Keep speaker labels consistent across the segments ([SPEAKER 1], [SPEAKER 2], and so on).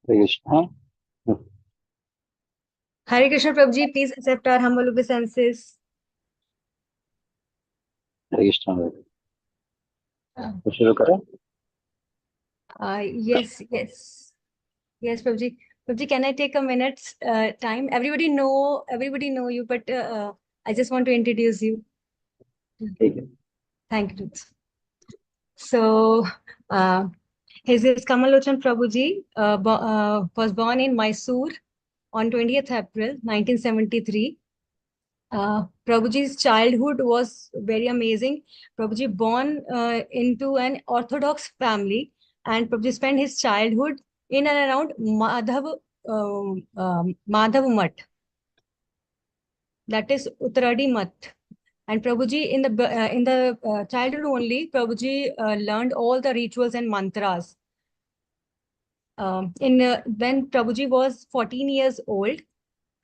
[SPEAKER 1] Hare Krishna.
[SPEAKER 2] Hare Krishna Prabhuji, please accept our humble obeisances.
[SPEAKER 1] Hare Krishna.
[SPEAKER 2] Uh,
[SPEAKER 1] तो शुरू करें.
[SPEAKER 2] yes, Prabhuji. Prabhuji, can I take a minute's time? Everybody know you, but I just want to introduce you.
[SPEAKER 1] ठीक है.
[SPEAKER 2] Thank you. So, uh, his is Kamalochan Prabhuji was born in Mysore on 20th April 1973. Prabhuji's childhood was very amazing. Prabhuji born into an Orthodox family, and Prabhuji spent his childhood in and around Madhav Mutt, that is Uttaradi Mutt. And Prabhuji in the childhood only, Prabhuji learned all the rituals and mantras. When Prabhuji was 14 years old,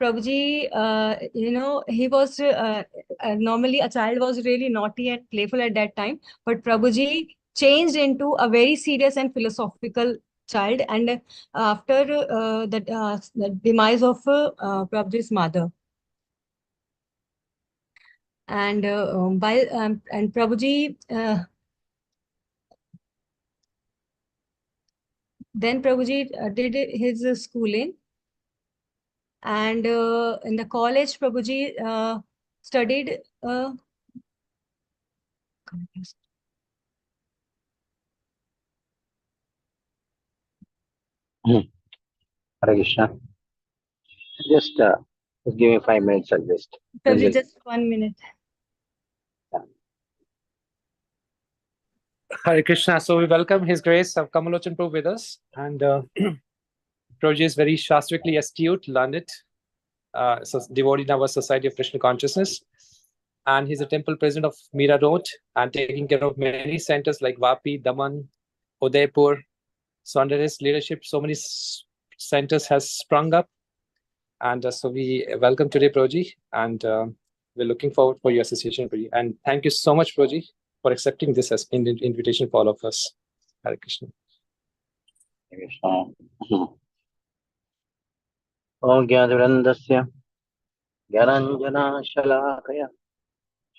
[SPEAKER 2] Prabhuji, he was normally a child was really naughty and playful at that time, but Prabhuji changed into a very serious and philosophical child. And after the demise of Prabhuji's mother, and Prabhuji then Prabhuji did his schooling, and in the college, Prabhuji studied.
[SPEAKER 1] Hare Krishna. Just give me 5 minutes. I'll just.
[SPEAKER 2] Prabhuji, just 1 minute.
[SPEAKER 3] Hare Krishna. So we welcome His Grace of Kamalochan Prabhu with us. And Prabhuji is very shastrically astute, learned, devotee in our Society of Krishna Consciousness. And he's a temple president of Mira Road and taking care of many centers like Vapi, Daman, Udaipur. So under his leadership, so many centers has sprung up. And so we welcome today, Prabhuji. And we're looking forward for your association, Prabhuji. And thank you so much, Prabhuji, for accepting this as an invitation for all of us. Hare Krishna.
[SPEAKER 1] Hare Krishna. Om Gyanavrandasya Gyananjana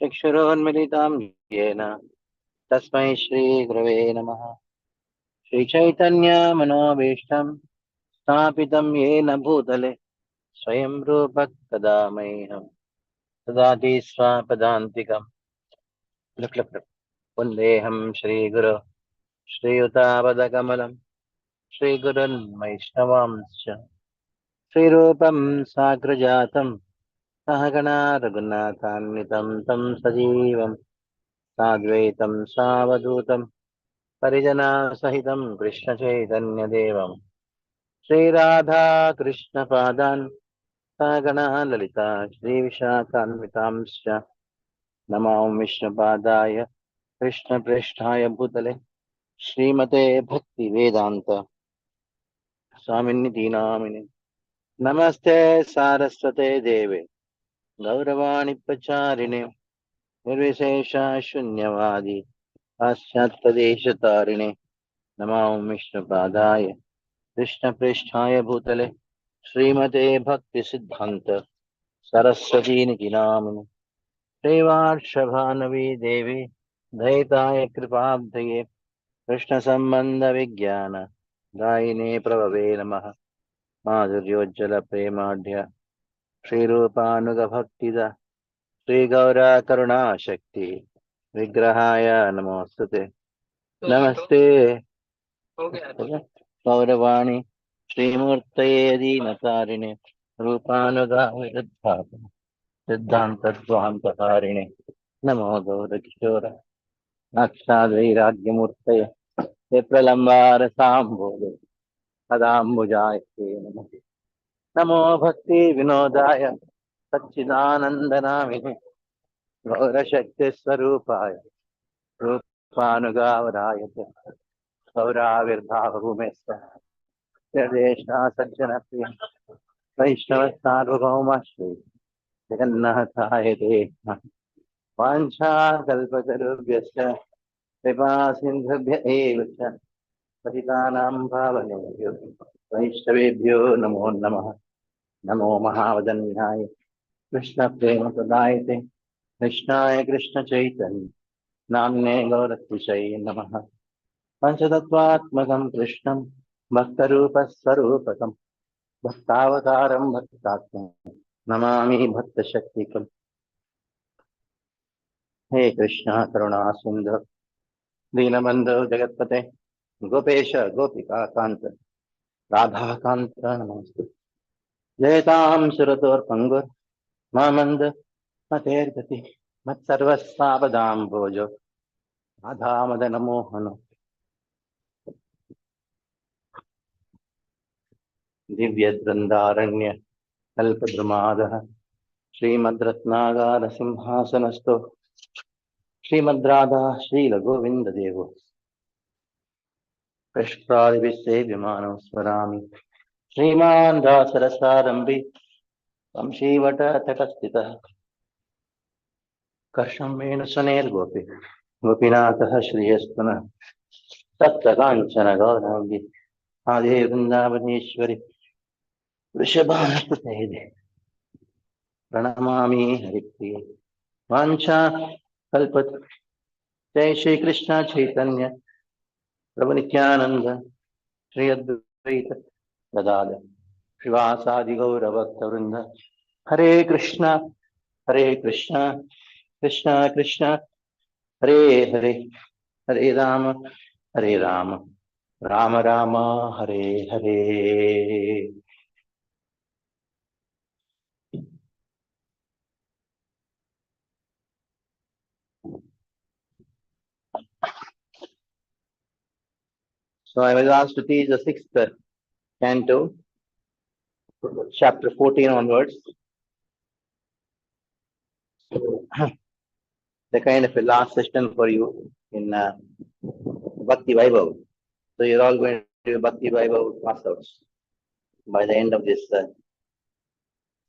[SPEAKER 1] Shikshuronmilitam Yena Tasmai Shri Gurave Namaha. Shri Chaitanya Manobishtam Stapitam Yena Bhutale Swayam Rupak Kadamaham Tadati Swapadantikam Vandeham Shri Guru Shri Utapadakamalam Shri Gurun Vaishnavamscha Shri Rupam Sagrajatam Sahagana Raghunathanvitam Tam Sajivam Sadvaitam Savadutam Parijana Sahitam Krishna Chaitanya Devam Shri Radha Krishna Padan Sahagana Lalita Shri Vishakhanvitamscha Namam Vishnu Padaya Krishna Presthaya Bhutale Srimate Bhakti Vedanta Swamini Namini Namaste Saraswate Deve Gauravani Pacharine Nirvishesha Shunyavadi Paschatpadeshatarine Namam Vishnu Padaya Krishna Presthaya Bhutale Srimate Bhakti Siddhanta Saraswati Niti Namini Devarshabhanavi Devi Daitaya Kripabdhaye Krishna Sambandha Vijnana Daine Prabhave Namaha Madhuryojjala Premadhya Shri Rupanuga Bhaktida Shri Gaura Karuna Shakti Vigrahaya Namostute Namaste Gauravani Shri Murtaye Dinatarine Rupanuga Viradhata Siddhanta Dvanta Namo Gaura Kishora Nakshad Vairagyamurtaye Vipralambara Sambhode Adambujaya Namo Bhakti Vinodaya Satchidanandanamine Gaura Shakti Swarupaya Rupanugavadayate Gauravirbhava Bhumesta Yadeshna Sajjana Priya Vaishnava Sarvabhauma Shri Jagannathaye Deva Vancha Kalpatarubhyasya Kripa Sindhubhya Evacha Patitanam Bhavanebhyo वैष्णवेभ्यो नमो नमः। नमो महावदन्याय कृष्णप्रेमप्रदायते कृष्णाय कृष्णचैतन्य नाम्ने गौरतिशये नमः। पञ्चतत्त्वात्मकं कृष्णं भक्तरूपस्वरूपकं भक्तावतारं भक्तात्मं नमामि भक्तशक्तिकम्। हे कृष्ण करुणा सिन्धु दीनबन्धो जगत्पते गोपेश गोपिकान्त राधाकान्त नमोऽस्तु। जयतां सुरतोर्पङ्गुर् मामन्द मतेर्गति मत्सर्वस्वापदां भोजो राधामदनमोहन दिव्यद्वन्द्वारण्य कल्पद्रुमादः श्रीमद्रत्नागार सिंहासनस्थो श्रीमद्राधा श्रीलगोविन्ददेवो पृष्ठादिभिस्सेव्यमानो स्मरामि श्रीमान् रासरसारम्भि वंशीवटतटस्थितः कर्षं वेणुसुनेर्गोपि गोपीनाथः श्रियस्तुनः तप्तकाञ्चन गौराङ्गी आदे वृन्दावनेश्वरि वृषभानुसुते प्रणमामि हरिप्रिये वाञ्छा कल्पत जय श्री कृष्ण चैतन्य प्रभु नित्यानंद श्री अद्वैत गदाधर श्रीवासादि गौरभक्तवृंद हरे Krishna Krishna Krishna Hare Hare Hare Ram Ram Ram Hare Hare. So I was asked to teach the sixth canto, chapter 14 onwards. The kind of a last session for you in Bhakti Vaibhava. So you're all going to do Bhakti Vaibhava pass outs by the end of this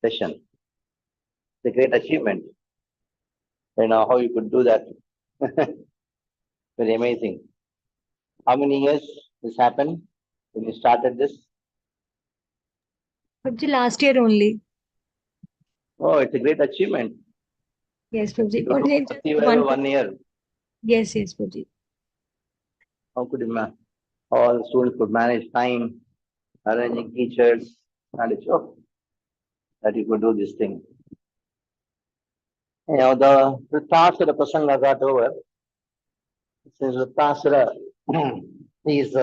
[SPEAKER 1] session. It's a great achievement. You know how you could do that. Very amazing. How many years this happened when you started this?
[SPEAKER 2] Prabhuji, last year only.
[SPEAKER 1] Oh, it's a great achievement.
[SPEAKER 2] Yes, Prabhuji.
[SPEAKER 1] You
[SPEAKER 2] Only
[SPEAKER 1] took
[SPEAKER 2] just
[SPEAKER 1] Bhakti Vaibhava 1 year.
[SPEAKER 2] Yes, Prabhuji.
[SPEAKER 1] How could you all the students could manage time, arranging teachers, and it's oh, that you could do this thing. You know, the Vrittasura Prasanga got over. Since Vrittasura is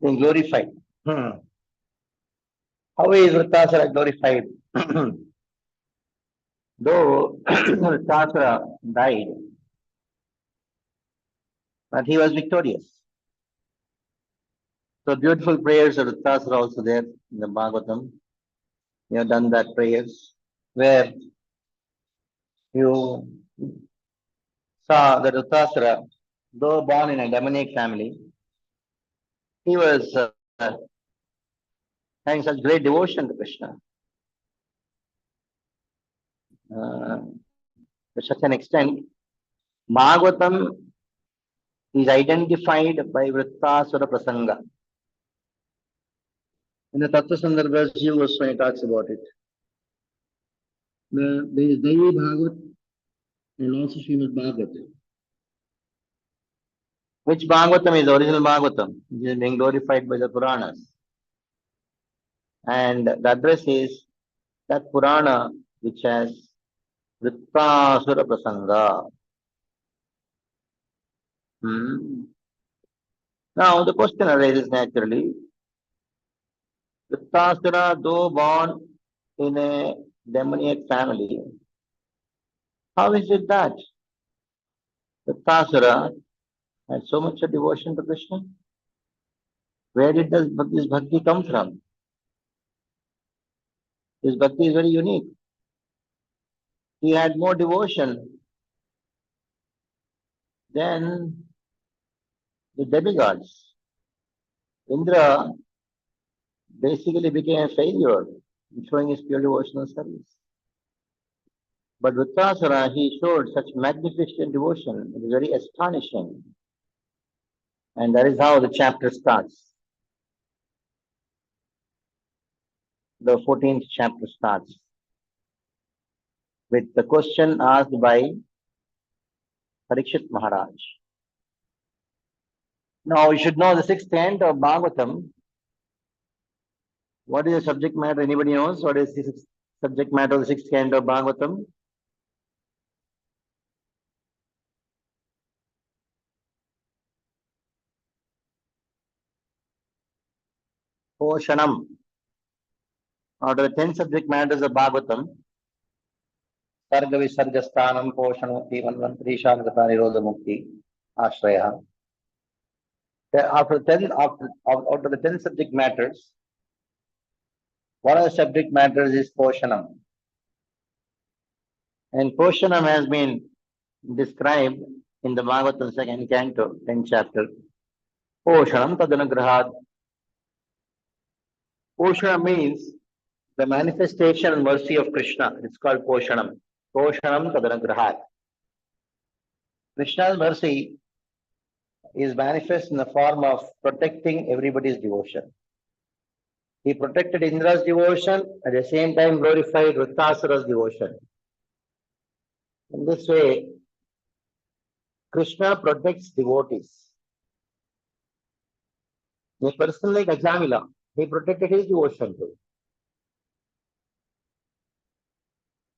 [SPEAKER 1] being glorified. How is Vrittasura glorified? Though Vrittasura died, but he was victorious. So beautiful prayers of Vrittasura also there in the Bhagavatam. You have done that prayers where you saw that Vrittasura, though born in a demoniac family, he was having such great devotion to Krishna. To such an extent, Bhagavatam is identified by Vrittasura Prasanga. In the Tattva Sandarbhas, Jiva Goswami talks about it. There is Devi Bhagavat and also Srimad Bhagavatam. Which Bhagavatam is the original Bhagavatam? It is being glorified by the Puranas. And the address is that Purana which has Vrittasura Prasanga. Now the question arises naturally. Vrittasura, though born in a demoniac family, how is it that Vrittasura had so much of devotion to Krishna? Where did this bhakti come from? This bhakti is very unique. He had more devotion than the demigods. Indra basically became a failure in showing his pure devotional service. But Vrittasura, he showed such magnificent devotion. It is very astonishing. And that is how the chapter starts. The 14th chapter starts with the question asked by Parikshit Maharaj. Now, you should know the 6th canto of Bhagavatam. What is the subject matter? Anybody knows what is the subject matter of the 6th canto of Bhagavatam? Poshanam. Out of the 10 subject matters of Bhagavatam, Sarga Visarga Sthanam, Poshanamukti, Manvantri, Shanagata, Nirodha Mukti, Ashraya. Out of the 10 subject matters, one of the subject matters is Poshanam. And Poshanam has been described in the Bhagavatam 2nd canto, 10th chapter. Poshanam Tadanugrahat. Poshanam means the manifestation and mercy of Krishna. It's called Poshanam. Poshanam Tadanugrahat. Krishna's mercy is manifest in the form of protecting everybody's devotion. He protected Indra's devotion, at the same time glorified Vrittasura's devotion. In this way, Krishna protects devotees. A person like Ajamila, he protected his devotion too.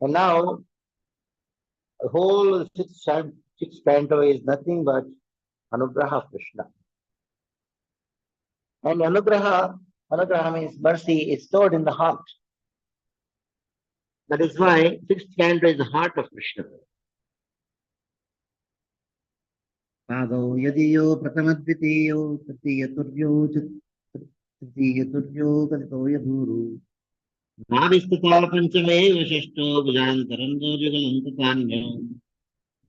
[SPEAKER 1] And now, the whole sixth canto is nothing but Anugraha of Krishna. And Anugraha means mercy is stored in the heart. That is why 6th canto is the heart of Krishna. Ado yadiyo pratamadvitiyo tatiyaturyo katito yadhuru Navistata panchame vashishto bhujantarando jugalantatanyo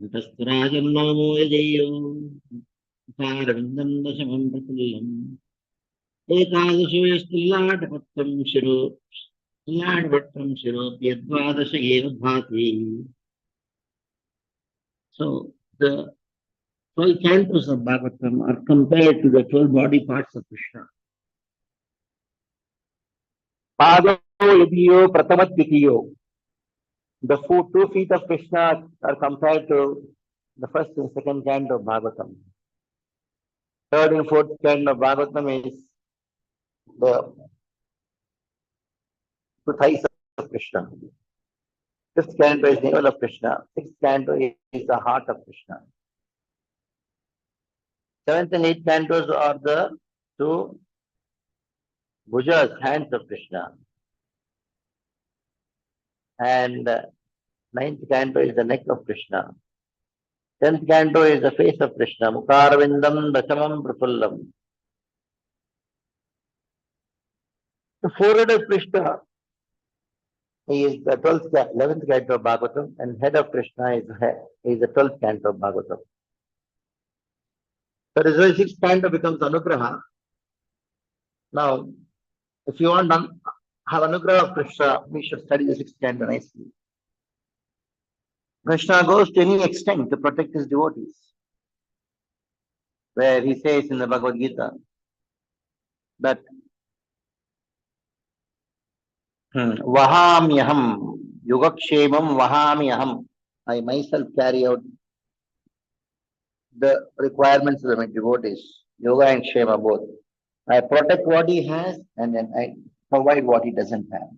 [SPEAKER 1] Nitasturajanno yadiyo Saravindam dashamam pratullam Ekadasho yastillāṭapattam shiro Latvattam shiro Pyadvadasha eva bhati. So the 12 cantos of Bhagavatam are compared to the 12 body parts of Krishna. Pado yadiyo pratamadvitiyo. The 2 feet of Krishna are compared to the 1st and 2nd canto of Bhagavatam. 3rd and 4th canto of Bhagavatam is the 2 thighs of Krishna. 5th canto is navel of Krishna. 6th canto is the heart of Krishna. 7th and 8th cantos are the 2 bhujas, hands of Krishna. And 9th canto is the neck of Krishna. 10th canto is the face of Krishna. Mukarvindam Dashamam Prafullam. The forehead of Krishna is the 11th canto of Bhagavatam, and head of Krishna is the 12th canto of Bhagavatam. So this way 6th canto becomes Anugraha. Now, if you want to have Anugraha of Krishna, we should study the 6th canto nicely. Krishna goes to any extent to protect his devotees, where he says in the Bhagavad Gita that Vahamyaham, Yugakshemam Vahamyaham. I myself carry out the requirements of my devotees, Yoga and Shema both. I protect what he has and then I provide what he doesn't have.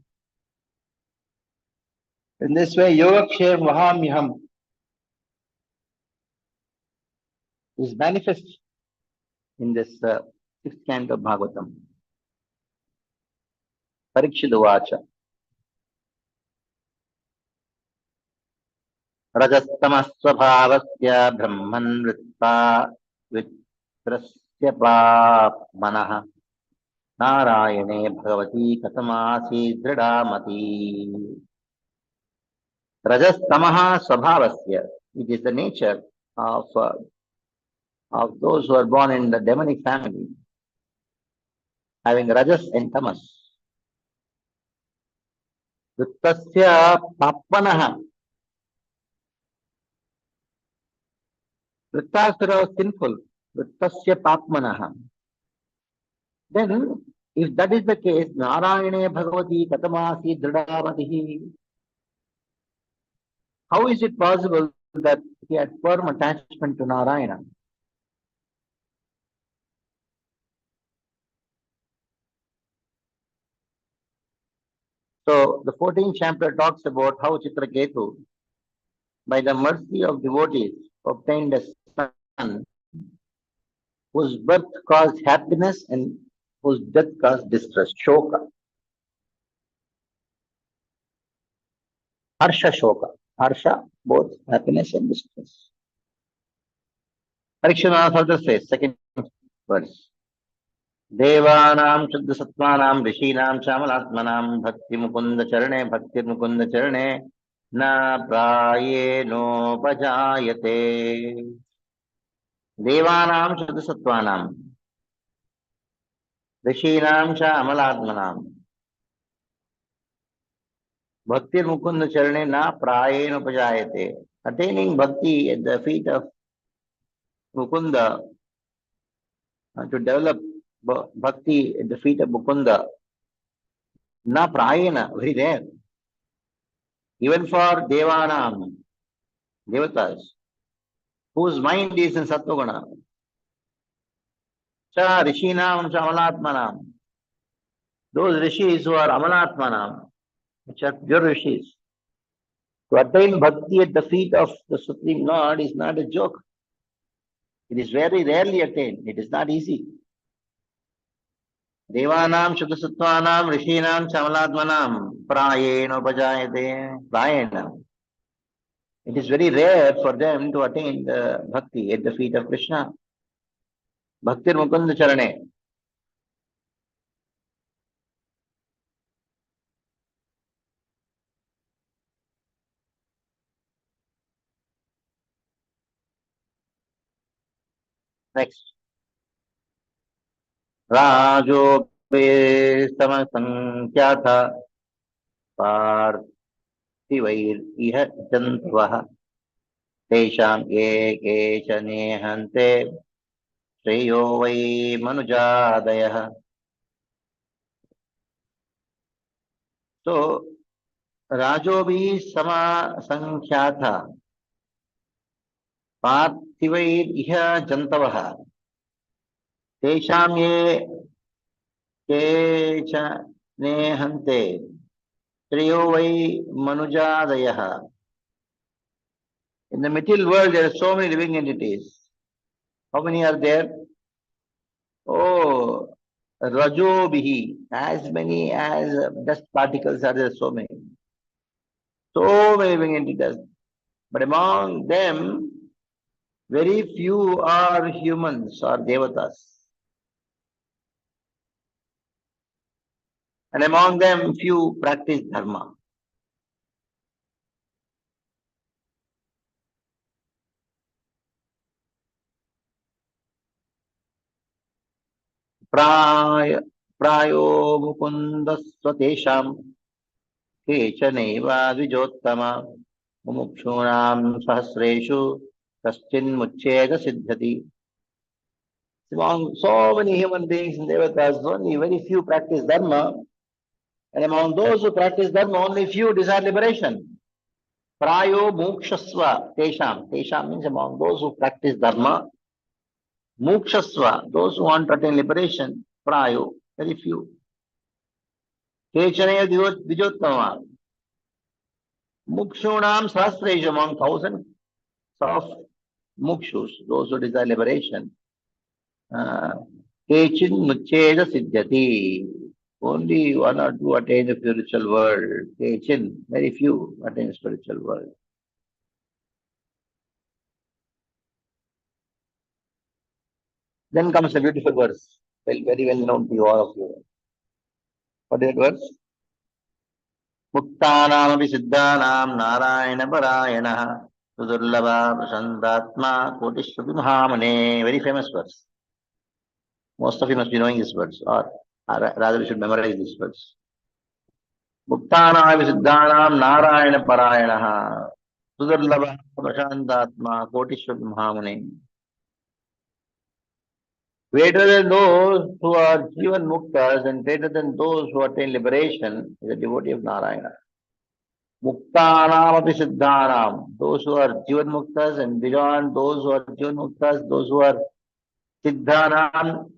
[SPEAKER 1] In this way, Yogakshem Vahamyaham is manifest in this 6th canto of Bhagavatam. Parikshit Uvacha. Rajastamasvabhavasya Brahman Vritta Vitrasya Manaha Narayane Bhagavati Katamasi Dridamati. Rajastamaha Svabhavasya. It is the nature of those who are born in the demonic family, having Rajas and Tamas. Vittasya Papanaha. Vrittasura was sinful.
[SPEAKER 4] Vrittasya papmanaha. Then, if that is the case, Narayane Bhagavati Katamasi Dridavatihi. How is it possible that he had firm attachment to Narayana? So, the 14th chapter talks about how Chitraketu, by the mercy of devotees, obtained a son whose birth caused happiness and whose death caused distress, shoka. Harsha shoka. Harsha, both happiness and distress. Parikshana further says, second verse. Devanam Shuddha Sattvanam Rishinam Chamalatmanam Bhakti Mukunda Charane Na Prayeno Pajayate. Devanam Shuddha Sattvanam Rishinam Chamalatmanam Bhakti Mukunda Charane Na Prayeno Pajayate. Attaining bhakti at the feet of Mukunda, to develop bhakti at the feet of Mukunda, na prayena, very rare. Even for Devanam, Devatas, whose mind is in Sattvaguna, cha Rishinam cha Amalatmanam, those rishis who are Amalatmanam, which are pure rishis, to attain bhakti at the feet of the Supreme Lord is not a joke. It is very rarely attained. It is not easy. Devanam Shuddhasattvanam Rishinam Chamalatmanam Prayena Upajayate. Prayena. It is very rare for them to attain the bhakti at the feet of Krishna. Bhaktir Mukunda Charane. Next. Rajo Sama Sankyatha Parthivair Iha Jantvaha Tesham Eke Chanehante Shreyo Vai Manujadayaha. So, Rajobi Sama Sankyatha Parthivair Iha Jantavaha Tesham Eke Chanehante Shreyo Vai Manujadayaha. In the material world, there are so many living entities. How many are there? Oh, Rajobihi, as many as dust particles are there, so many. So many living entities. But among them, very few are humans or devatas. And among them, few practice dharma. Prayo mukundasvatesham kechaneva dvijottama mumukshunam sahasreshu kaschin muchcheda siddhati. Among so many human beings and devatas, only very few practice dharma. And among those who practice dharma, only few desire liberation. Prayo mukshasva tesham. Tesham means among those who practice dharma. Mukshasva, those who want to attain liberation. Prayo, very few. Kechanaya dijottama. Mukshunam sahasreshu, among thousands of mukshus, those who desire liberation. Kechin muchcheda siddhati. Only one or two attain the spiritual world. Kechin, very few attain the spiritual world. Then comes a beautiful verse, very well known to all of you. What is that verse? Muktanam api siddhanam narayana parayana sudurlabha prasantatma kotishvapi mahamane. Very famous verse. Most of you must be knowing this verse, or rather you should memorize this verse. Muktanam api siddhanam narayana parayana sudurlabha prasantatma kotishvapi mahamane. Greater than those who are Jivan Muktas and greater than those who attain liberation is a devotee of Narayana. Muktanam api siddhanam. Those who are Jivan Muktas and beyond those who are Jivan Muktas, those who are Siddhanam,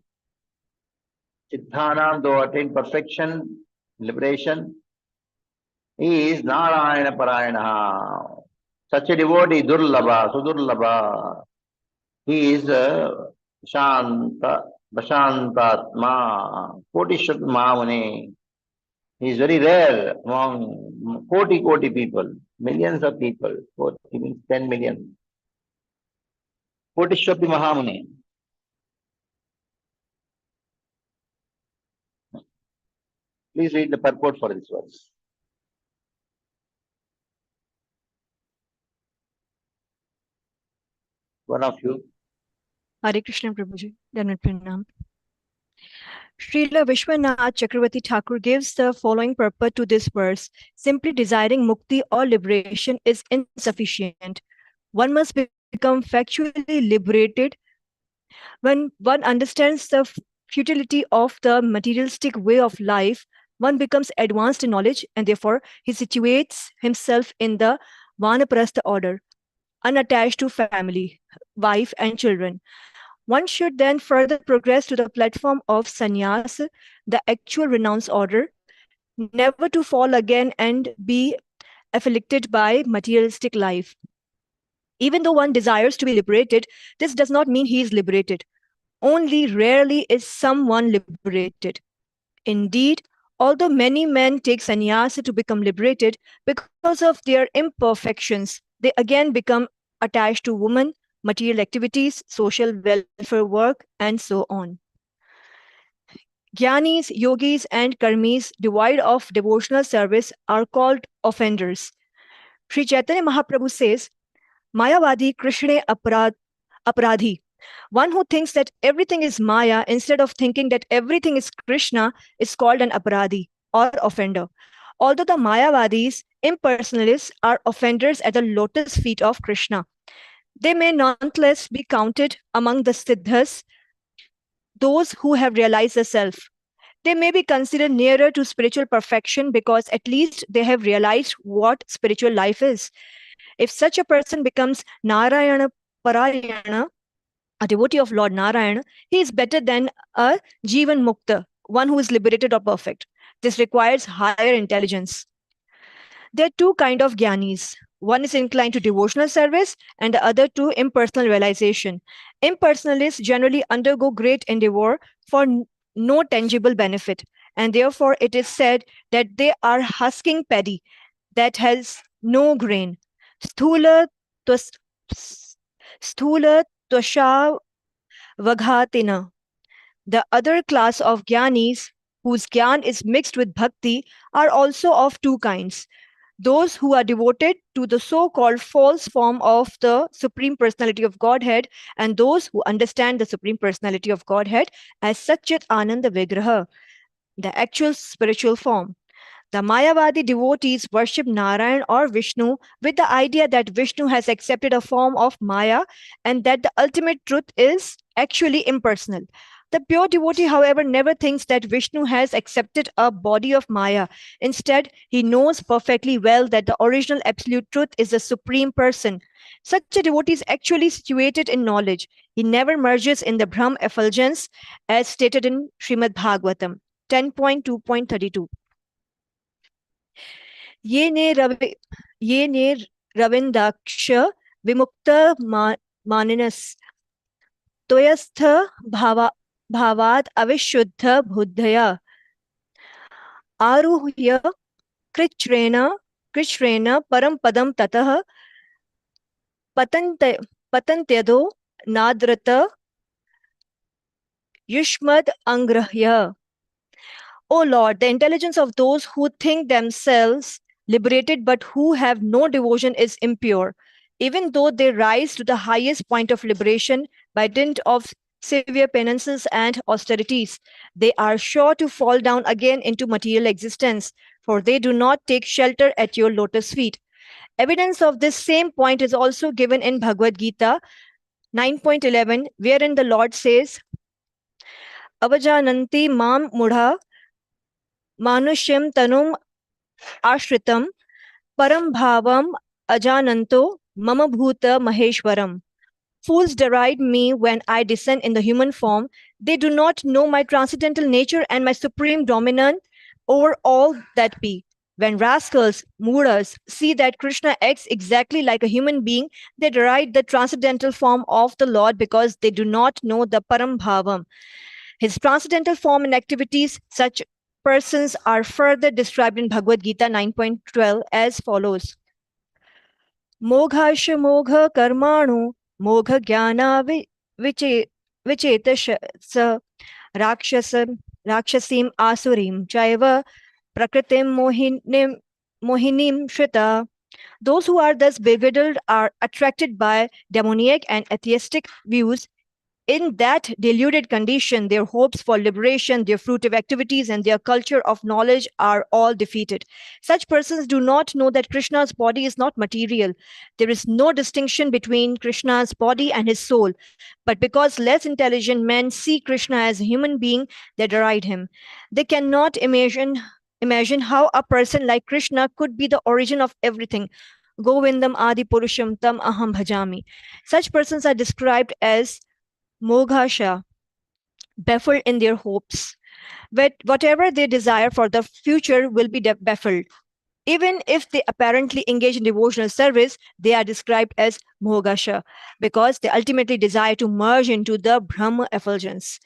[SPEAKER 4] Siddhanam, those who attain perfection, liberation, he is Narayana Parayana. Such a devotee, Durlabha, Sudurlabha. He is Shanta, Vashantatma, Kotishvat Mahamuni. He is very rare among koti people, millions of people. Koti means 10 million. Kotishvati Mahamuni. Please read the purport for this verse. One of you.
[SPEAKER 5] Hare Krishna Prabhuji, Dandavat Pranam. Srila Vishwanath Chakravarti Thakur gives the following purport to this verse. Simply desiring mukti or liberation is insufficient. One must become factually liberated. When one understands the futility of the materialistic way of life, one becomes advanced in knowledge and therefore he situates himself in the Vanaprastha order, unattached to family, wife and children. One should then further progress to the platform of sannyas, the actual renounce order, never to fall again and be afflicted by materialistic life. Even though one desires to be liberated, this does not mean he is liberated. Only rarely is someone liberated. Indeed, although many men take sannyasa to become liberated, because of their imperfections, they again become attached to women, material activities, social welfare work, and so on. Jnanis, yogis, and karmis devoid of devotional service are called offenders. Sri Chaitanya Mahaprabhu says, Mayavadi Krishna Aparadhi. One who thinks that everything is Maya instead of thinking that everything is Krishna is called an Aparadhi or offender. Although the Mayavadis, impersonalists, are offenders at the lotus feet of Krishna, they may nonetheless be counted among the Siddhas, those who have realized the self. They may be considered nearer to spiritual perfection because at least they have realized what spiritual life is. If such a person becomes Narayana Parayana, a devotee of Lord Narayana, he is better than a Jivan Mukta, one who is liberated or perfect. This requires higher intelligence. There are two kinds of jnanis. One is inclined to devotional service and the other to impersonal realization. Impersonalists generally undergo great endeavor for no tangible benefit, and therefore it is said that they are husking paddy that has no grain. Sthula Tvasha Vaghatina. The other class of jnanis, whose jnana is mixed with bhakti, are also of two kinds. Those who are devoted to the so-called false form of the Supreme Personality of Godhead, and those who understand the Supreme Personality of Godhead as Satchit Ananda Vigraha, the actual spiritual form. The Mayavadi devotees worship Narayan or Vishnu with the idea that Vishnu has accepted a form of Maya and that the ultimate truth is actually impersonal. The pure devotee, however, never thinks that Vishnu has accepted a body of Maya. Instead, he knows perfectly well that the original absolute truth is the Supreme Person. Such a devotee is actually situated in knowledge. He never merges in the Brahm effulgence as stated in Srimad Bhagavatam 10.2.32. ये ने रविंदाक्ष विमुक्त मानस त्वयस्थ भावाद अविशुद्ध बुद्धया आरुह्य कृच्छ्रेण परम पदम ततः पतन्त्यदो नाद्रत युष्मद अंग्रह्य. O Lord, the intelligence of those who think themselves liberated but who have no devotion is impure. Even though they rise to the highest point of liberation by dint of severe penances and austerities, they are sure to fall down again into material existence, for they do not take shelter at your lotus feet. Evidence of this same point is also given in Bhagavad Gita 9.11, wherein the Lord says, avajananti mam mudha manushim tanum ashritam param bhavam ajananto mama bhuta maheshwaram. Fools deride me when I descend in the human form. They do not know my transcendental nature and my supreme dominance over all that be. When rascals, mudas, see that Krishna acts exactly like a human being, they deride the transcendental form of the Lord because they do not know the Param Bhavam. His transcendental form and activities, such persons are further described in Bhagavad Gita 9.12 as follows. Moghasha mogha karmanu mogha jnana vichetasya rakshasim asurim chaiva prakritim mohinim shrita. Those who are thus bewildered are attracted by demoniac and atheistic views. In that deluded condition, their hopes for liberation, their fruitive activities, and their culture of knowledge are all defeated. Such persons do not know that Krishna's body is not material. There is no distinction between Krishna's body and his soul. But because less intelligent men see Krishna as a human being, they deride him. They cannot imagine how a person like Krishna could be the origin of everything. Govindam Adi Purusham Tam Aham Bhajami. Such persons are described as Moghasha, baffled in their hopes. But whatever they desire for the future will be baffled. Even if they apparently engage in devotional service, they are described as Moghasha because they ultimately desire to merge into the Brahma effulgence.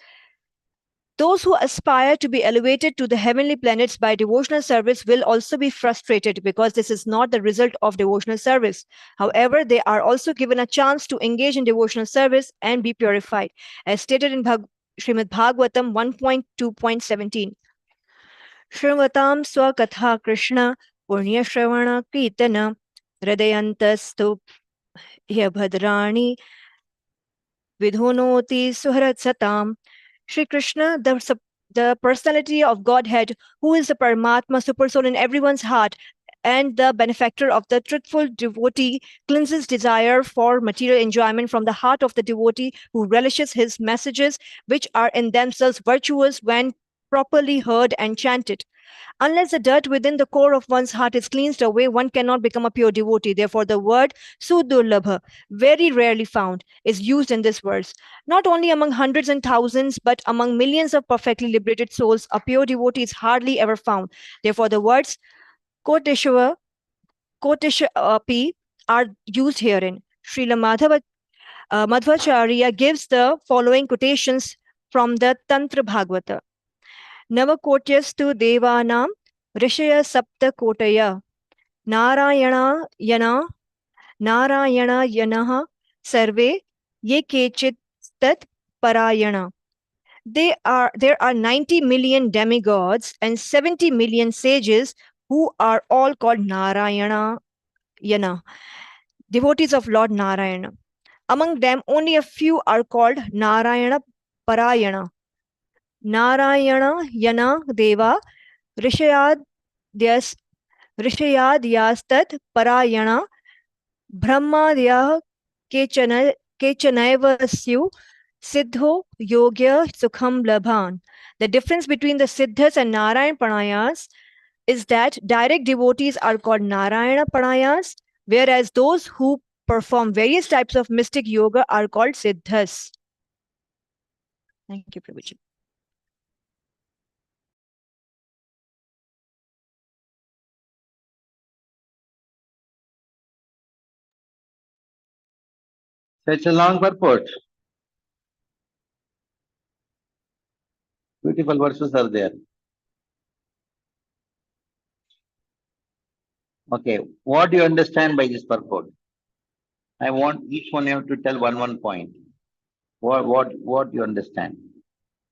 [SPEAKER 5] Those who aspire to be elevated to the heavenly planets by devotional service will also be frustrated because this is not the result of devotional service. However, they are also given a chance to engage in devotional service and be purified, as stated in Srimad Bhagavatam 1.2.17. Shravatam swakatha Krishna punya shravana kirtana hridayantastu yabhadrani vidhunoti suharat satam. Shri Krishna, the personality of Godhead, who is the Paramatma, Supersoul in everyone's heart, and the benefactor of the truthful devotee, cleanses desire for material enjoyment from the heart of the devotee who relishes his messages, which are in themselves virtuous when properly heard and chanted. Unless the dirt within the core of one's heart is cleansed away, one cannot become a pure devotee. Therefore, the word Sudurlabha, very rarely found, is used in this verse. Not only among hundreds and thousands, but among millions of perfectly liberated souls, a pure devotee is hardly ever found. Therefore, the words Koteshava, Koteshapi are used herein. Srila Madhvacharya gives the following quotations from the Tantra Bhagavata. Navakotyastu devanam rishaya sapta kotaya narayana yanaha sarve ye kechit tat parayana. There are 90 million demigods and 70 million sages who are all called Narayana Yana, devotees of Lord Narayana. Among them, only a few are called Narayana Parayana. Narayana Yana Deva Rishayadyastat Parayana Brahmadyah Kechanaiva Syu Siddho Yogya Sukham Labhan. The difference between the Siddhas and Narayan Pranayas is that direct devotees are called Narayana Pranayas, whereas those who perform various types of mystic yoga are called Siddhas. Thank you, Prabhuji.
[SPEAKER 4] Such a long purport. Beautiful verses are there. Okay, what do you understand by this purport? I want each one of you to tell one point. What you understand?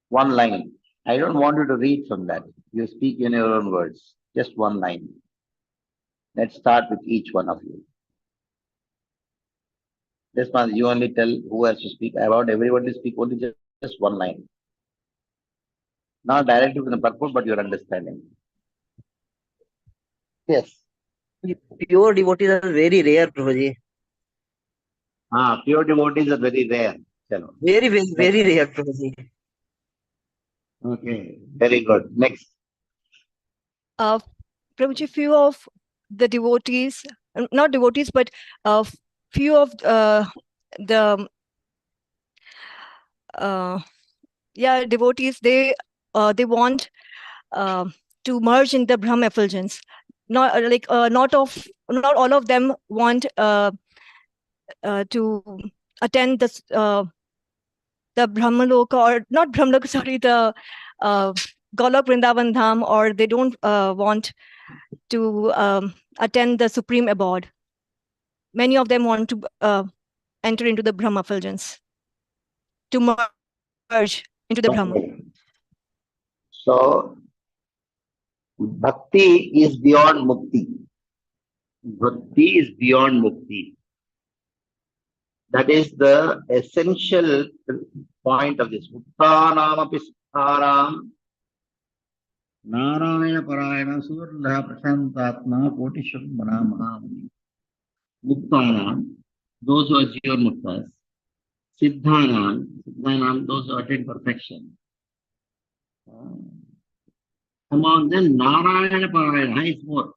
[SPEAKER 4] One line. I don't want you to read from that. You speak in your own words. Just one line. Let's start with each one of you. This one, you only tell who has to speak. I want everyone to speak only just one line. Not directly to the purport, but your understanding.
[SPEAKER 1] Yes. Pure devotees are very rare, Prabhuji.
[SPEAKER 4] Pure devotees are very rare. Chalo.
[SPEAKER 1] Very rare, Prabhuji.
[SPEAKER 4] Okay, very good. Next.
[SPEAKER 5] Prabhuji, few of the devotees, not devotees, but few of the devotees, they want to merge in the Brahma effulgence. Not all of them want to attend the Brahmaloka, or not Brahmaloka, sorry, the Golok Vrindavan Dham, or they don't want to attend the Supreme Abode. Many of them want to enter into the Brahma effulgence, to merge into the Brahma.
[SPEAKER 4] Okay. So, Bhakti is beyond Mukti. Bhakti is beyond Mukti. That is the essential point of this. Muktanam apisharam Narayana Parayana Surla Prasantatma Kotisham Manamaham. Muktanam, those who are Jiva Muktas. Siddhanam, those who attain perfection. Among them, Narayana Parayana is more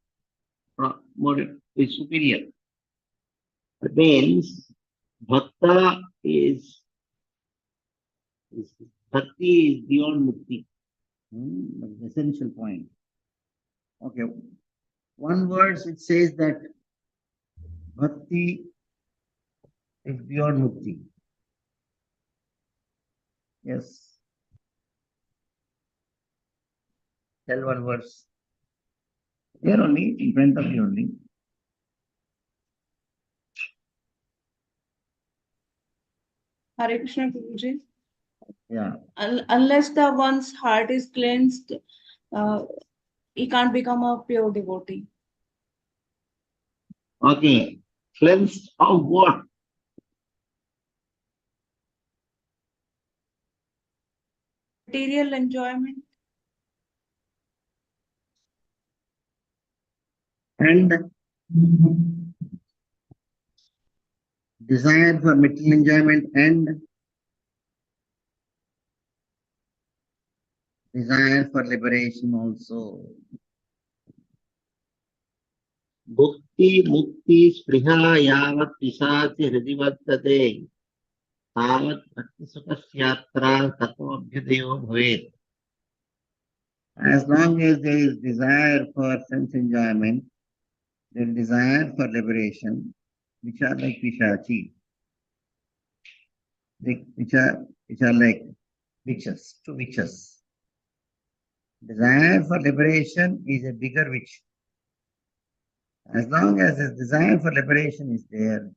[SPEAKER 4] is superior. It means Bhakta is Bhakti is beyond Mukti. That's the essential point. Okay. One verse it says that Bhakti is beyond Mukti. Yes. Tell one verse. Here only, in front of you only.
[SPEAKER 6] Hare Krishna Guruji.
[SPEAKER 4] Yeah.
[SPEAKER 6] Unless the one's heart is cleansed, he can't become a pure devotee.
[SPEAKER 4] Okay. Cleansed of what?
[SPEAKER 6] Material enjoyment.
[SPEAKER 4] And desire for material enjoyment and desire for liberation also. Bhukti mukti spriha yavat pisati hridivattate tavat bhakti sukasyatra tato abhyudayo bhavet. As long as there is desire for sense enjoyment, there is desire for liberation, which are like Pishachi, which are like witches, two witches. Desire for liberation is a bigger witch. As long as the desire for liberation is there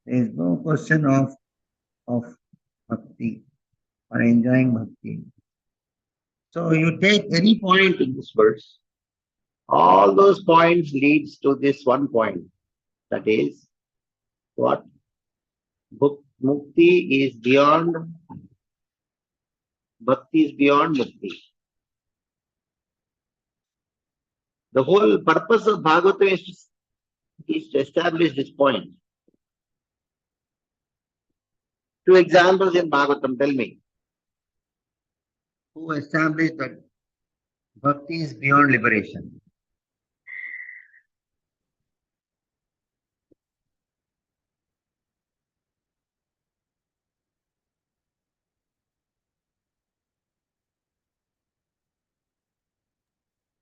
[SPEAKER 4] is no question of bhakti or enjoying bhakti. So you take any point in this verse, all those points leads to this one point. That is what? Mukti is beyond, bhakti is beyond mukti. The whole purpose of Bhagavatam is to establish this point. Two examples in Bhagavatam, tell me. Who established that bhakti is beyond liberation?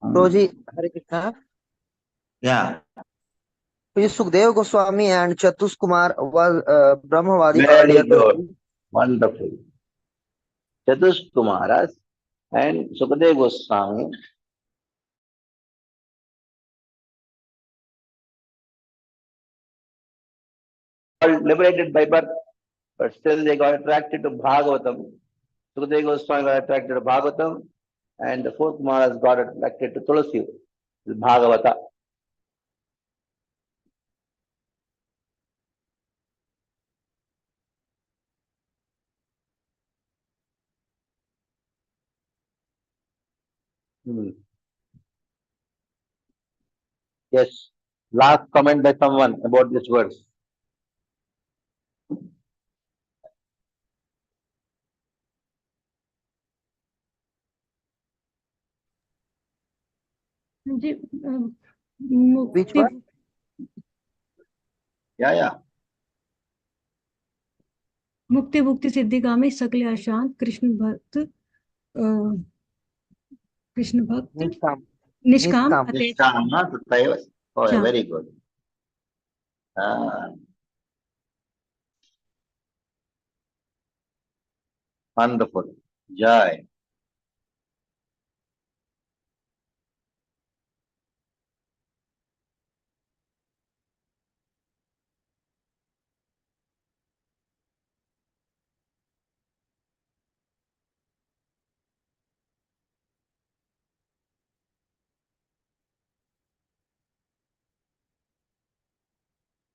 [SPEAKER 7] Prabhuji, Hare Krishna.
[SPEAKER 4] Yeah.
[SPEAKER 7] Sukhdev Goswami and Chatus Kumar was Brahmavadi
[SPEAKER 4] Very
[SPEAKER 7] earlier.
[SPEAKER 4] good. Wonderful. Chatus Kumaras and Sukadeva Goswami are liberated by birth, but still they got attracted to Bhagavatam. Sukadeva Goswami got attracted to Bhagavatam, and the four Kumaras got attracted to Tulasi, the Bhagavata. Yes. Last comment by someone about this verse.
[SPEAKER 2] Ji,
[SPEAKER 7] Which
[SPEAKER 2] मुक्ति
[SPEAKER 7] one?
[SPEAKER 4] Yeah.
[SPEAKER 2] मुक्ति भुक्ति सिद्धिगामी सकल अशांत कृष्ण भक्त कृष्ण भक्त
[SPEAKER 7] Niskam.
[SPEAKER 2] निष्काम
[SPEAKER 7] Niskam.
[SPEAKER 2] अतएव
[SPEAKER 4] Nishkama Tattva. Oh, yeah,
[SPEAKER 2] Shyam.
[SPEAKER 4] very good. Wonderful. Jai.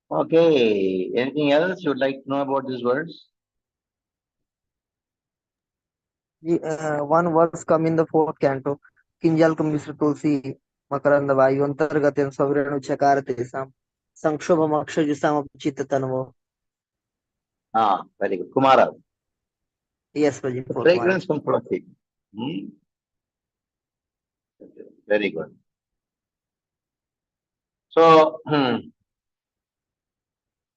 [SPEAKER 4] Okay. Anything else you would like to know about these words?
[SPEAKER 7] One verse come in the fourth canto. Kinjal Mr. Tulsi Makaranda Vayu Antargatan Sovereign Chakara Tesam Sankshoba Makshajusam Chittatanamo.
[SPEAKER 4] Very good. Kumara.
[SPEAKER 7] Yes, Praji.
[SPEAKER 4] The
[SPEAKER 7] Fourth one.
[SPEAKER 4] fragrance from Tulsi. Very good. So,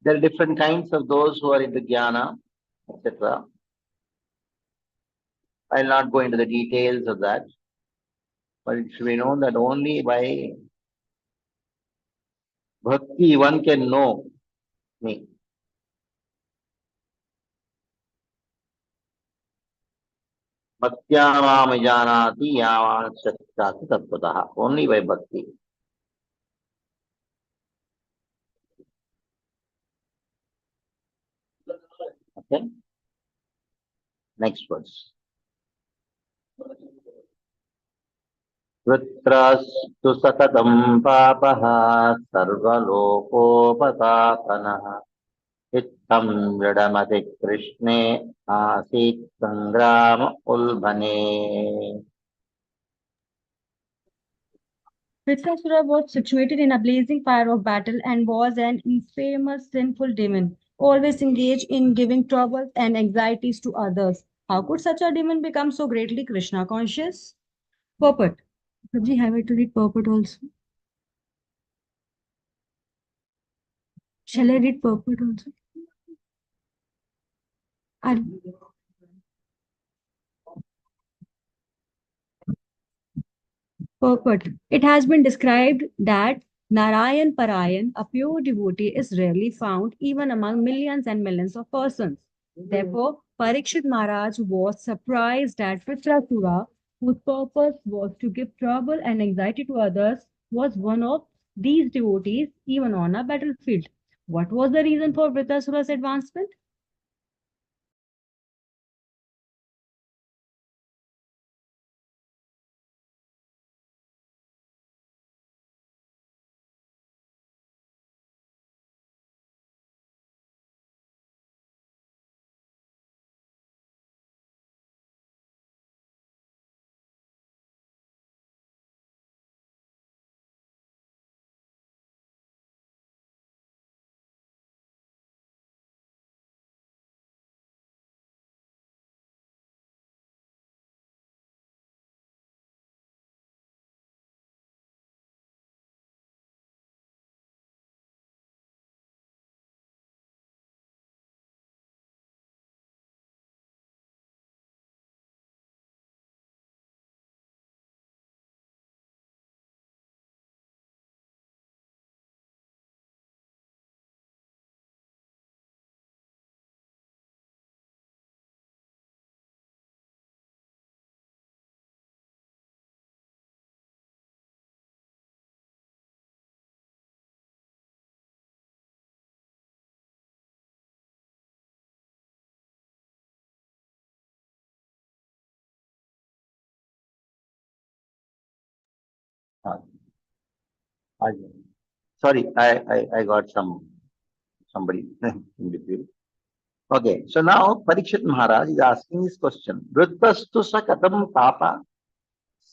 [SPEAKER 4] there are different kinds of those who are into jnana, etc. I'll not go into the details of that, but it should be known that only by bhakti one can know me. Bhaktyamam janati yavan satyati tattvatah. Only by bhakti. Okay? Next verse. Vritrastu satatam papaha sarvalokopatāpanah Ittam Vidamati Krishne Asit Sangrama Ulbhane.
[SPEAKER 2] Vritrasura was situated in a blazing fire of battle and was an infamous sinful demon, always engaged in giving troubles and anxieties to others. How could such a demon become so greatly Krishna conscious? Purport. Prabhuji, have I to read purport also? Shall I read purport also? Purport. It has been described that Narayan Parayan, a pure devotee, is rarely found even among millions and millions of persons. Therefore, Parikshit Maharaj was surprised that Vritrasura, whose purpose was to give trouble and anxiety to others, was one of these devotees even on a battlefield. What was the reason for Vritrasura's advancement?
[SPEAKER 4] Sorry, I got somebody in between. Okay, so now Parikshit Maharaj is asking this question. Vrittastu sakatam papa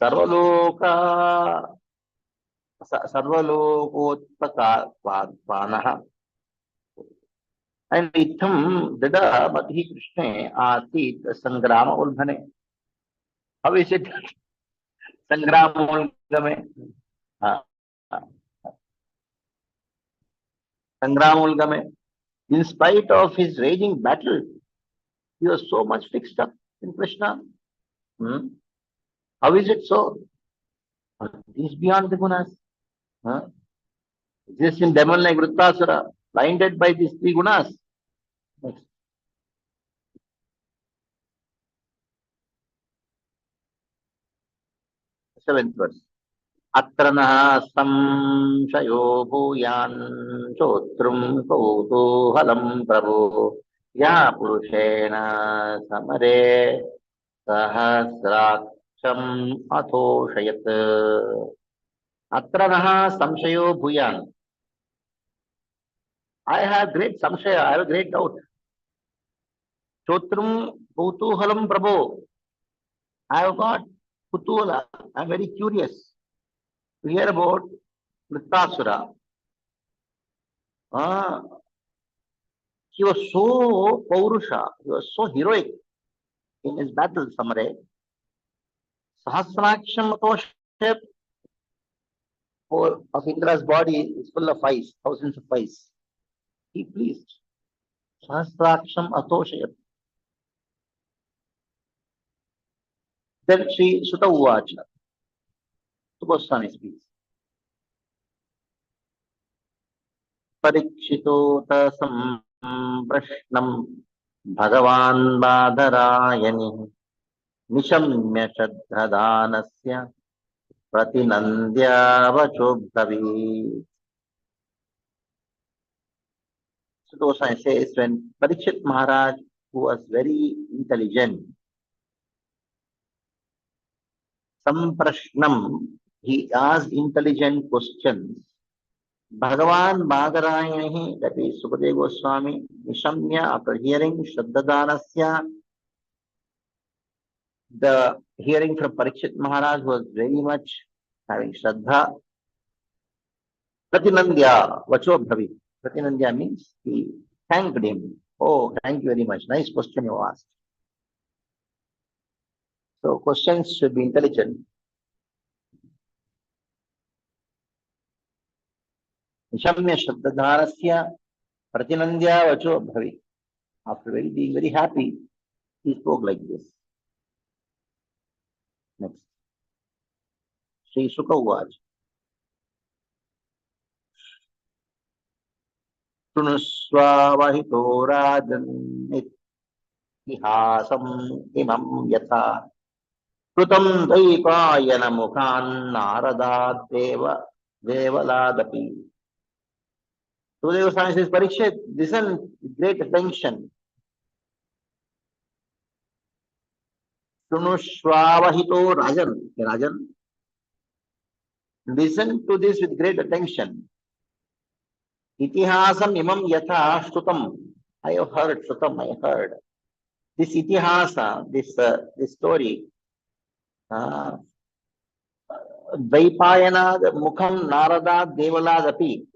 [SPEAKER 4] sarvaloka sarvalokotpaka panaha and itham dida madhi Krishne asit sangrama ulbhane. How is it sangrama ulbhane? Sangramulgame. In spite of his raging battle, he was so much fixed up in Krishna. How is it so? He is beyond the gunas. Just in devil like Vrittasura, blinded by these three gunas. Next. Seventh verse. Atrana samshayo bhuyan chotrum kautuhalam prabhu ya purushena samare sahasraksham athoshayat. Atrana samshayo bhuyan. I have great samshaya, I have a great doubt. Chotrum kautuhalam prabhu. I have got kutula. I am very curious to hear about Vrittasura. He was so Paurusha, he was so heroic in his battle, Samare. Sahasraksham Atoshep of Indra's body is full of ice, thousands of ice. He pleased. Sahasraksham Atoshep. Then Sri Sutta Uvacha. Goswami speaks. Parikshito tasam prashnam Bhagavan Badharayani Nishamya Shadhadanasya Pratinandya Vachobhavi. So Goswami says when Parikshit Maharaj, who was very intelligent, Samprashnam, he asked intelligent questions. Bhagavan Bhagarayani, that is Sukadeva Goswami, Nishamya, after hearing Shraddhadanasya, the hearing from Parikshit Maharaj was very much having Shraddha. Pratinandya Vachobhavi. Pratinandya means he thanked him. Oh, thank you very much. Nice question you asked. So questions should be intelligent. Nishamya Shraddhadanasya Pratinandya Vachobhavi. After being very happy, he spoke like this. Next. Sri Sukha Uvacha. Shunusvavahito rajan itihasam imam yatha krutam daipayana mukhan naradad deva devaladapi. Sukadeva Goswami says, Parikshit, listen with great attention. Shunusvavahito rajan. Listen to this with great attention. Itihasam imam yatha shrutam. I have heard shrutam, I heard. This itihasa, this story, Dvaipayana mukham narada devaladapi.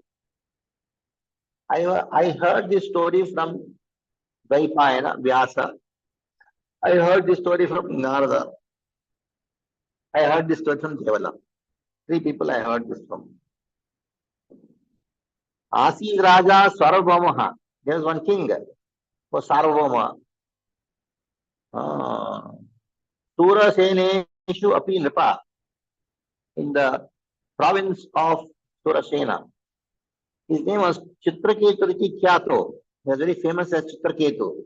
[SPEAKER 4] I heard this story from Dvaipayana, Vyasa. I heard this story from Narada. I heard this story from Devala. Three people I heard this from. Asi Raja Sarvabhaumaha. There was one king was Sarvabhauma. Tura Seneshu Api Nripa. In the province of Surasena. His name was Chitraketu Kyato. He was very famous as Chitraketu.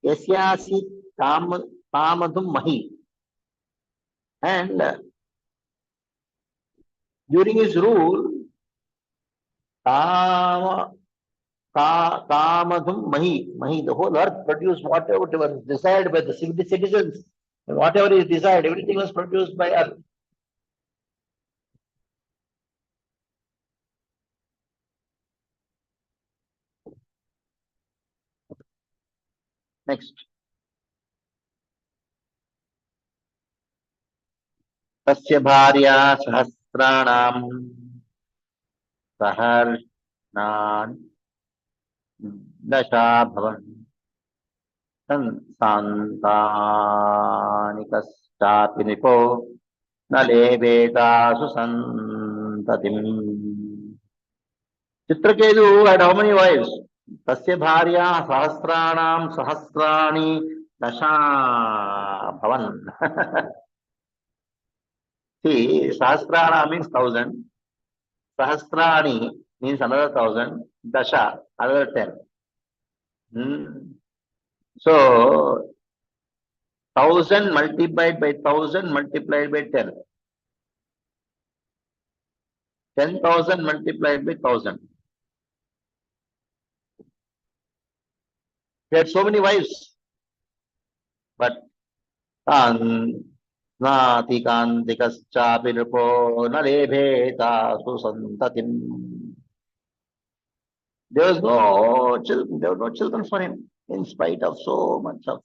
[SPEAKER 4] Yasyasi Tamadum Mahi. And during his rule, Tamadum Mahi, the whole earth produced whatever was desired by the citizens. And whatever is desired, everything was produced by earth. Next. Tasya bharya sahasranam saharnan dasha bhavan santanikas chapi nipo Nalebetasu santatim. Chitraketu had how many wives? Tasya bharya sahasranam sahasrani dasha bhavan. See, sahasrana means 1,000. Sahasrani means another 1,000. Dasha, another 10. So, 1,000 multiplied by 1,000 multiplied by 10. 10,000 multiplied by 1,000. He had so many wives. But Natikantikaschāpi nripo nalebheta susantatim. There was no children, there were no children for him, in spite of so much of.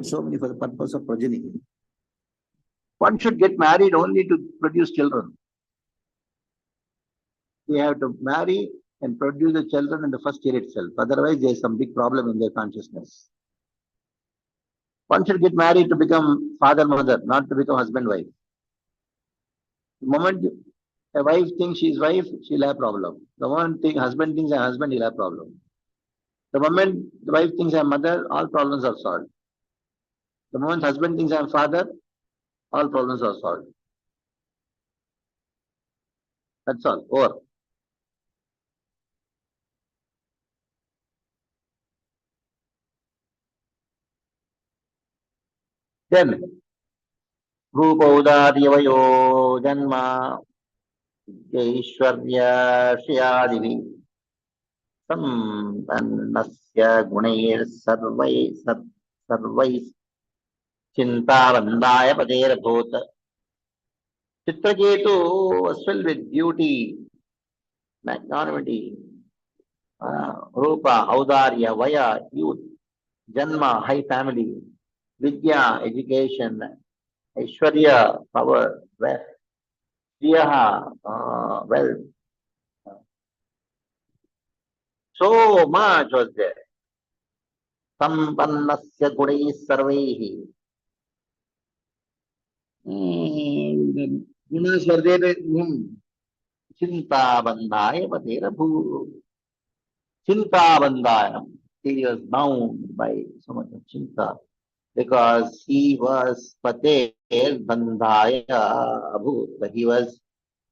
[SPEAKER 4] So many for the purpose of progeny. One should get married only to produce children. They have to marry and produce the children in the first year itself. Otherwise, there is some big problem in their consciousness. One should get married to become father, mother, not to become husband, wife. The moment a wife thinks she is wife, she'll have problem. The moment husband thinks a husband, he'll have problem. The moment the wife thinks I'm mother, all problems are solved. The moment husband thinks I'm father, all problems are solved. That's all. Over. Then, Rupaudaryayo Janma Ishwarya Shiyadivi Sampannasya Gunair Sarvais Chintavandaya Padera Bhota. Chitraketu was filled with beauty, magnanimity, Rupa, Audarya, Vaya, youth, Janma, high family, Vidya, education, Aishwarya, power, wealth, Shriyaha, wealth. So much was there. Sampannasya Gudai Sarvaihi. The gunas were there in him. Chinta Bandhaya Patera Bhu. Chinta Bandhaya. He was bound by so much of chinta because he was Pater Bandhaya Abhut. He was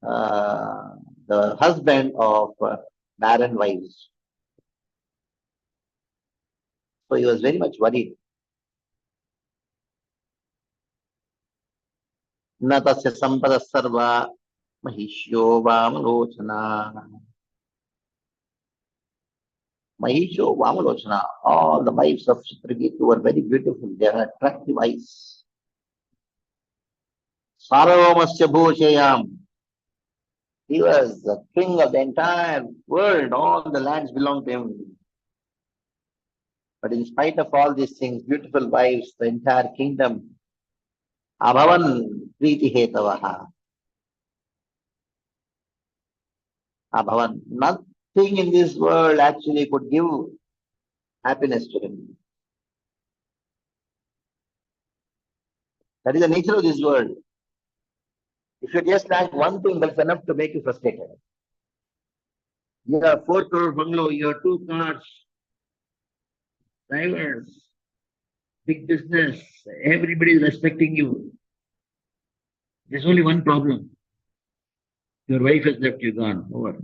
[SPEAKER 4] the husband of barren wives. So he was very much worried. Natasya Sampada Sarva Mahishyo Vamalochana. Mahisho Vamalochana. All the wives of Chitraketu were very beautiful. They had attractive eyes. Sarvamasya Bhoshayam. He was the king of the entire world. All the lands belonged to him. But in spite of all these things, beautiful wives, the entire kingdom, Abhavan Priti Hetavaha. Abhavan. Nothing in this world actually could give happiness to him. That is the nature of this world. If you just lack one thing, that's enough to make you frustrated. You have 4 crore bungalow, you have 2 cars, drivers, big business, everybody is respecting you. There's only one problem. Your wife has left you, gone, over.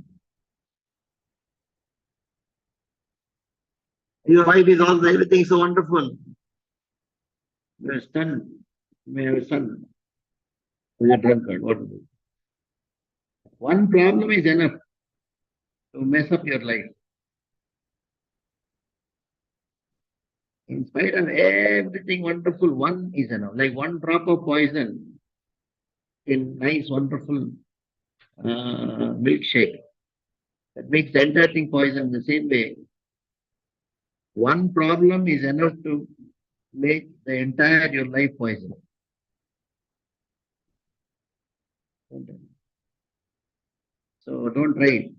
[SPEAKER 4] Your wife is also everything so wonderful. Your son, you may have a son who is a drunkard. What to do? One problem is enough to mess up your life. In spite of everything wonderful, one is enough. Like one drop of poison in nice, wonderful milkshake. That makes the entire thing poison the same way. One problem is enough to make the entire your life poison. So don't try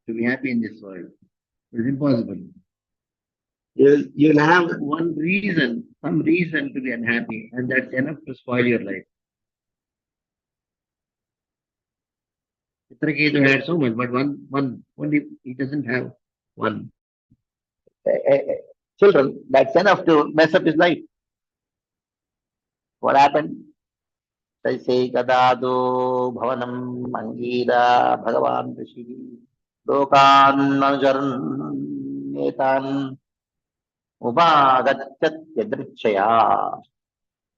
[SPEAKER 4] to be happy in this world. It's impossible. You'll have some reason to be unhappy, and that's enough to spoil your life. Chitraketu had so much, but one only he doesn't have one. Children, that's enough to mess up his life. What happened? Taisai kadado bhavanam angira bhagavan rishi lokan anujaran netan upagachat yadrichaya.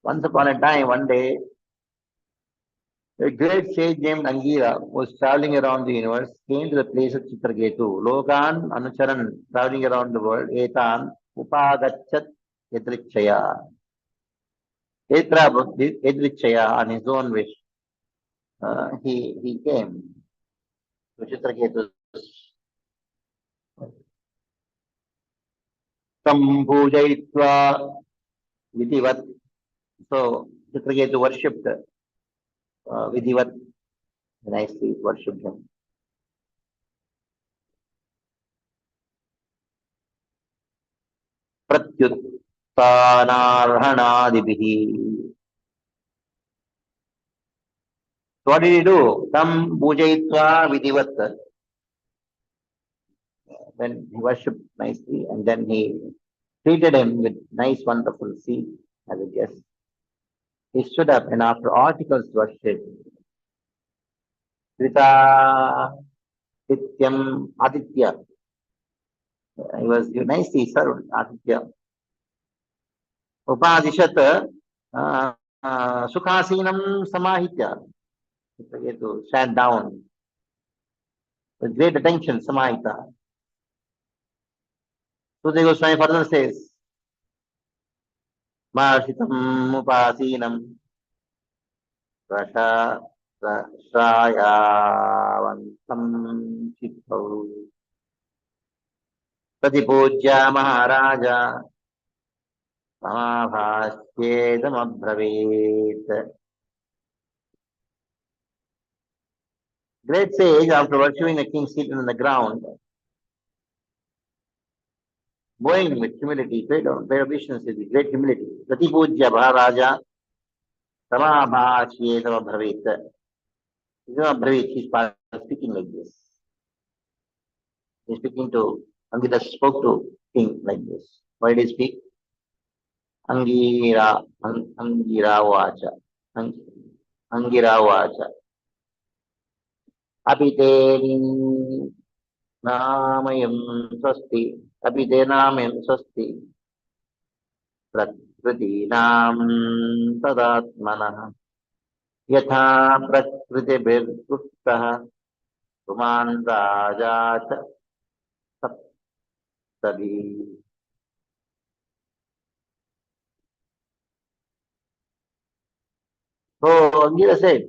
[SPEAKER 4] Once upon a time, one day, a great sage named Angira was traveling around the universe, came to the place of Chitraketu. Lokan Anucharan, traveling around the world, Etan Upagachat Yadrichaya. Yadrichaya, on his own wish, he came to Chitraketu's Sambhujayitva Vidivat. So Chitraketu worshipped Vidivat, nicely worshipped him. Pratyuttanarhanadibihi. So what did he do? Tam Bhujayitva Vidivat. When he worshipped nicely, and then he treated him with nice, wonderful seat as a guest. He stood up, and after articles were said, Krita Tityam Aditya. He was nicely served, Aditya. Upadishat Sukhasinam Samahitya. To stand down with great attention, Samahita. So the Goswami further says, Marshitam Upasinam Rasha Rashayavantam Chittau Pratipujya Maharaja Samabhasyedam Abhravet. Great sage, after worshipping the king seated on the ground, bowing with humility, paid obeisance with great humility. Pratipujya Maharaja Samabhasyedam Abhravet. He's speaking like this. He's speaking to Angita spoke to king like this. Why did he speak? Angira Vacha. Angira Vacha. Apite namayam swasti. Apite namayam swasti. Prakriti nam tadatmanah. Yatha prakriti birguttaha. Tuman raja saptabi. So Angira said,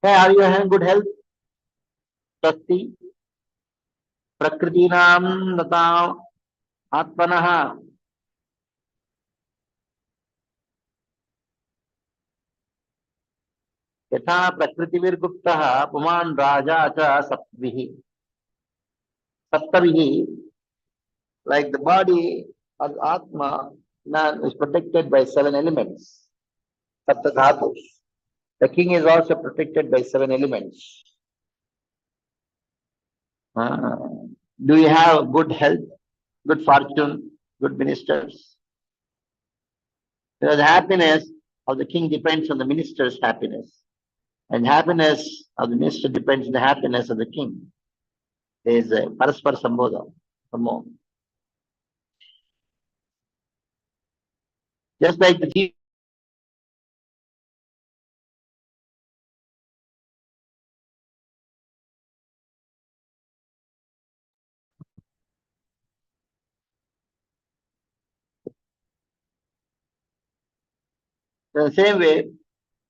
[SPEAKER 4] hey, are you having good health? Swasti. Prakriti nam nata atmanaha. Yatha prakritivirguptaha puman raja cha saptavihi. Saptavihi, like the body of Atma, man is protected by 7 elements. Saptadhatus. The king is also protected by 7 elements. Do you have good health, good fortune, good ministers? Because the happiness of the king depends on the minister's happiness. And happiness of the minister depends on the happiness of the king. There is a paraspar sambodha. Just like the chief. In the same way,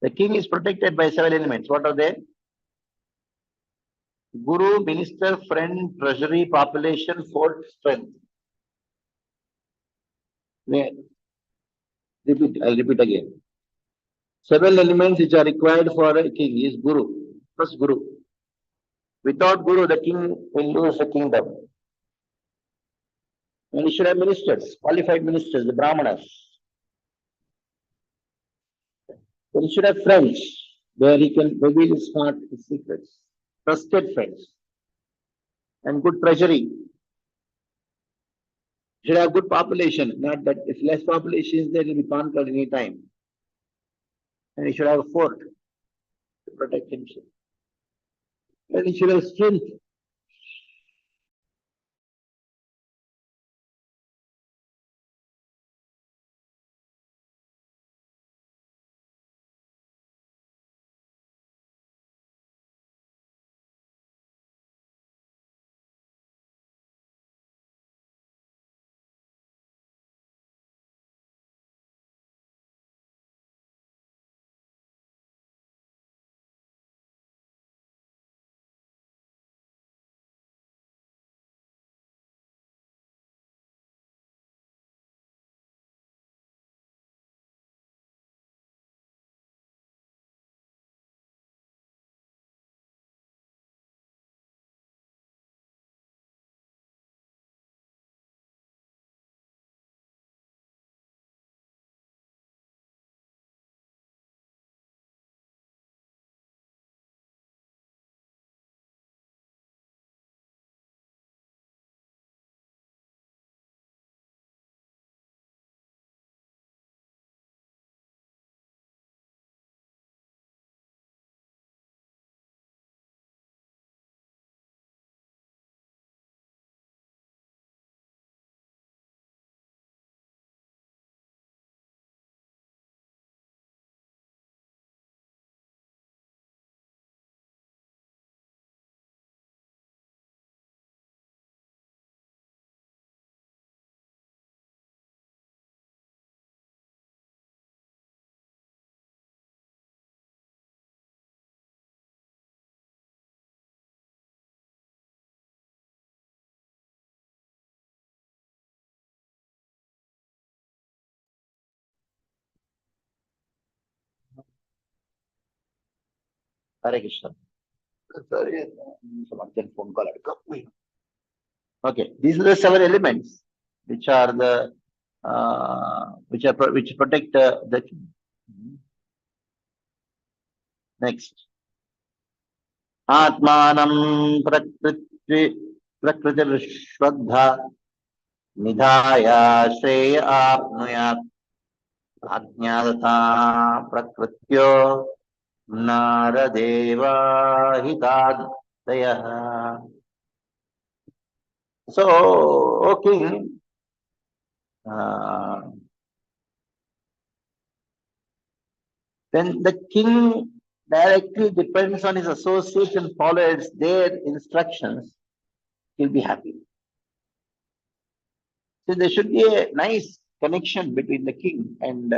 [SPEAKER 4] the king is protected by 7 elements. What are they? Guru, minister, friend, treasury, population, fort, strength. I'll repeat again. 7 elements which are required for a king is Guru. First Guru. Without Guru, the king will lose the kingdom. And he should have ministers, qualified ministers, the Brahmanas. Then he should have friends where he can reveal his heart, his secrets. Trusted friends. And good treasury. Should have good population, not that if less population is there, it will be conquered any time. And he should have a fort to protect himself. And he should have strength. Hare Krishna. Sorry, some urgent phone call had come. Okay, these are the 7 elements which are the which protect the king. Next, Atmanam Prakritir Shraddha Nidhaya Shreya Apnuyat Ajnadata Prakrityo Naradeva Hitadayah. So, O king, when the king directly depends on his associates and follows their instructions, he'll be happy. So there should be a nice connection between the king and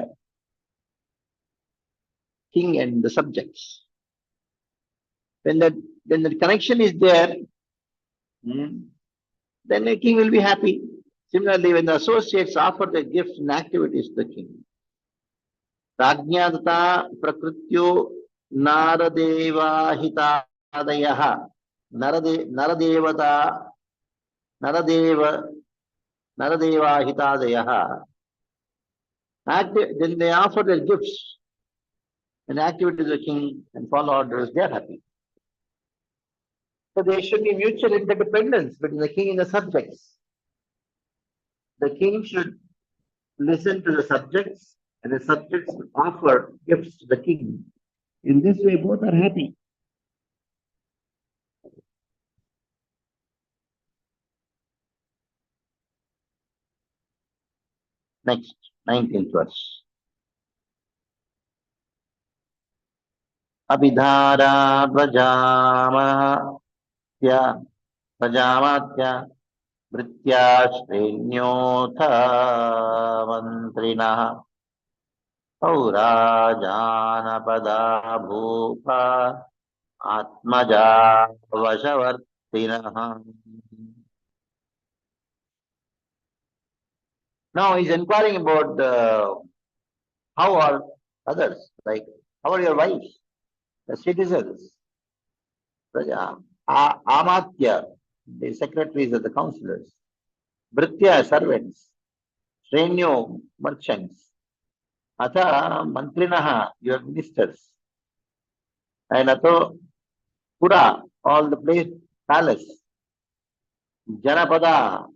[SPEAKER 4] the subjects. When the connection is there, then the king will be happy. Similarly, when the associates offer their gifts and activities to the king, Rajñadata Prakrityo Naradeva Hitadayaha Naradevata Naradeva Hitadayaha. Then they offer their gifts and activities to the king and follow orders, they are happy. So there should be mutual interdependence between the king and the subjects. The king should listen to the subjects and the subjects offer gifts to the king. In this way, both are happy. Next, 19th verse. Abhidhara Prajamatya Vritya Shrenyotha Mantrina Aurajanapada Bhupa Atmaja Vashavartinaha. Now he's inquiring about how are others, like how are your wives, the citizens, Praja. Amatya, the secretaries of the councillors. Bhritya, servants. Srenyo, merchants. Atha, mantrinaha, your ministers. And Atho, Pura, all the place, palace. Janapada,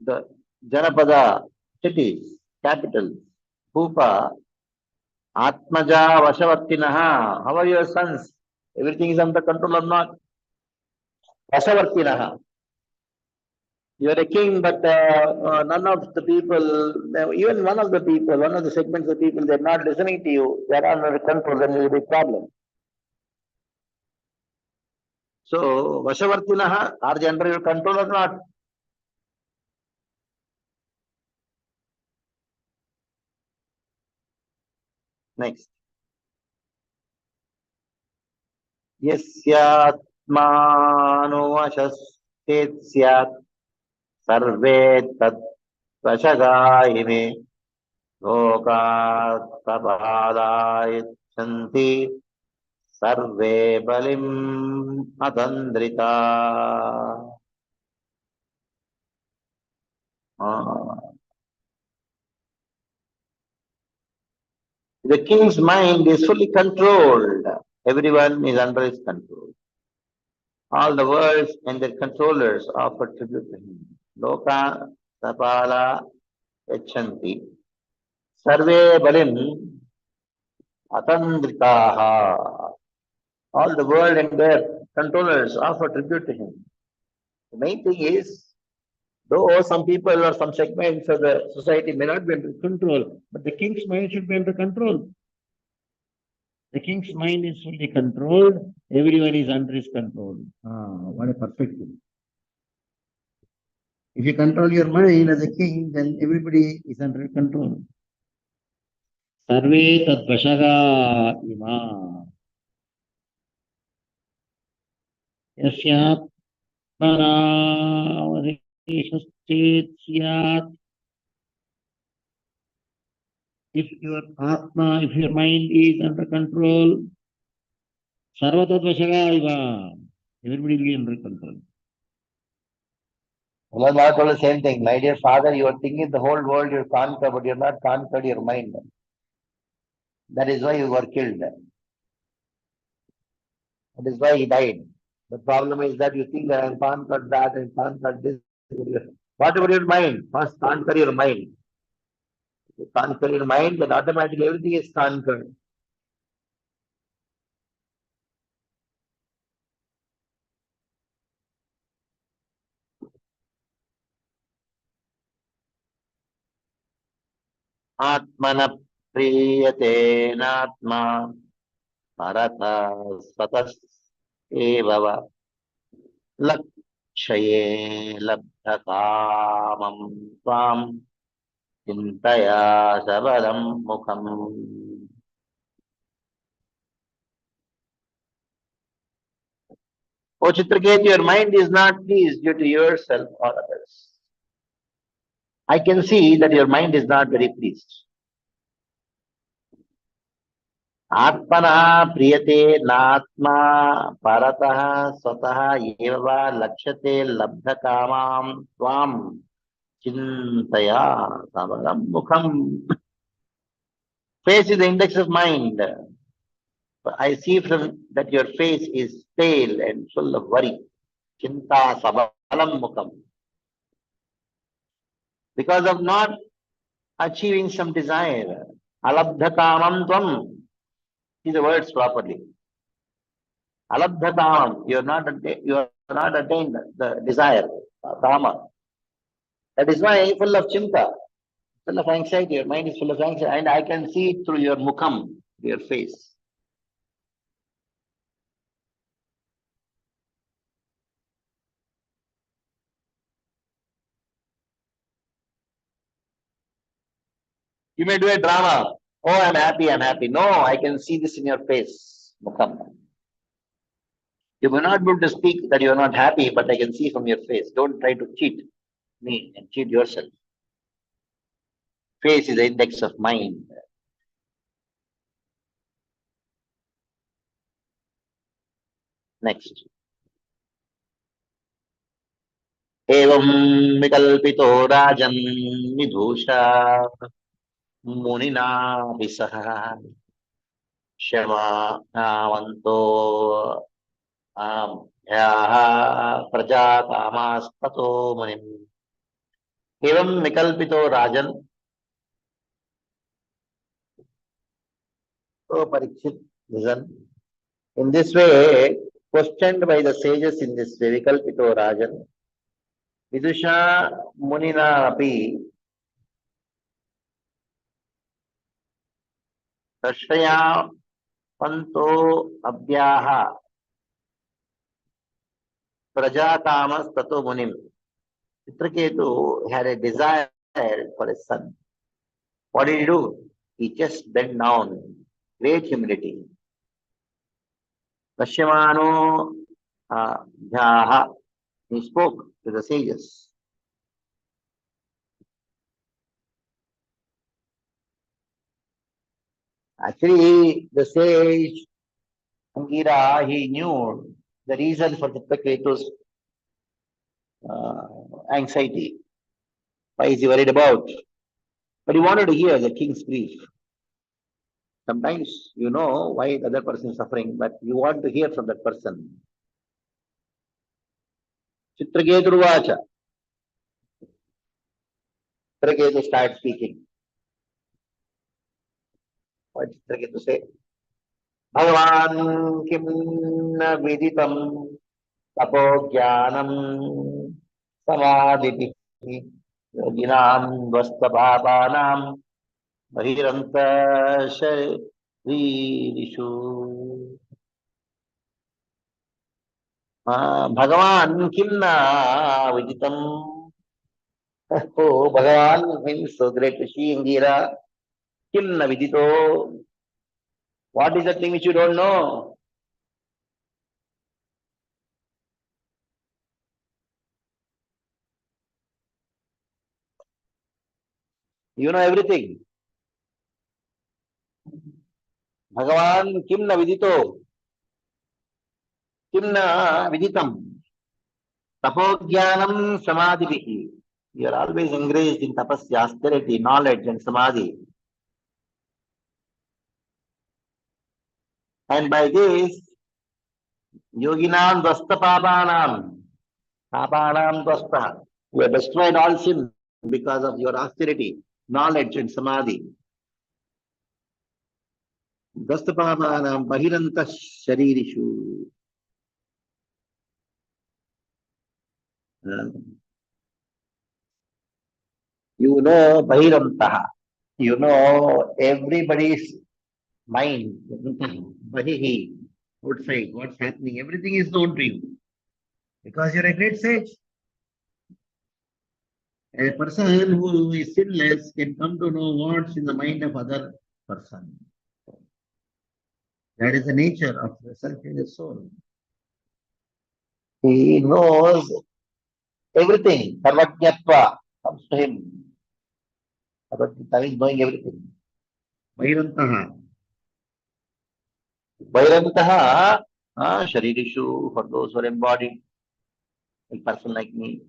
[SPEAKER 4] the Janapada, cities, capitals. Bhupa, Atmaja, Vashavartinaha. How are your sons? Everything is under control or not? Vasavartinaha. You are a king, but none of the people, even one of the segments of the people, they are not listening to you. They are under control, then there is a big problem. So, Vashavartinaha, are they under your control or not? Next. Yasyatmanuvashastet syat sarve tat vashagaime lokat tapadaichanti sarve balim atandrita. The king's mind is fully controlled. Everyone is under his control. All the worlds and their controllers offer tribute to him. Loka Sapala Yachanti Sarve Balim Atandritaha. All the world and their controllers offer tribute to him. The main thing is, though some people or some segments of the society may not be under control, but the king's mind should be under control. The king's mind is fully controlled. Everyone is under his control. What a perfect thing. If you control your mind as a king, then everybody is under control. Sarve tad vashaga ima. Yasyat paravadeshastet syat. If your atma, if your mind is under control, sarva tad vashaga ima. Everybody will be under control. Allah Ta'ala told the same thing. My dear father, you are thinking the whole world you conquer, but you are not conquered your mind. That is why you were killed. That is why he died. The problem is that you think that I am conquered that and conquered this. Whatever your mind, first conquer your mind. If you conquer your mind, then automatically everything is conquered. Atmana priyate natma parata satas evava lakshaye labdhakamam tvam chintaya sabalam mukham. O Chitraketu, your mind is not pleased due to yourself or others. I can see that your mind is not very pleased. Atmana priyate natma parataha swataha eva lakshate labdhakamam tvam chintaya sabalam mukham. Face is the index of mind. I see from that your face is pale and full of worry. Chinta sabalam mukham. Because of not achieving some desire. Alabdhakamam tvam. See the words properly. Alabdhakamam. You are not attained the desire. Kama. That is why full of chinta, full of anxiety. Your mind is full of anxiety, and I can see it through your mukham, your face. You may do a drama. Oh, I'm happy, I'm happy. No, I can see this in your face. Mukham. You may not be able to speak that you are not happy, but I can see from your face. Don't try to cheat me and cheat yourself. Face is the index of mind. Next. एवं विकल्पितो राजन् विदूषा मुनिना सह क्षमावन्तो भ्याः प्रजाकामास्ततो मुनिम्. एवं विकल्पितो राजन्. So Parikshit, listen. In this way, questioned by the sages in this way, Vikalpito Rajan, Vidusha Munina api Rashaya Panto Abhyaha Prajatamas Tato Munim. Chitraketu had a desire for a son. What did he do? He just bent down, great humility. Pashyamano Bhyaha. He spoke to the sages. Actually, the sage Angira, he knew the reason for Chitraketu's anxiety. Why is he worried about? But he wanted to hear the king's grief. Sometimes you know why the other person is suffering, but you want to hear from that person. Chitraketu Vacha. Chitraketu starts speaking. What did Chitraketu say? Bhagavan kim na viditam tapo jnanam samadhi yoginam vasta bhavanam bahiranta sharirishu. Bhagavan kimna viditam. Oh, Bhagavan means so great to see Ingira. Kimna vidito. What is the thing which you don't know? You know everything. Bhagavan kimna vidito. Kimna viditam. Tapogyanam samadhibihi. You are always engaged in tapasya, austerity, knowledge and samadhi. And by this, yoginam dvasta papanam. Papanam dvasta. You have destroyed all sin because of your austerity, knowledge and samadhi. Dvasta papanam bahiranta sharirishu. You know Bahirantaha. You know everybody's mind. Bahihi. Outside, what's happening? Everything is known to you. Because you're a great sage. A person who is sinless can come to know what's in the mind of other person. That is the nature of the self-centered soul. He knows everything. Sarvajñatva comes to him. Sarvajñatva is knowing everything. Vairantaha. Vairantaha, Sharirishu, for those who are embodied, a person like me.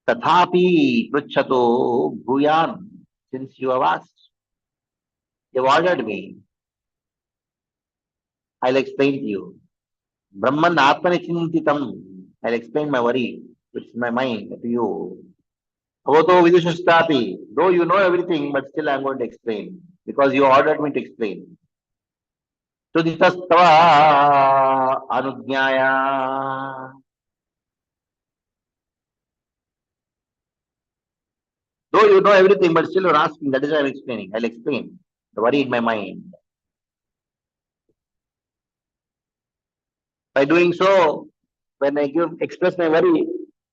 [SPEAKER 4] Tathapi Pruchato Bhuyan, since you have asked, you have ordered me, I'll explain to you. Brahman Atmani Chintitam, I'll explain my worry, which is my mind, to you. Avoto Vidushastapi, though you know everything, but still I'm going to explain, because you ordered me to explain. Tuditastava Anujnaya. Though you know everything, but still you're asking, that is why I'm explaining. I'll explain the worry in my mind. By doing so, when I express my worry,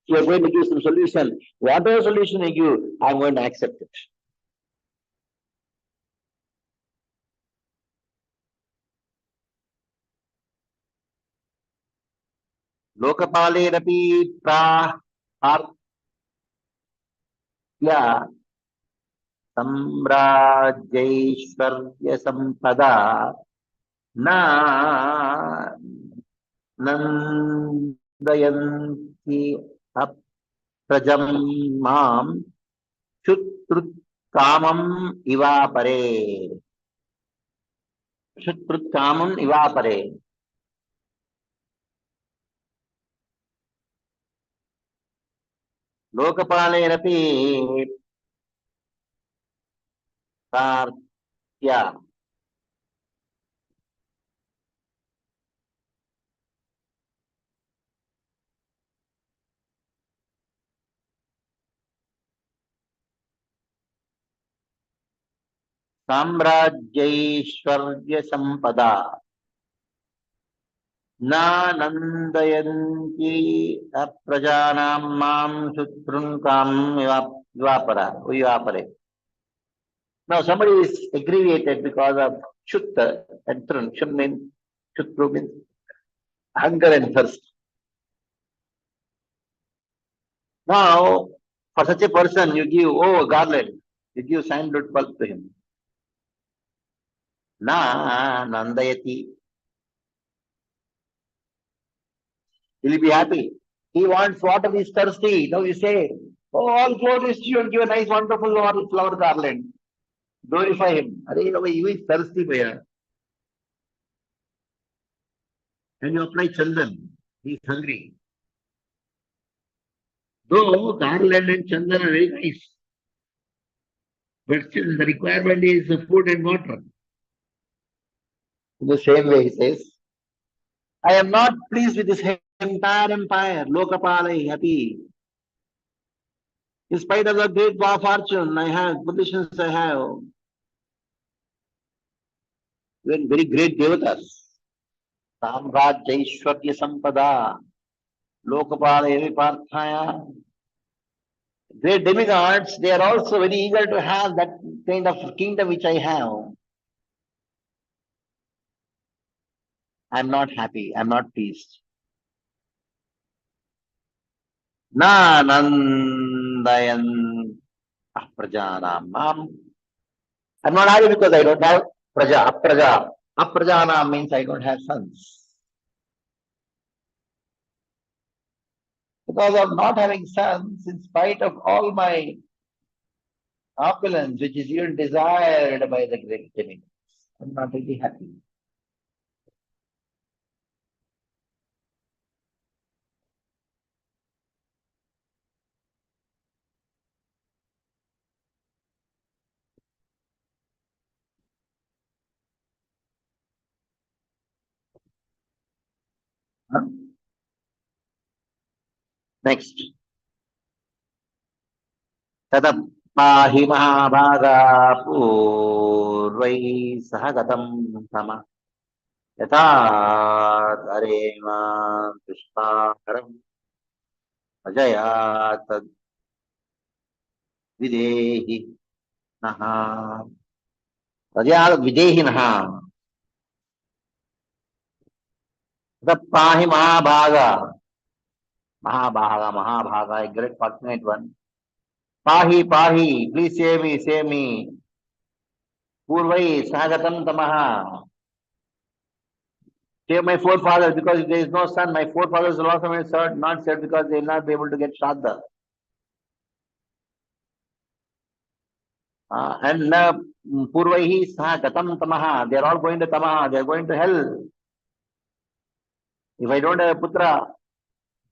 [SPEAKER 4] you are going to give some solution. Whatever solution I give, I'm going to accept it. Lokapalerapi prarthya samrajyaishwarya sampada na nandayanti aprajam mam shutrut kamam ivapare. Shutrut kamam ivapare. Lokapalerapi partya साम्राज्यैश्वर्य संपदा न नन्दयन्ति अप्रजानां मां शत्रुन् कामं विवापरे. Now somebody is aggravated because of Shutta and Trun. Shun means, Shutru means hunger and thirst. Now, for such a person, you give, oh, a garland, you give sandalwood pulp to him. Na nandayati. Will he be happy? He wants water, he is thirsty. Now you say, oh, all glory is to you and give a nice, wonderful flower garland. Glorify him. Arey, he is thirsty, bhaiya. When you apply chandan, he is hungry. Though garland and chandan are very nice, but still the requirement is food and water. In the same way, he says, I am not pleased with this entire empire, Lokapala is happy. In spite of the great fortune I have, positions I have, even very great devatas. Samrajyaishwarya Sampada, Lokapala Evi Parthaya. Great demigods, they are also very eager to have that kind of kingdom which I have. I am not happy, I am not pleased. Na nandayan prajanam. I'm not happy because I don't have apraja. Aprajana means I don't have sons. Because of not having sons, in spite of all my opulence, which is even desired by the great demigods, I'm not really happy. Huh? Next. Tadam pahi mahabhaga purvai sahagatam sama yathat arema krishnaram ajayat videhi naha ajayat videhi naha pahi mahabhaga Mahabhaga, a great fortunate one. Pahi, please save me. Purvai, Sahagatam Tamaha. Save my forefathers, because if there is no son, my forefathers will also be not saved because they will not be able to get Shraddha. And Purvaihi Sahagatam Tamaha. They are all going to Tamaha, they are going to hell. If I don't have a putra,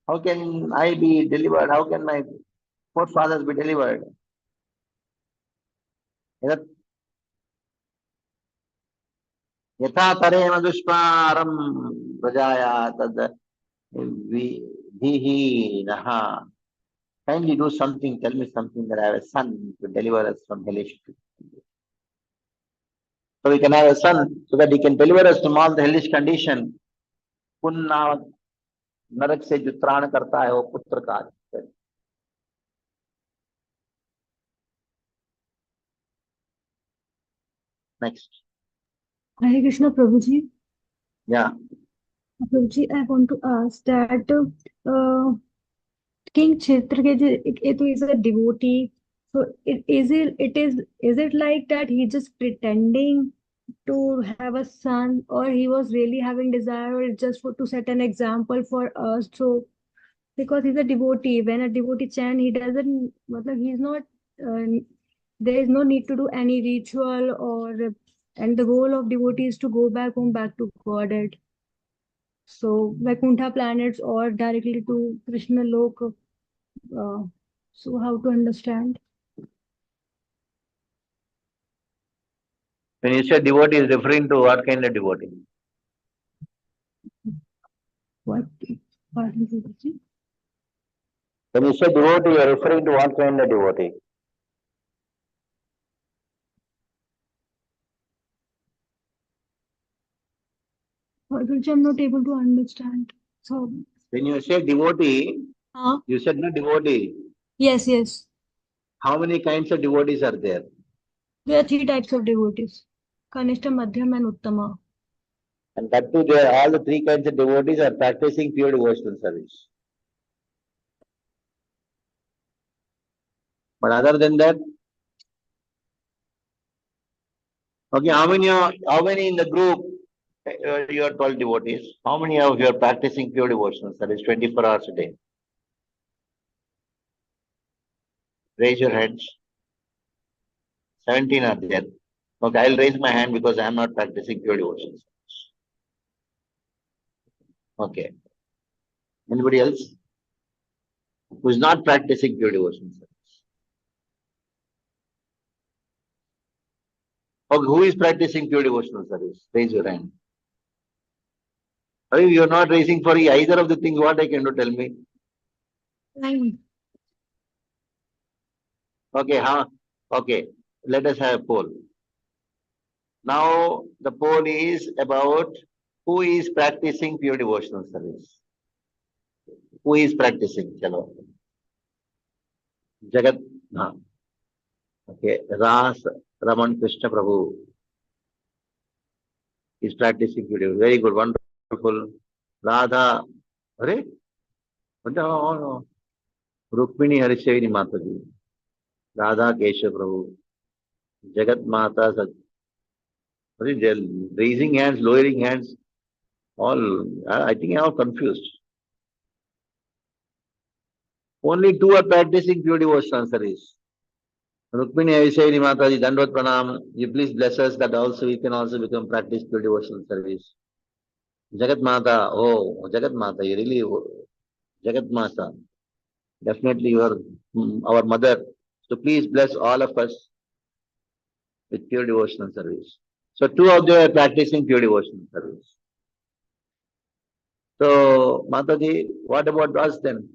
[SPEAKER 4] how can I be delivered? How can my forefathers be delivered? Yatha tarena dushparam prajaya tad vidhihi naha. Kindly do something, tell me something that I have a son to deliver us from hellish. So we can have a son so that he can deliver us from all the hellish condition. Punna narak se jo tran karta hai wo putra ka. Next.
[SPEAKER 2] Hare Krishna Prabhuji.
[SPEAKER 4] Yeah.
[SPEAKER 2] Prabhuji, I want to ask that King Chitraketu is a devotee. So is it like that he's just pretending to have a son, or he was really having desire, or it's just for to set an example for us. So because he's a devotee, when a devotee chant, he doesn't, matlab, he's not, there is no need to do any ritual, or and the goal of devotee is to go back home, back to Godhead. So Vaikuntha planets or directly to Krishna Lok. So how to understand?
[SPEAKER 4] When you say devotee, is referring to what kind of devotee?
[SPEAKER 2] What? Pardon, Guruji?
[SPEAKER 4] When you say devotee, you are referring to what kind of devotee?
[SPEAKER 2] Guruji, I'm not able to understand. So,
[SPEAKER 4] When you say devotee,
[SPEAKER 2] huh?
[SPEAKER 4] you said no devotee.
[SPEAKER 2] Yes, yes.
[SPEAKER 4] How many kinds of devotees are there?
[SPEAKER 2] There are three types of devotees: Kanishta, Madhyam, and Uttama.
[SPEAKER 4] And that too, there all the three kinds of devotees are practicing pure devotional service. But other than that, okay, how many in the group you are called devotees? How many of you are practicing pure devotional service 24 hours a day? Raise your hands. 17 are there. Okay, I'll raise my hand because I am not practicing pure devotional service. Okay. Anybody else who is not practicing pure devotional service? Okay, who is practicing pure devotional service? Raise your hand. If you are not raising for either of the things, what I can do? Tell me.
[SPEAKER 2] Nine.
[SPEAKER 4] Okay, huh? Okay, let us have a poll. Now the poll is about who is practicing pure devotional service. Who is practicing? Chalo. Jagat. No. Okay, Ras Raman Krishna Prabhu is practicing pure devotional. Very good, wonderful. Radha. Are? No. Rukmini Harishevini Mataji. Radha Kesha Prabhu. Jagat Mata Sat. They're raising hands, lowering hands. All, I think I'm all confused. Only two are practicing pure devotional service. Rukmini Avisayani Mataji, Dandvat Pranam, you please bless us that also we can also become practice pure devotional service. Jagat Mata, oh, Jagat Mata, you really, Jagat Mata, definitely you are our mother. So please bless all of us with pure devotional service. So two of them are practicing pure devotional service. So Mataji, what about us then?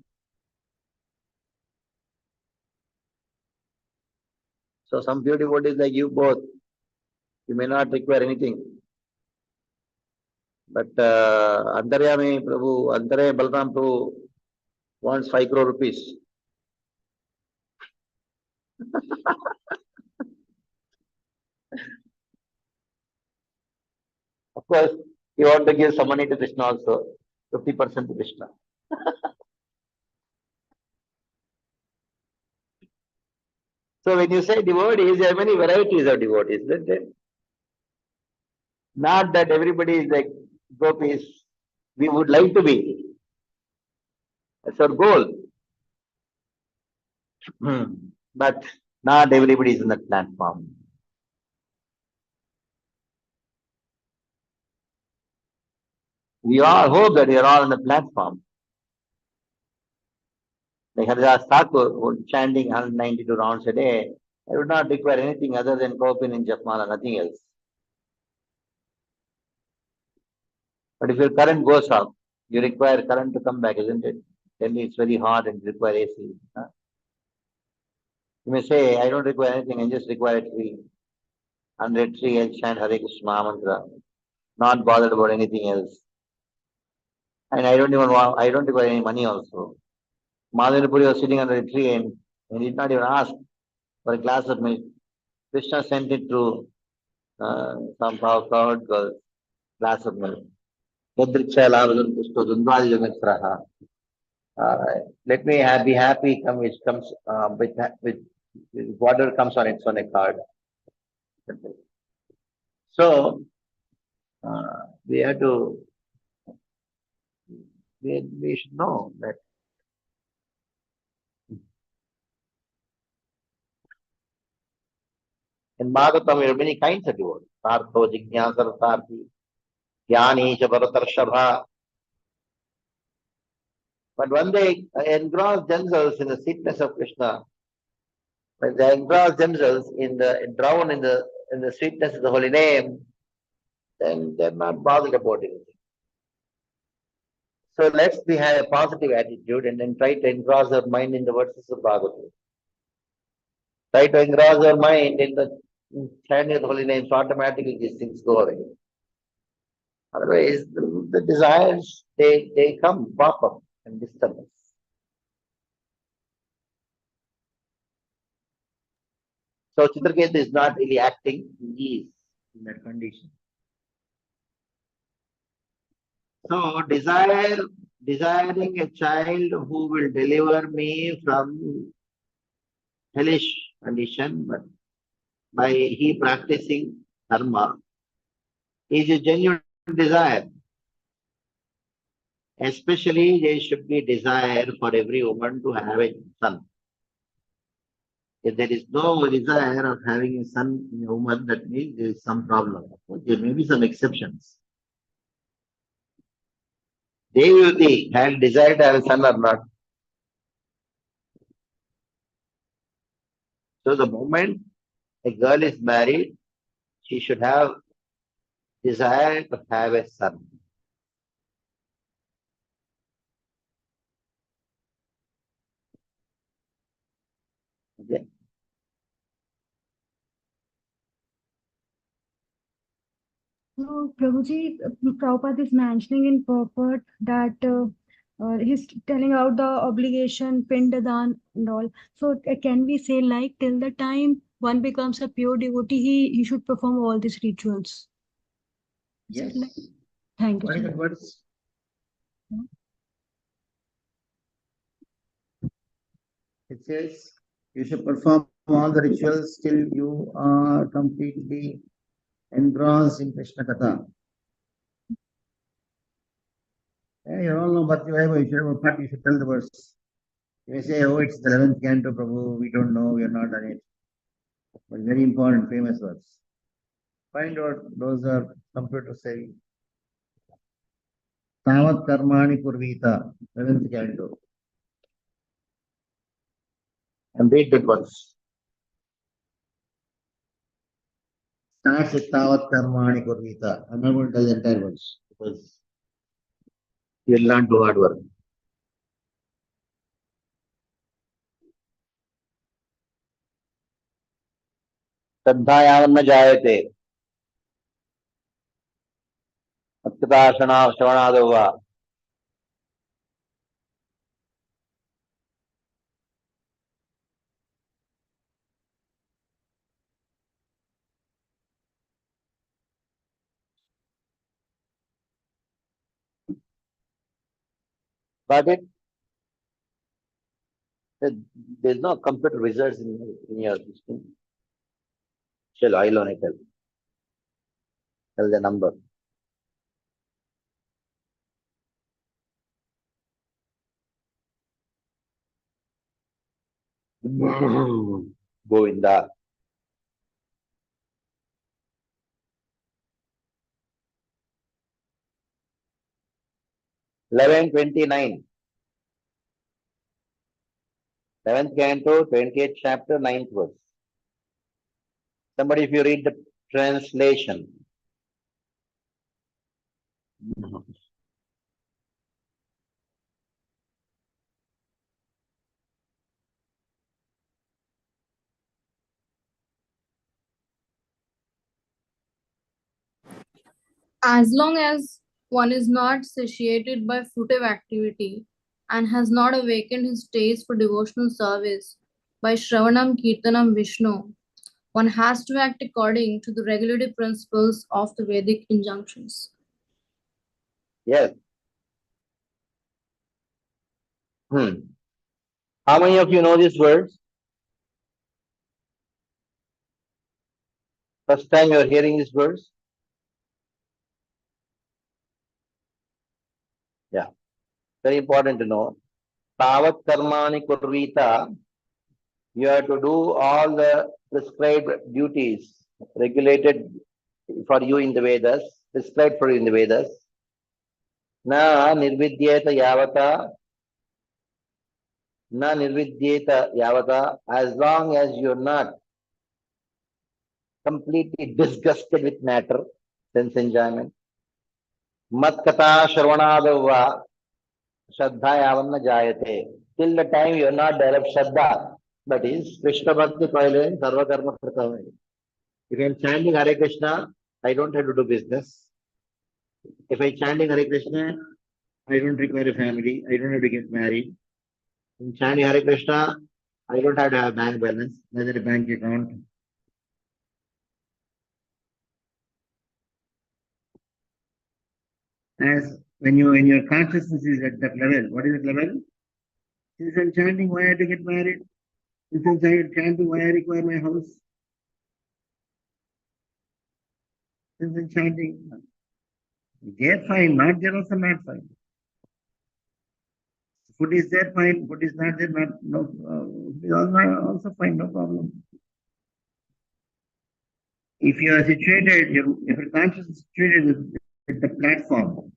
[SPEAKER 4] So some pure devotees like you both, you may not require anything. But Antaryami Prabhu, Antaryami Balram Prabhu wants 5 crore rupees. Of course, you want to give some money to Krishna also, 50% to Krishna. So when you say devotees, there are many varieties of devotees, isn't there? Not that everybody is like gopis. We would like to be. That's our goal. But not everybody is in that platform. We all hope that we are all on the platform. Like Haridas Thakur chanting 192 rounds a day, I would not require anything other than Gopin and Japmala, nothing else. But if your current goes up, you require current to come back, isn't it? Then it's very hard and you require AC. Huh? You may say, I don't require anything, I just require a tree. 100 tree, I'll chant Hare Krishna mantra, not bothered about anything else. And I don't require any money also. Madhavapuri was sitting under a tree and he did not even ask for a glass of milk. Krishna sent it through some cowherd girl, glass of milk. Let me be happy which comes with water comes on its own account. So we have to, we should know that in Bhagavatam there are many kinds of devotees. Partho, Jignasar, Sarthi, Jnani, Bharatarshabha. But when they engross themselves in the sweetness of Krishna, when they engross themselves drown in the sweetness of the holy name, then they're not bothered about anything. So let's have a positive attitude and then try to engross our mind in the verses of Bhagavatam. Try to engross our mind in the chanting of the holy names, automatically these things go away. Otherwise, the desires, they come, pop up and disturb us. So Chitraketu is not really acting, he is in that condition. So desiring a child who will deliver me from hellish condition, but by he practicing dharma, is a genuine desire. Especially there should be desire for every woman to have a son. If there is no desire of having a son in a woman, that means there is some problem. There may be some exceptions. Devi had desire to have a son or not. So the moment a girl is married, she should have desire to have a son. Okay.
[SPEAKER 2] So, Prabhuji, Prabhupada is mentioning in purport that he's telling out the obligation, Pindadan and all. So, can we say like till the time one becomes a pure devotee, he should perform all these rituals?
[SPEAKER 4] Yes.
[SPEAKER 2] Thank you,
[SPEAKER 4] What is
[SPEAKER 2] sir.
[SPEAKER 4] that verse? It says you should perform all the rituals till you are completely engrossed in Krishna Katha. Yeah, you all know Bhakti Vaibhava, you should tell the verse. You may say, oh, it's the 11th canto, Prabhu, we don't know, we are not done it. But very important, famous verse. Find out, those are computer savvy. Tavat Karmani Purvita, 11th canto. And read that verse. Starts with Tavat Karmani Purvita. I'm not going to tell the entire verse because you'll learn to hard work. श्रद्धायां न जायते अत्यदाशना श्रवणादो वा got it? There's no computer results in your system. Shall I learn it? Tell the number. Govinda. 11:29. 11th canto, 28th chapter, 9th verse. Somebody, if you read the translation.
[SPEAKER 8] As long as one is not satiated by fruitive activity and has not awakened his taste for devotional service by Shravanam Kirtanam Vishnu, one has to act according to the regulative principles of the Vedic injunctions.
[SPEAKER 4] Yes. How many of you know these words? First time you are hearing these words? Very important to know. Tavat karmani kurvita. You have to do all the prescribed duties regulated for you in the Vedas, prescribed for you in the Vedas. Na nirvidyeta yavata, na nirvidyeta yavata, as long as you're not completely disgusted with matter, sense enjoyment. Mat kata shravanadava, shraddha yavanna jayate. Till the time you are not developed shraddha, that is, Krishna Bhakti Koile, Sarva Karma Kritavai. If I am chanting Hare Krishna, I don't have to do business. If I am chanting Hare Krishna, I don't require a family. I don't have to get married. In chanting Hare Krishna, I don't have to have a bank balance, neither a bank account. As when your consciousness is at that level, what is that level? Since I'm chanting, why I have to get married? Since I'm chanting, why I require my house? Since I'm chanting, they're fine, not they're also not fine. Food is there, fine. Food is not there, not no. Food is also fine, no problem. If you are situated, if your consciousness is situated at the platform,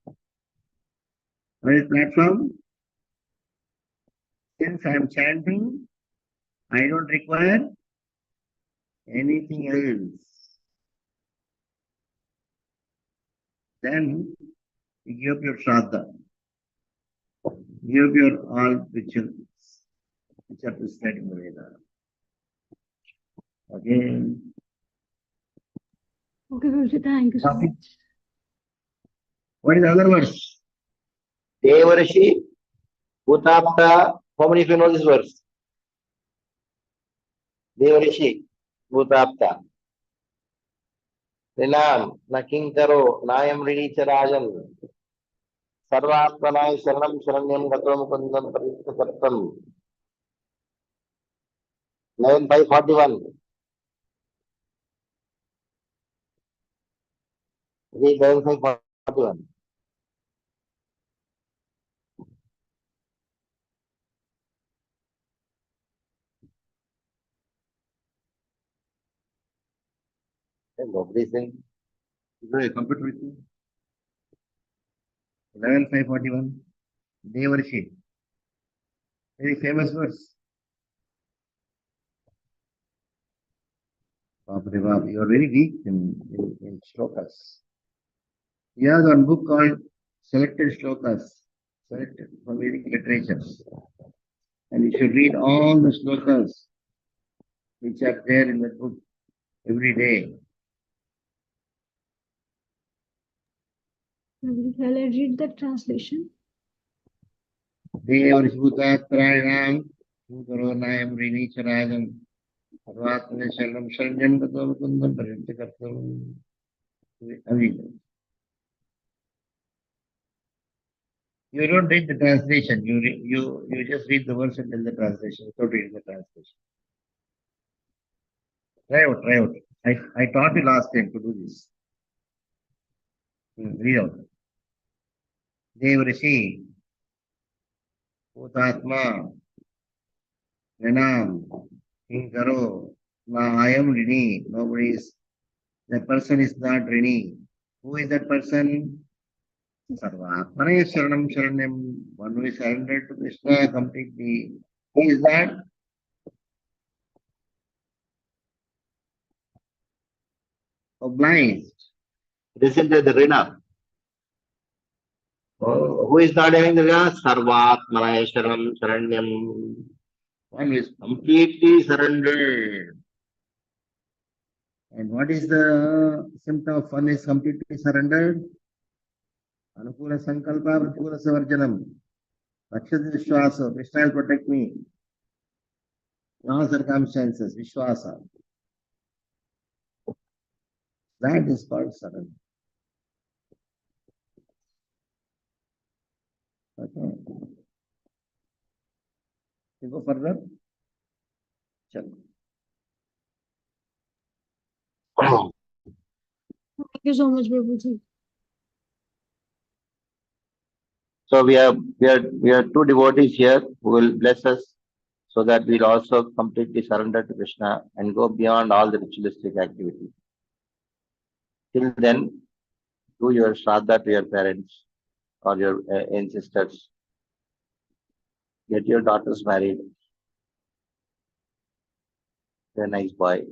[SPEAKER 4] what is platform? Since I am chanting, I don't require anything else. Then you give up your shraddha, give up your all rituals, which are prescribed in the Veda. Okay.
[SPEAKER 2] Okay, Guruji, thank you so
[SPEAKER 4] Okay.
[SPEAKER 2] much.
[SPEAKER 4] What is the other verse? Devarishi, Bhutapta. How many of you know this verse? Devarishi, Bhutapta. Rinam, Nakinkaro, Nayam Ridicharajam, Sarvatmanai Sharanam Sharanyam Gatam Kundam Paritakartam. 11,541. Read 11,541. Nobody's saying. You know, a computer with you. 11,541. Devarishi. Very famous verse. Vaibhava, you are very weak in shlokas. You have one book called Selected Shlokas, selected from Vedic literatures. And you should read all the shlokas which are there in that book every day.
[SPEAKER 2] Shall I read the translation?
[SPEAKER 4] Devarishbhutatrayam, Karonayam Rinicharajam, Sarvatmane Sharanam Sharanyam Gatam Kundam Paritakartam. You don't read the translation. You just read the verse and tell the translation without reading the translation. Try out, try out. I taught you last time to do this. Read out. Devarishi, Bhutatma, Renam, Kinkaro, I am Rini. Nobody is, that person is not Rini. Who is that person? Sarvatmane Sharanam Sharanyam, one who is surrendered to Krishna completely. Who is that? Obliged. Listen to the Rina. Oh, who is not having the Rina? Sarvatmane Sharanam Sharanyam. One who is completely surrendered. And what is the symptom of one is completely surrendered? Anukula Sankalpa Pratikula Savarjanam. Rakshati Vishwasa. Krishna will protect me. In all circumstances, Vishwasa. That is called surrender. Okay. You go further. Chalo.
[SPEAKER 2] Thank you so much, Prabhuji.
[SPEAKER 4] So we are two devotees here who will bless us so that we'll also completely surrender to Krishna and go beyond all the ritualistic activities. Till then, do your shraddha to your parents or your ancestors. Get your daughters married. They're a nice boy.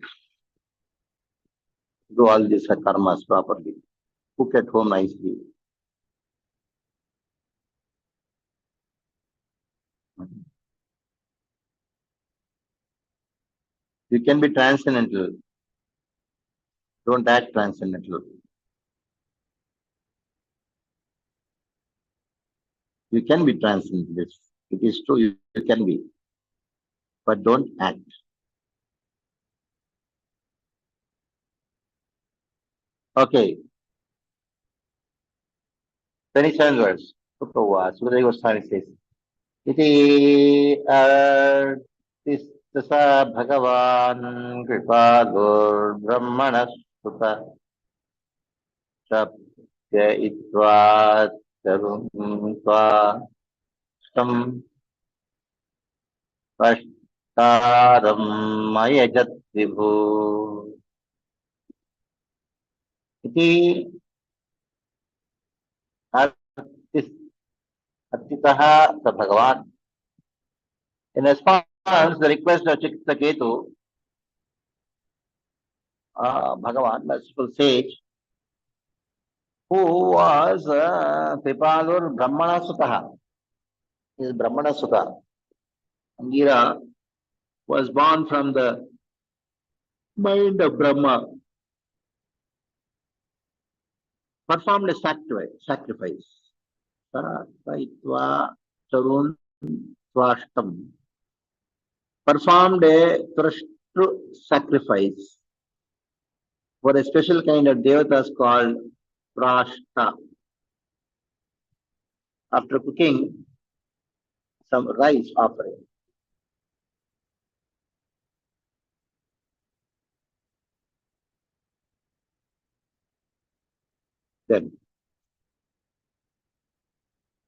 [SPEAKER 4] Do all these karmas properly. Cook at home nicely. You can be transcendental. Don't act transcendental. You can be transcendental. It is true, you can be. But don't act. Okay. 27th verse. Sukadeva Goswami says, Iti artistasa bhagavan kripadur brahmanas suta chapya itva charum tva stam pashtaram mayajat vibhu. Iti artitaha sa bhagavan. In response to the request of Chittaketu, Bhagavan, merciful sage, who was Kripalur Brahmana Sutaha, is Brahmana Sutta. Angira was born from the mind of Brahma, performed a sacrifice. Saitva Charun Swashtam. Performed a Trashtu sacrifice for a special kind of devatas called Prashta. After cooking some rice offering. Then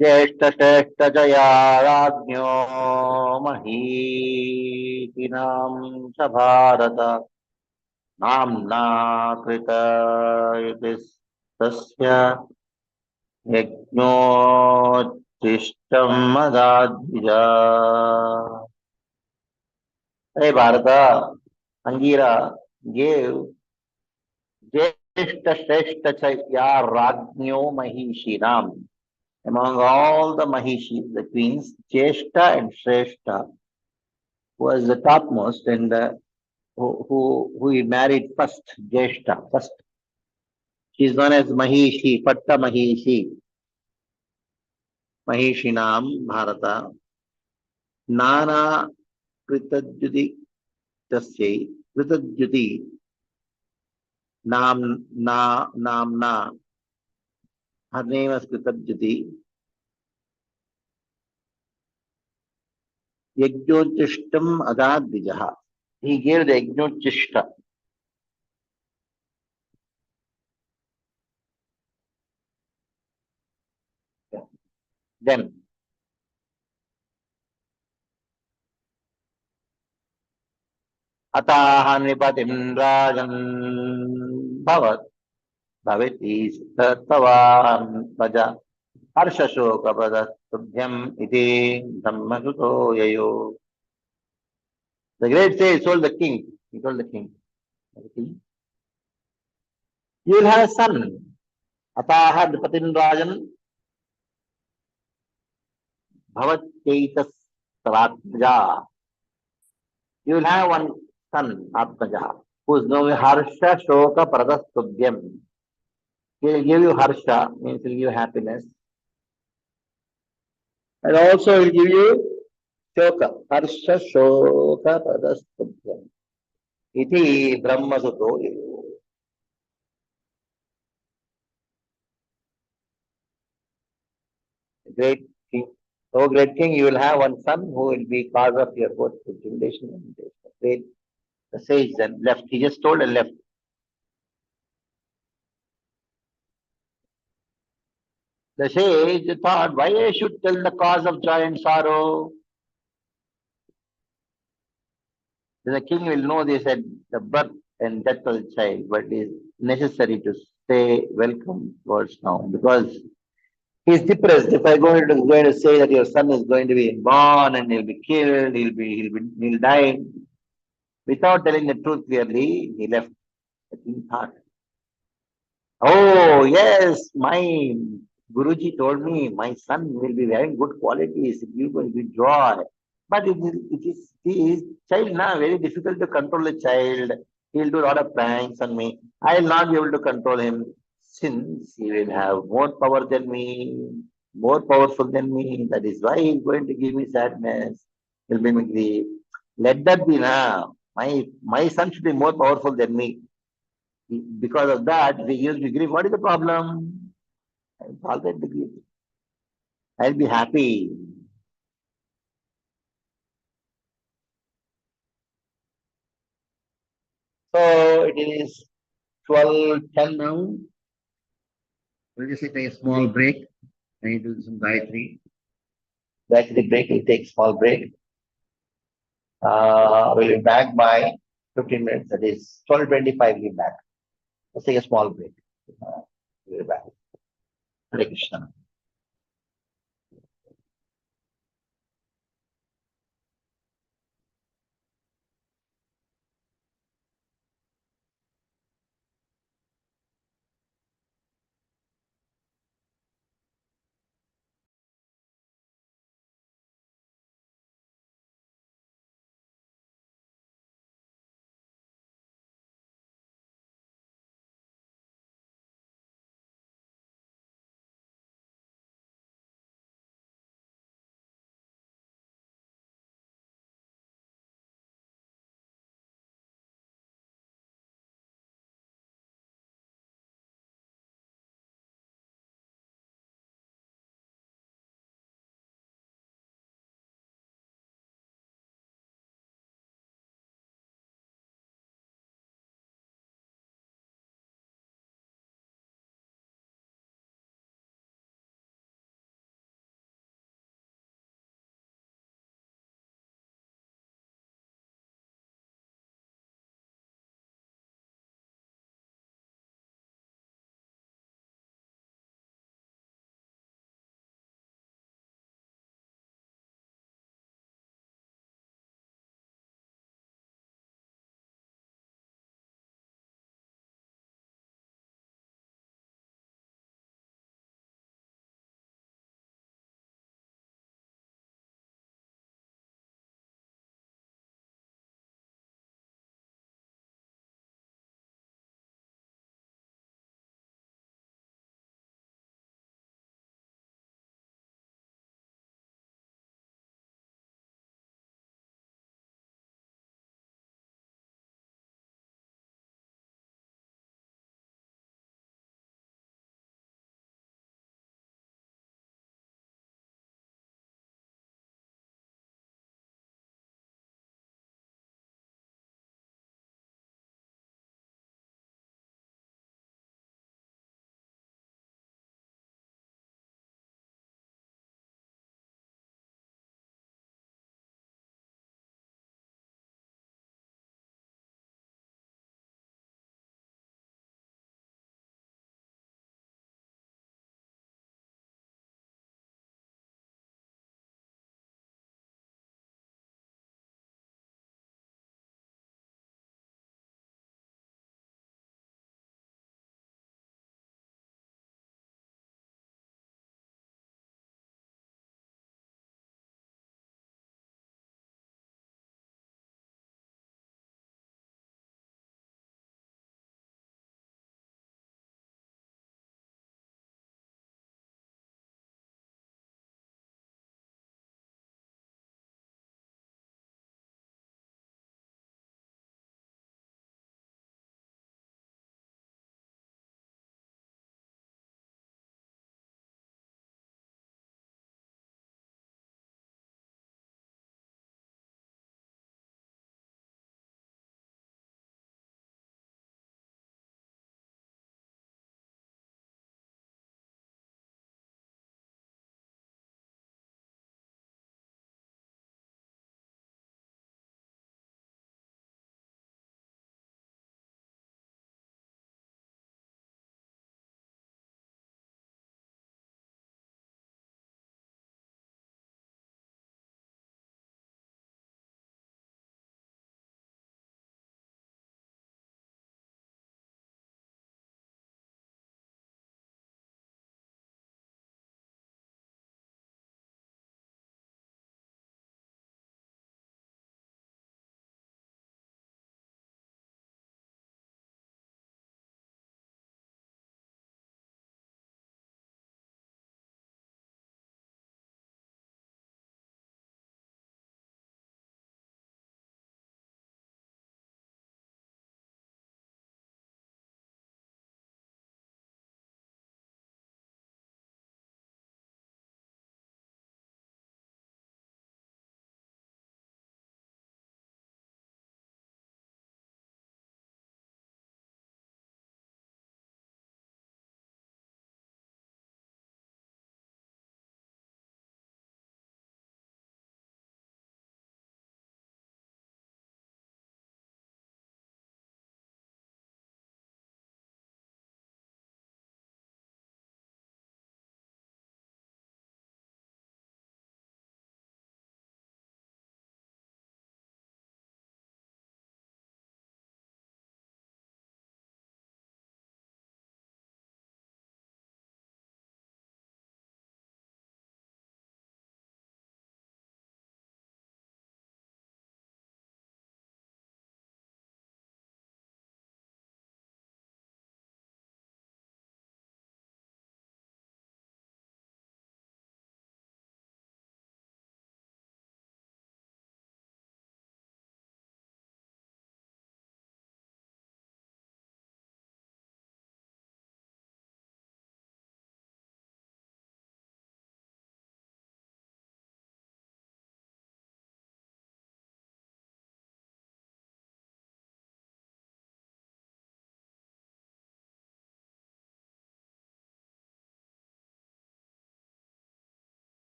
[SPEAKER 4] Jeshta Jaya Rajnyo Mahītinam Sabharata Namna Krita Yudhistasya Yajñochishtam Madadvija. Hey Bharata, Angira gave Jeshta Shreshta Chaya Rajnyo Mahīshinam. Among all the Mahishis, the queens, Jeshta and Shreshta was the topmost and who he married first, Jeshta, first. She is known as Mahishi, Patta Mahishi. Mahishinam Bharata. Nana Kritadjuti Tasyai. Kritadjuti Namna. Her name was Kritadjuti. Yajñochishtam Adadvijaha. He gave the Yajñochishta. Then Ataha Nipatim Rajan Bhavat Bhaviti Tavan Vaja Harsha Shoka Pradastubhyam Iti Dhammasuto Yayo. The great sage told the king, he told the king, you will have a son. Ataha Nipatim Rajan Bhavat Ratja. You will have one son, Atmaja, who is known as Harsha Shoka Pradastubhyam. He will give you Harsha, means he will give you happiness. And also he will give you Shoka, Harsha Shoka Pradastubhyam. Iti Brahma Suto. Great king. Oh, great king, you will have one son who will be cause of your both tribulation and death. Great. The sage then left. He just told and left. The sage thought, why I should tell the cause of joy and sorrow? Then the king will know this at the birth and death of the child, but it is necessary to say welcome words now because he is depressed. If I going to say that your son is going to be born and he'll be killed, he'll die, without telling the truth clearly, he left. The king thought, oh yes, my Guruji told me my son will be having good qualities, he will be joy. But he is child now, very difficult to control a child. He'll do a lot of pranks on me. I will not be able to control him since he will have more power than me, more powerful than me. That is why he's going to give me sadness. He'll be me grief. Let that be now. My son should be more powerful than me. Because of that, if he gives me grief, what is the problem? I'll tolerate the grief. I'll be happy. So it is 12:10 now. We'll just take a small break. I need to do some Gayatri. Gayatri break, we'll take a small break. We'll be back by 15 minutes. That is 12:25, we'll be back. Let's take a small break. We'll be back. Hare Krishna.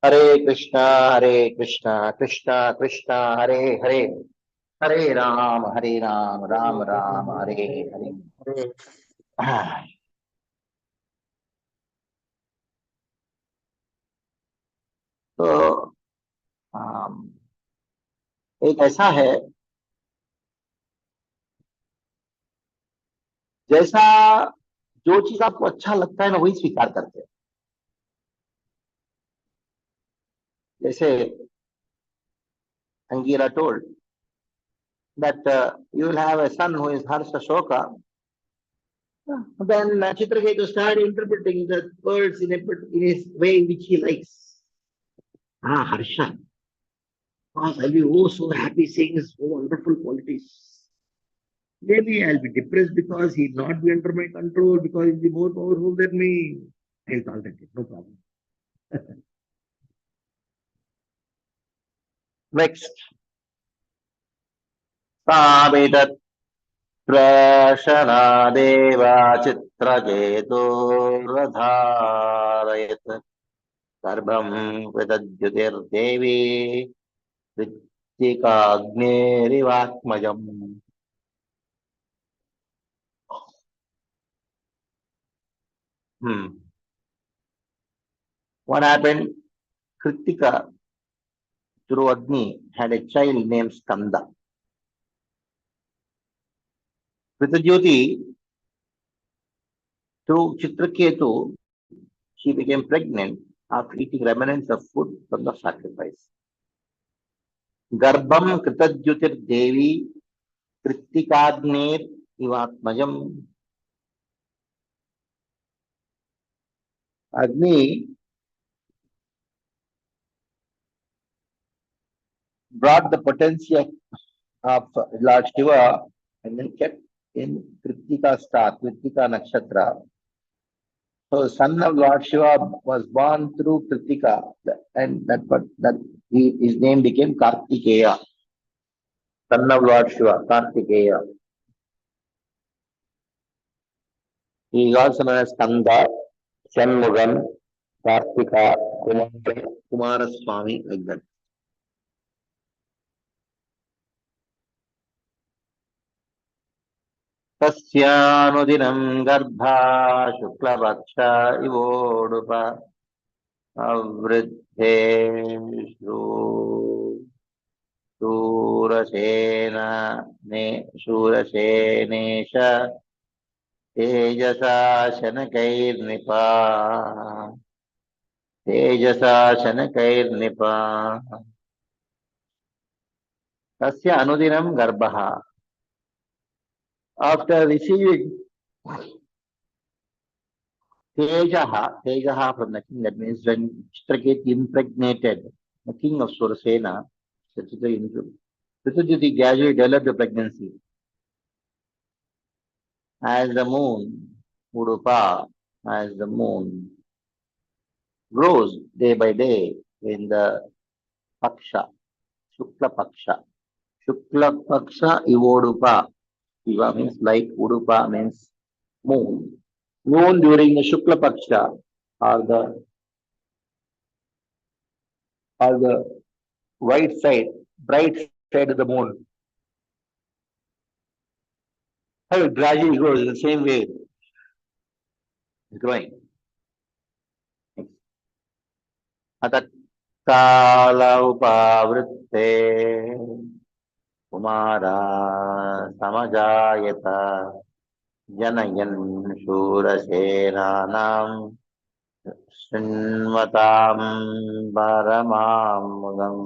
[SPEAKER 4] Hare Krishna, Krishna Krishna, Hare Hare, Hare Ram, Ram Ram, Hare Hare.
[SPEAKER 7] हरे
[SPEAKER 4] तो एक ऐसा है, जैसा जो चीज आपको अच्छा लगता है ना, वही स्वीकार करते हैं। जैसे Angira told that you will have a son who is Harsha Shoka. Then Chitraketu started interpreting the words in his way which he likes. Ah, Harsha. Oh, I'll be so happy seeing his wonderful qualities. Maybe I'll be depressed because he'll not be under my control, because he'll be more powerful than me. I'll tolerate it, no problem. Next. Sabitat Prashana Chitraketu Garbham Vedadhyutir Devi Vittikagnerivatmajam. What happened? Kritika through Agni had a child named Skanda. Vidyuti through Chitraketu, she became pregnant after eating remnants of food from the sacrifice. Garbham Kritadhyutir Devi Kritikagner Ivatmajam. Agni brought the potency of Lord Shiva and then kept in Kritika star, Kritika nakshatra. So, son of Lord Shiva was born through Kritika, and his name became Kartikeya. Son of Lord Shiva, Kartikeya. He is also known as Kanda, Shanmugam, Kartika, Kumaraswamy, like that. Tasyanudinam Garbha Shuklapaksha Ivodupa Avriddhe Shurasenesha Tejasa Shanakairnipa Tasya Anudinam Garbha. After receiving Tejaha from the king, that means when Chitraketu impregnated the king of Surasena, Prithujiti gradually developed the pregnancy. As the moon, Udupa, as the moon grows day by day in the Paksha, Shukla Paksha. Shukla Paksha Ivodupa. Iva means light, Udupa means moon. Moon during the Shukla Paksha or the white side, bright side of the moon. How it gradually grows in the same way. It's growing. Atakkala upavritte Kumara samajayata janayan shurasenanam srinvatam paramamudam.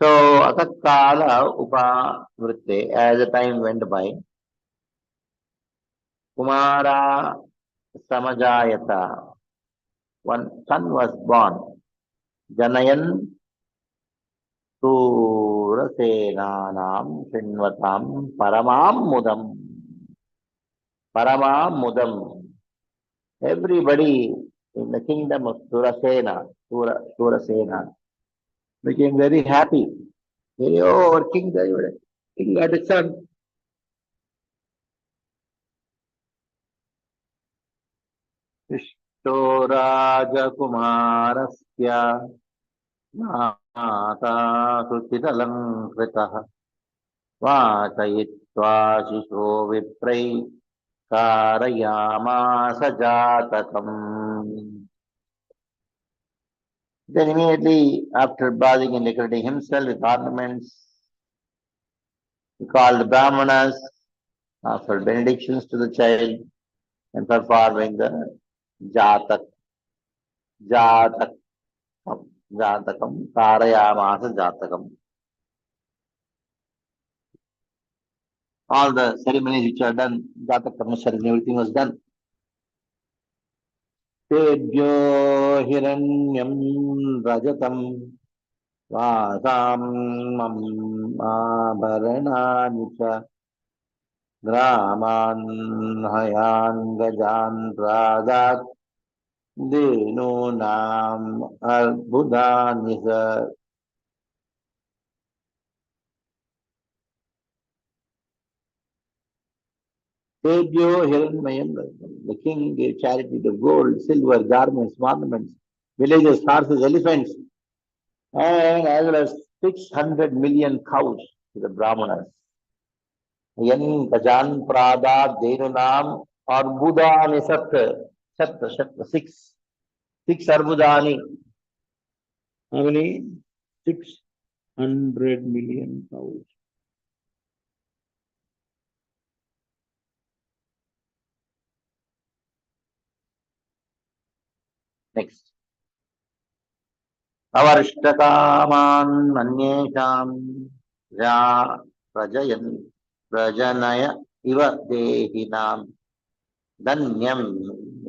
[SPEAKER 4] So, Atakkala upavritte, as the time went by, Kumara samajayata, one son was born. Janayan Surasenanam Srinvatam Paramam Mudam. Everybody in the kingdom of Surasena became very happy. Our king got a son. राजकुमारस्य माता सुचिदलङ्कृतः वाचयित्वा शिशो विप्रै कारयामास जातकम्. Then immediately after bathing and decorating himself with ornaments, he called the Brahmanas, offered benedictions to the child, and performing the jatak, jatak, jatakam, karayamasa jatakam. All the ceremonies which are done, jatak karma ceremony, everything was done. तेभ्यो हिरण्यं रजतं वासाम् आभरणानि च ग्रामान् हयान् गजान् प्रादात् धेनूनाम् अर्बुदानि च. Tebyo Hiranmayam. The king gave charity to gold, silver, garments, ornaments, villages, horses, elephants, and as well as 600 million cows to the Brahmanas. Yan Kajan Prada Denunam Arbudani Satta, six Arbudani. How many? 600 million cows. Next. Avarshakaman Anyesham Prajanaya Iva Dehinam Danyam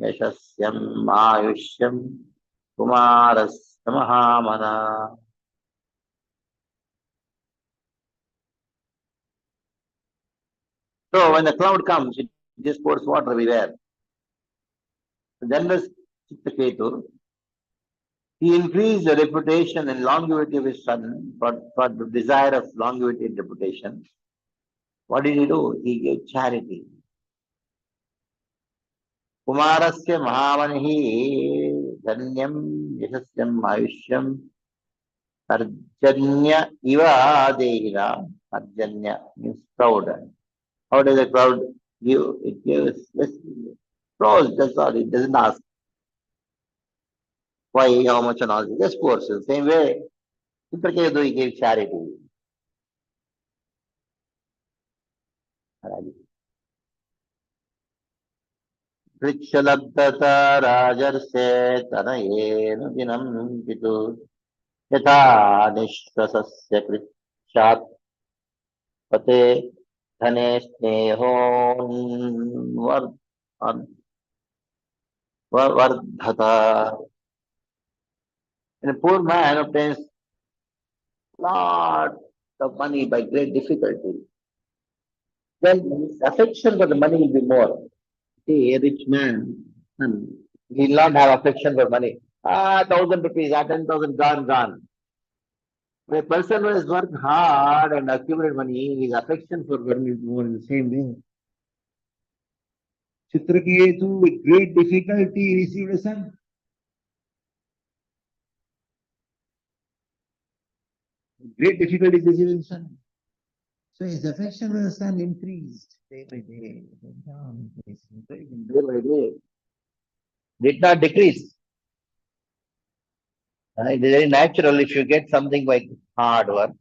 [SPEAKER 4] Yashasyam Ayushyam Kumaras Mahamana. So when the cloud comes, it just pours water everywhere. The generous Chitraketu, he increased the reputation and longevity of his son for the desire of longevity and reputation. What did he do? He gave charity. Kumarasya Mahamanihi Dhanyam Yashasyam Ayushyam Arjanya Iva Dehina. Arjanya means proud. How does the crowd give? It gives pros, that's all. It doesn't ask why, how much and all. It just pours. The same way, Chitraketu, he gave charity. Vrichalabdata rajarse tanayena dinam pitu yatha nishvasasya krichat pate dhane snehon vardhata. And a poor man obtains lot of money by great difficulty. Then his affection for the money will be more. See, a rich man, he will not have affection for money. 1,000 rupees, 10,000 gone. When a person who has worked hard and accumulated money, his affection for money is more in the same way. Chitraketu, with great difficulty, received a son. Great difficulty receiving son. So his affection for the son increased day by day. Day by day. Did not decrease. It is very natural if you get something by hard work.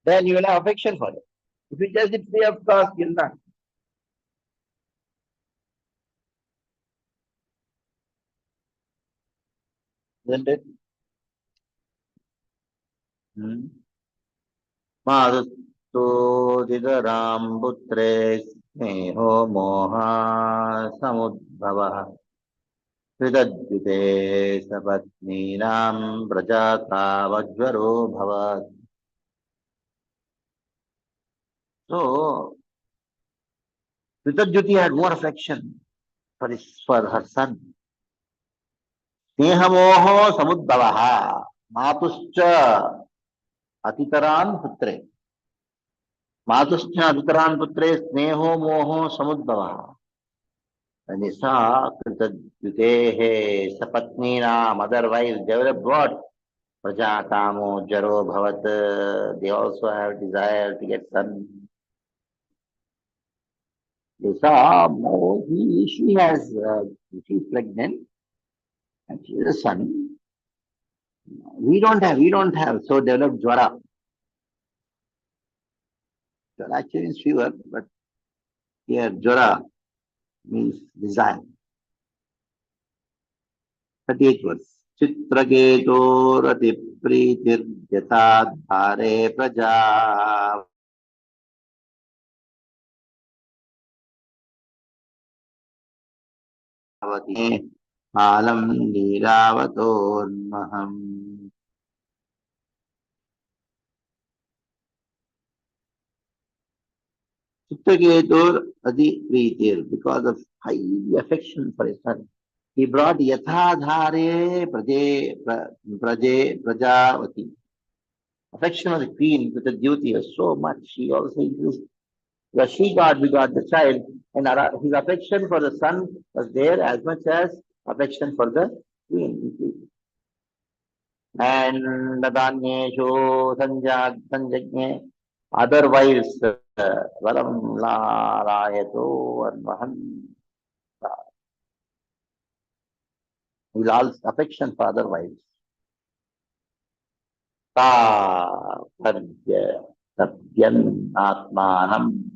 [SPEAKER 4] Then you will have affection for it. If you just it free of cost, you'll not. Isn't it? Madhutodidaram putre sneho moha samudbhava Vidadvite sapatninam prajata vajvaro bhavat. So, Kritadyuti had more affection for her son. Snehamoho samudbhavaha matuscha atitaran putre. Matuscha atitaran putre sneho moho samudbhavaha. When they saw Kritadyutehe sapatninam, other wives developed what? Prajakamo jaro bhavat. They also have desire to get son. They saw, oh, she's pregnant and she has a son. We don't have, so developed jwara. Jwara actually means fever, but here jwara means desire. 38th verse. Chitraketorati pritir dhare praja. Alam Niravatormaham. Chitraketur Adi Pritir, because of high affection for his son. He brought Yathadhare Prajavati. Affection of the queen with the duty was so much. She also used, because she begot the child, and his affection for the son was there as much as affection for the queen. And Nadanyesho Sanjagne, other wives, Valam Larayato and Mahan. He lost affection for other wives. Ta Padya Satyan Atmanam.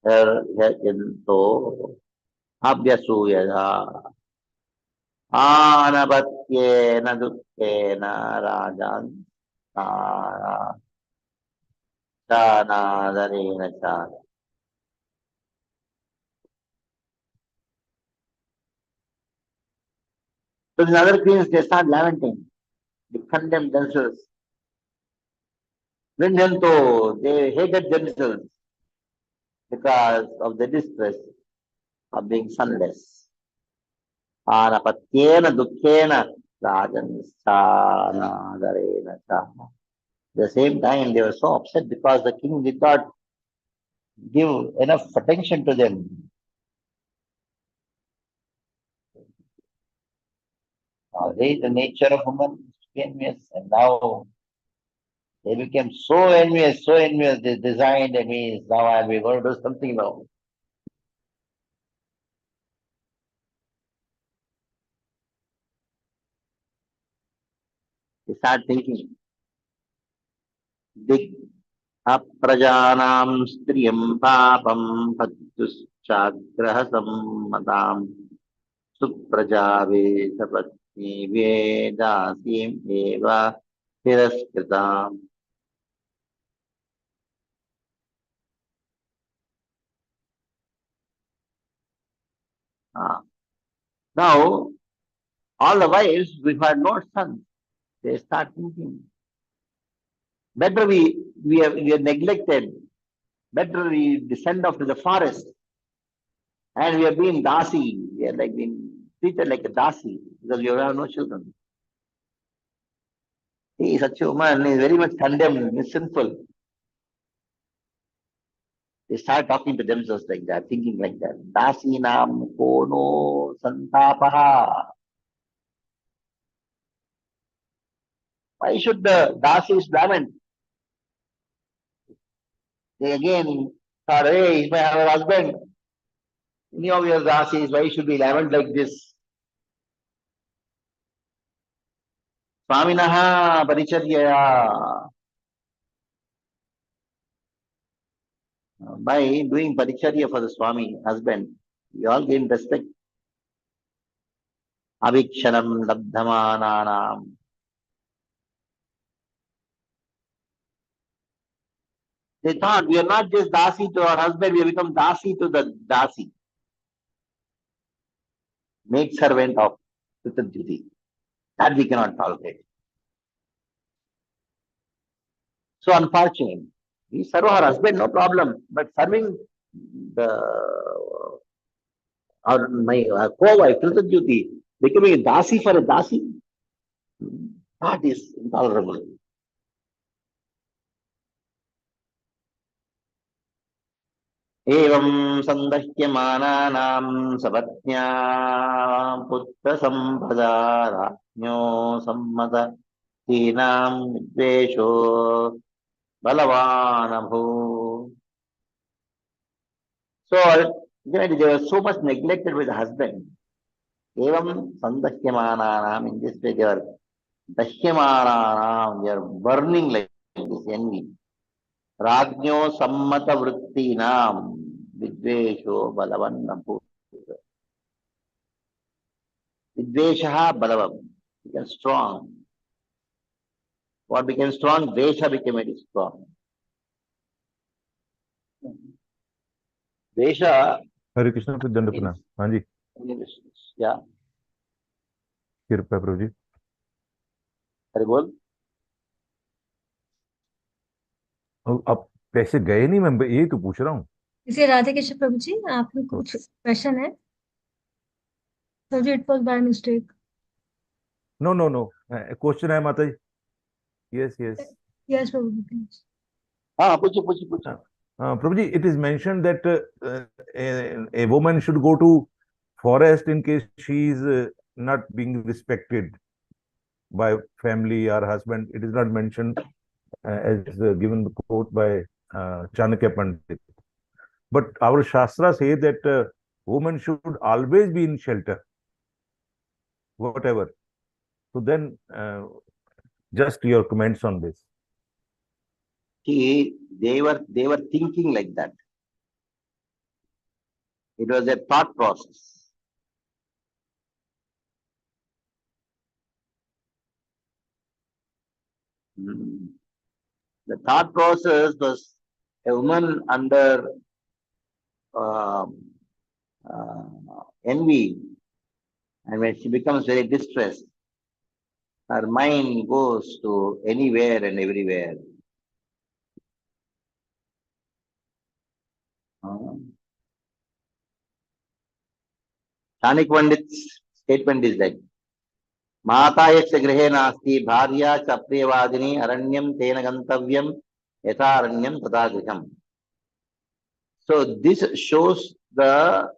[SPEAKER 4] Heryajanto Abhyasuyaya Anapatyena Dukkena Rajan Chanadarena Chana. So the other queens, they start lamenting. They condemn themselves. Vindhanto, they hated themselves because of the distress of being sonless. Anapatyena Dukkena Rajan Chanadarena Chana. At the same time, they were so upset because the king did not give enough attention to them. Nowadays, the nature of women is envious, and now they became so envious, they designed enemies. Now we're going to do something now. They start thinking, Dig aprajanam striyam papam patuschagrahasam madam suprajave sapatni vedasim eva tiraskritam. Now, all the wives who had no sons, they start thinking, better we are neglected, better we descend off to the forest, and we are being dasi, we are like being treated like a dasi, because we have no children. He is such a woman, he is very much condemned, he is sinful. They start talking to themselves like that, thinking like that. Dasi nam kono santapaha. Why should the dasis lament? They again thought, hey, he's my husband. Any of your dasis, why should we lament like this? Swaminaha paricharyaya. By doing paricharya for the Swami, husband, we all gain respect. Avikshanam labdhamananam. They thought we are not just dasi to our husband, we have become dasi to the dasi. Maid servant of Kritadyuti. That we cannot tolerate. So unfortunate. We serve our husband, no problem. But serving the or my co-wife, Kritadyuti, becoming a dasi for a dasi, that is intolerable. एवं संदह्यमानानां सपत्न्या पुत्रसम्पदा राज्ञो सम्मतीनां विद्वेषो बलवान् अभूत्. So they were so much neglected with the husband. Evam sandahyamananam, in this way they are dahyamananam, they are burning like this envy. Rajnyo sammata vrittinam vidvesho balavan naput. Vidveshaha balavam became strong. What became strong? Vesha became very strong. Vesha.
[SPEAKER 9] हरे कृष्ण फिर दंड प्रणाम. हाँ जी,
[SPEAKER 4] Yeah.
[SPEAKER 9] कृपया प्रभु जी.
[SPEAKER 4] अरे बोल.
[SPEAKER 9] अब पैसे गए नहीं, मैं यही तो पूछ रहा हूँ.
[SPEAKER 2] इसे राधे कृष्ण प्रभु जी, आपने कुछ क्वेश्चन है? Prabhu ji, it was by mistake.
[SPEAKER 9] No no no, question है माता जी. Yes yes
[SPEAKER 2] yes Prabhu ji, please.
[SPEAKER 4] हाँ, पूछो.
[SPEAKER 9] प्रभु जी, it is mentioned that a woman should go to forest in case she is not being respected by family or husband. It is not mentioned as given the quote by Chanakya Pandit. But our Shastra say that woman should always be in shelter, whatever. So then, just your comments on this.
[SPEAKER 4] See, they were thinking like that. It was a thought process. The thought process was a woman under envy, and when she becomes very distressed, her mind goes to anywhere and everywhere. Chanakya Pandit's statement is like, Mata yasya grihe nasti bharya cha priyavadini aranyam tena gantavyam yatha aranyam tata griham. So this shows the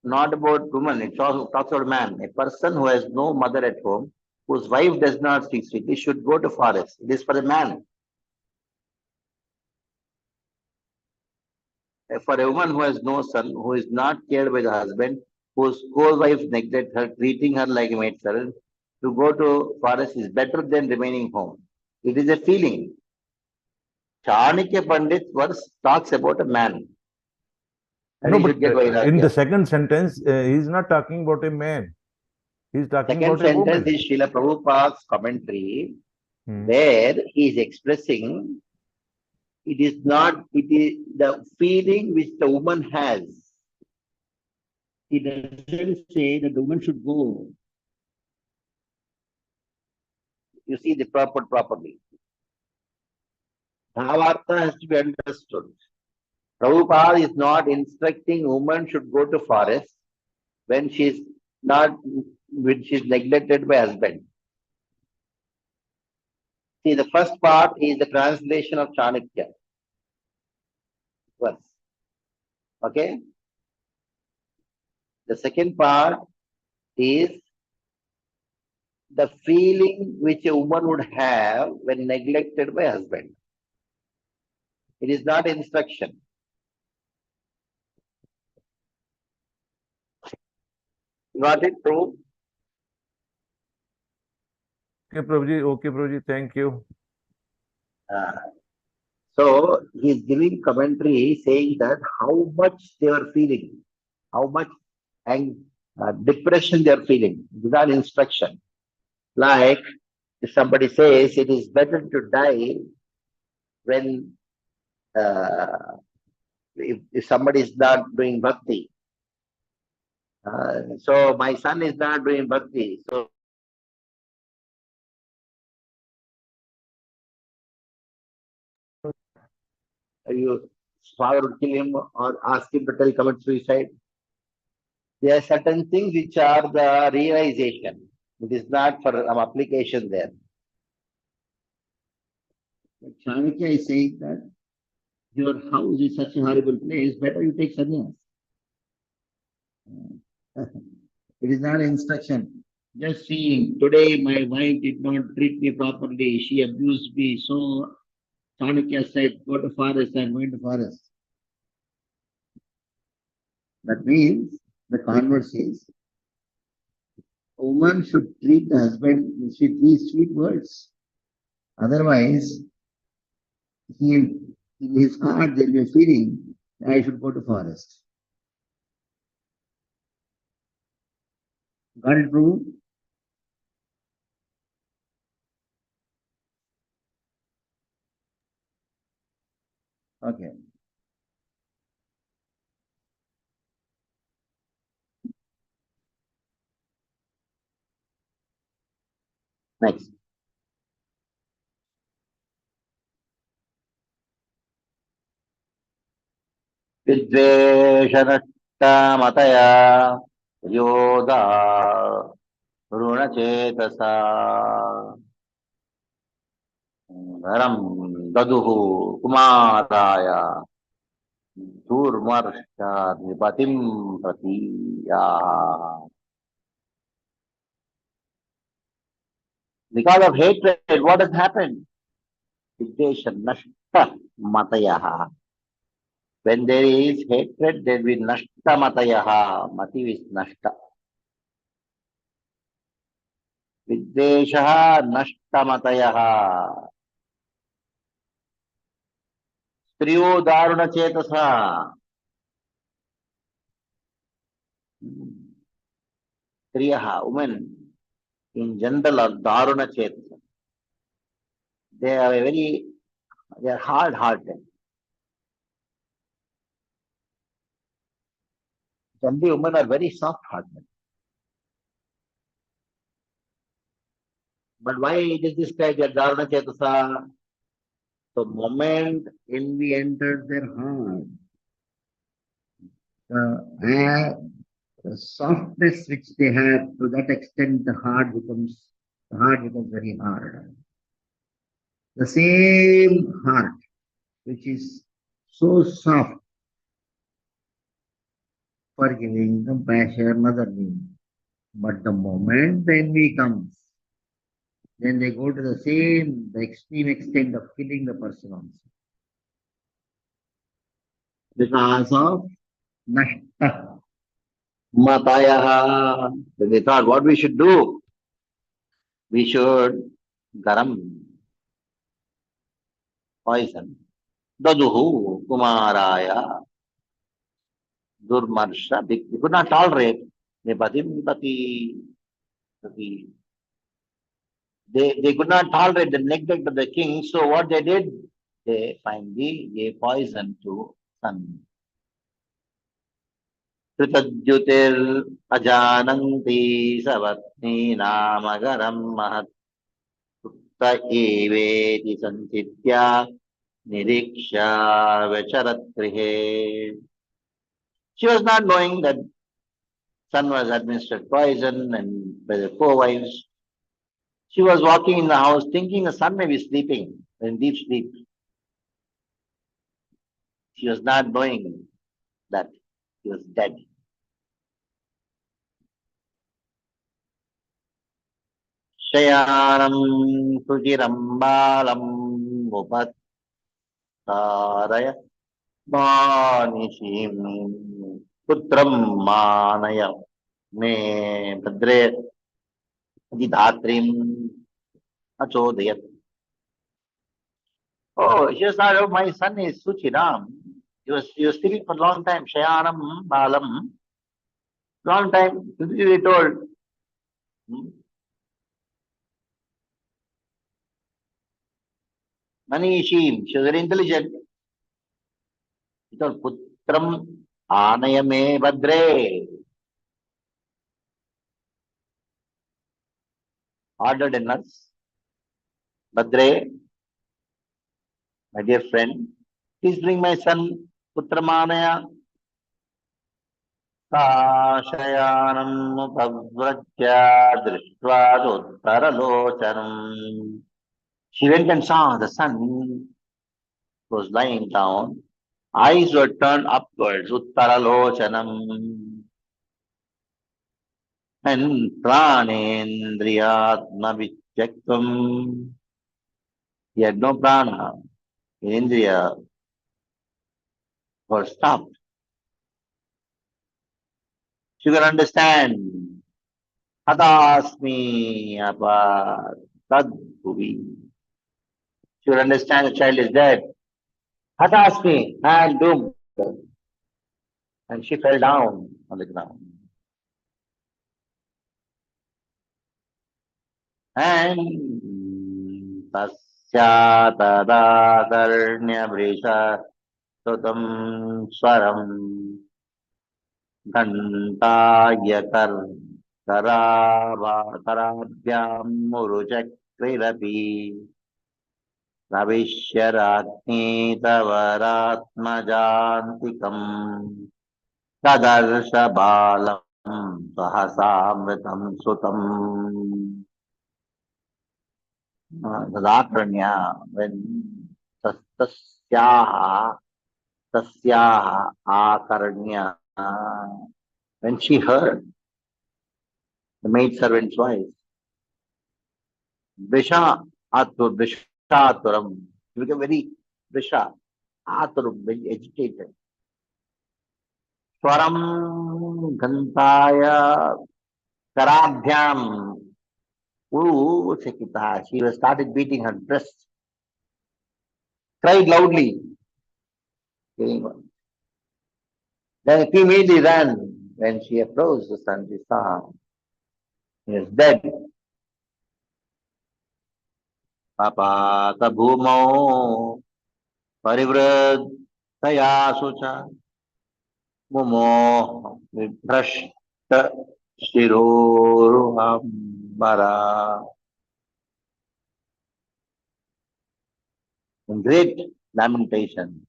[SPEAKER 4] not about woman, it talks about man. A person who has no mother at home, whose wife does not speak sweetly, should go to forest. It is for a man. For a woman who has no son, who is not cared by the husband, whose co-wife neglects her, treating her like a maid servant, to go to forest is better than remaining home. It is a feeling. Chanakya Pandit verse talks about a man. And
[SPEAKER 9] No,
[SPEAKER 4] he
[SPEAKER 9] but
[SPEAKER 4] should get Vairagya.
[SPEAKER 9] in the second sentence, he is not talking about a man. He is talking
[SPEAKER 4] Second
[SPEAKER 9] about a woman.
[SPEAKER 4] sentence is Srila Prabhupada's commentary,
[SPEAKER 9] Hmm.
[SPEAKER 4] where he is expressing it is the feeling which the woman has. He doesn't say that the woman should go. You see the purport properly. Bhavartha has to be understood. Prabhupada is not instructing woman should go to forest when she is neglected by husband. See, the first part is the translation of Chanakya verse. Okay? The second part is the feeling which a woman would have when neglected by husband. It is not instruction. Got it, Prabhu?
[SPEAKER 9] Okay, Prabhuji, thank you.
[SPEAKER 4] So he is giving commentary saying that how much they are feeling, how much depression they are feeling without instruction. Like if somebody says it is better to die when if somebody is not doing bhakti. So my son is not doing bhakti. So you father would kill him or ask him to commit suicide. There are certain things which are the realization. It is not for some application there. But Chanakya is saying that your house is such a horrible place, better you take sannyas. It is not an instruction. Just seeing, today my wife did not treat me properly, she abused me, so Chanakya said, go to forest, I'm going to forest. That means the convert says, a woman should treat the husband with these sweet words. Otherwise, in his heart there will be a feeling, I should go to forest. Got it, Prabhu? Okay. Next. विद्वेषनष्टामतया योधा ऋणचेतसा धरम ददुः कुमाराय दूर्मर्षाधिपतिं प्रति Because of hatred, what has happened? Viddesha matayaha. When there is hatred, there will be nashta matayaha. Mati is nashta. Viddesha nashta matayaha. Striyo daruna chetasa. Striyaha, women, in general are daruna chetasa. They are hard-hearted. Generally, women are very soft-hearted. But why it is described as Dharana Chetasa? The moment envy enters their heart, the softness which they have, to that extent the heart becomes very hard. The same heart which is so soft, forgiving, compassion, mothering, but the moment the envy comes, then they go to the extreme extent of killing the person also. Because of nashta matayaha. Then they thought, what we should do? We should garam, poison, daduhu kumaraya, durmarsha. They could not tolerate nepatim pati. They could not tolerate the neglect of the king, so what they did, they finally gave poison to son. Kritadjutir ajananti savatni namagaram mahat sutta eveti santitya niriksha vacharatrihe. She was not knowing that son was administered poison and by the four wives. She was walking in the house thinking the son may be sleeping in deep sleep. She was not knowing that he was dead. Shayanam Sujirambalam Upattaraya Manishim Putram Manaya Me Bhadre Adidhatrim Achodayat. Oh, she was not, oh, my son is Suchiram. He was sleeping for a long time. Shayanam Balam. Long time. We told. Manishim. She was very intelligent. She told Putram Anayame Badre. Ordered a nurse. Badre, my dear friend, Please bring my son, Putramanaya. Shyayanam upavratya drishtva uttaralochanam. She went and saw the sun was lying down. Eyes were turned upwards, uttaralochanam. And pranendriyatma vichakvam. He had no prana. Indriya were stopped. She could understand. Hadasmi apa tadbhuvi. She could understand the child is dead. Hadasmi, I am doomed. And she fell down on the ground. And tasya tadakarnya vrisha sutam swaram घंटायकर कराभ्याम मुरुचक्रिरपि प्रविश्य तवरात्मजान्तिकम् तदर्श बालम् सहसामृतं सुतम्. Tadakarnya, when tasyaha akarnya, when she heard the maid servant's voice, Vrishaturam, she became very Aturam, very agitated. Swaram Gantaya Karabhyam Sakita. She was started beating her breast, cried loudly. Then she immediately ran. When she approached the son, she saw he is dead. Papata bhumo parivrtaya sucha mumo vibrashta shiroruhambara. In great lamentation,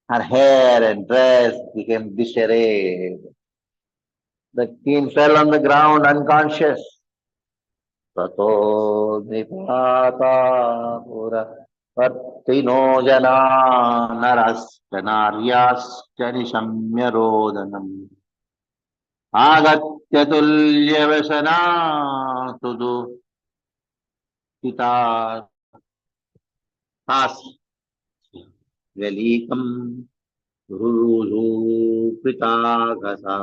[SPEAKER 4] her hair and dress became disarrayed. The queen fell on the ground unconscious. Tato nipata pura partino jana narasya naryasya nishamya rodanam agatya tulya vasana sudu kita tas velikam rulu pitagasa.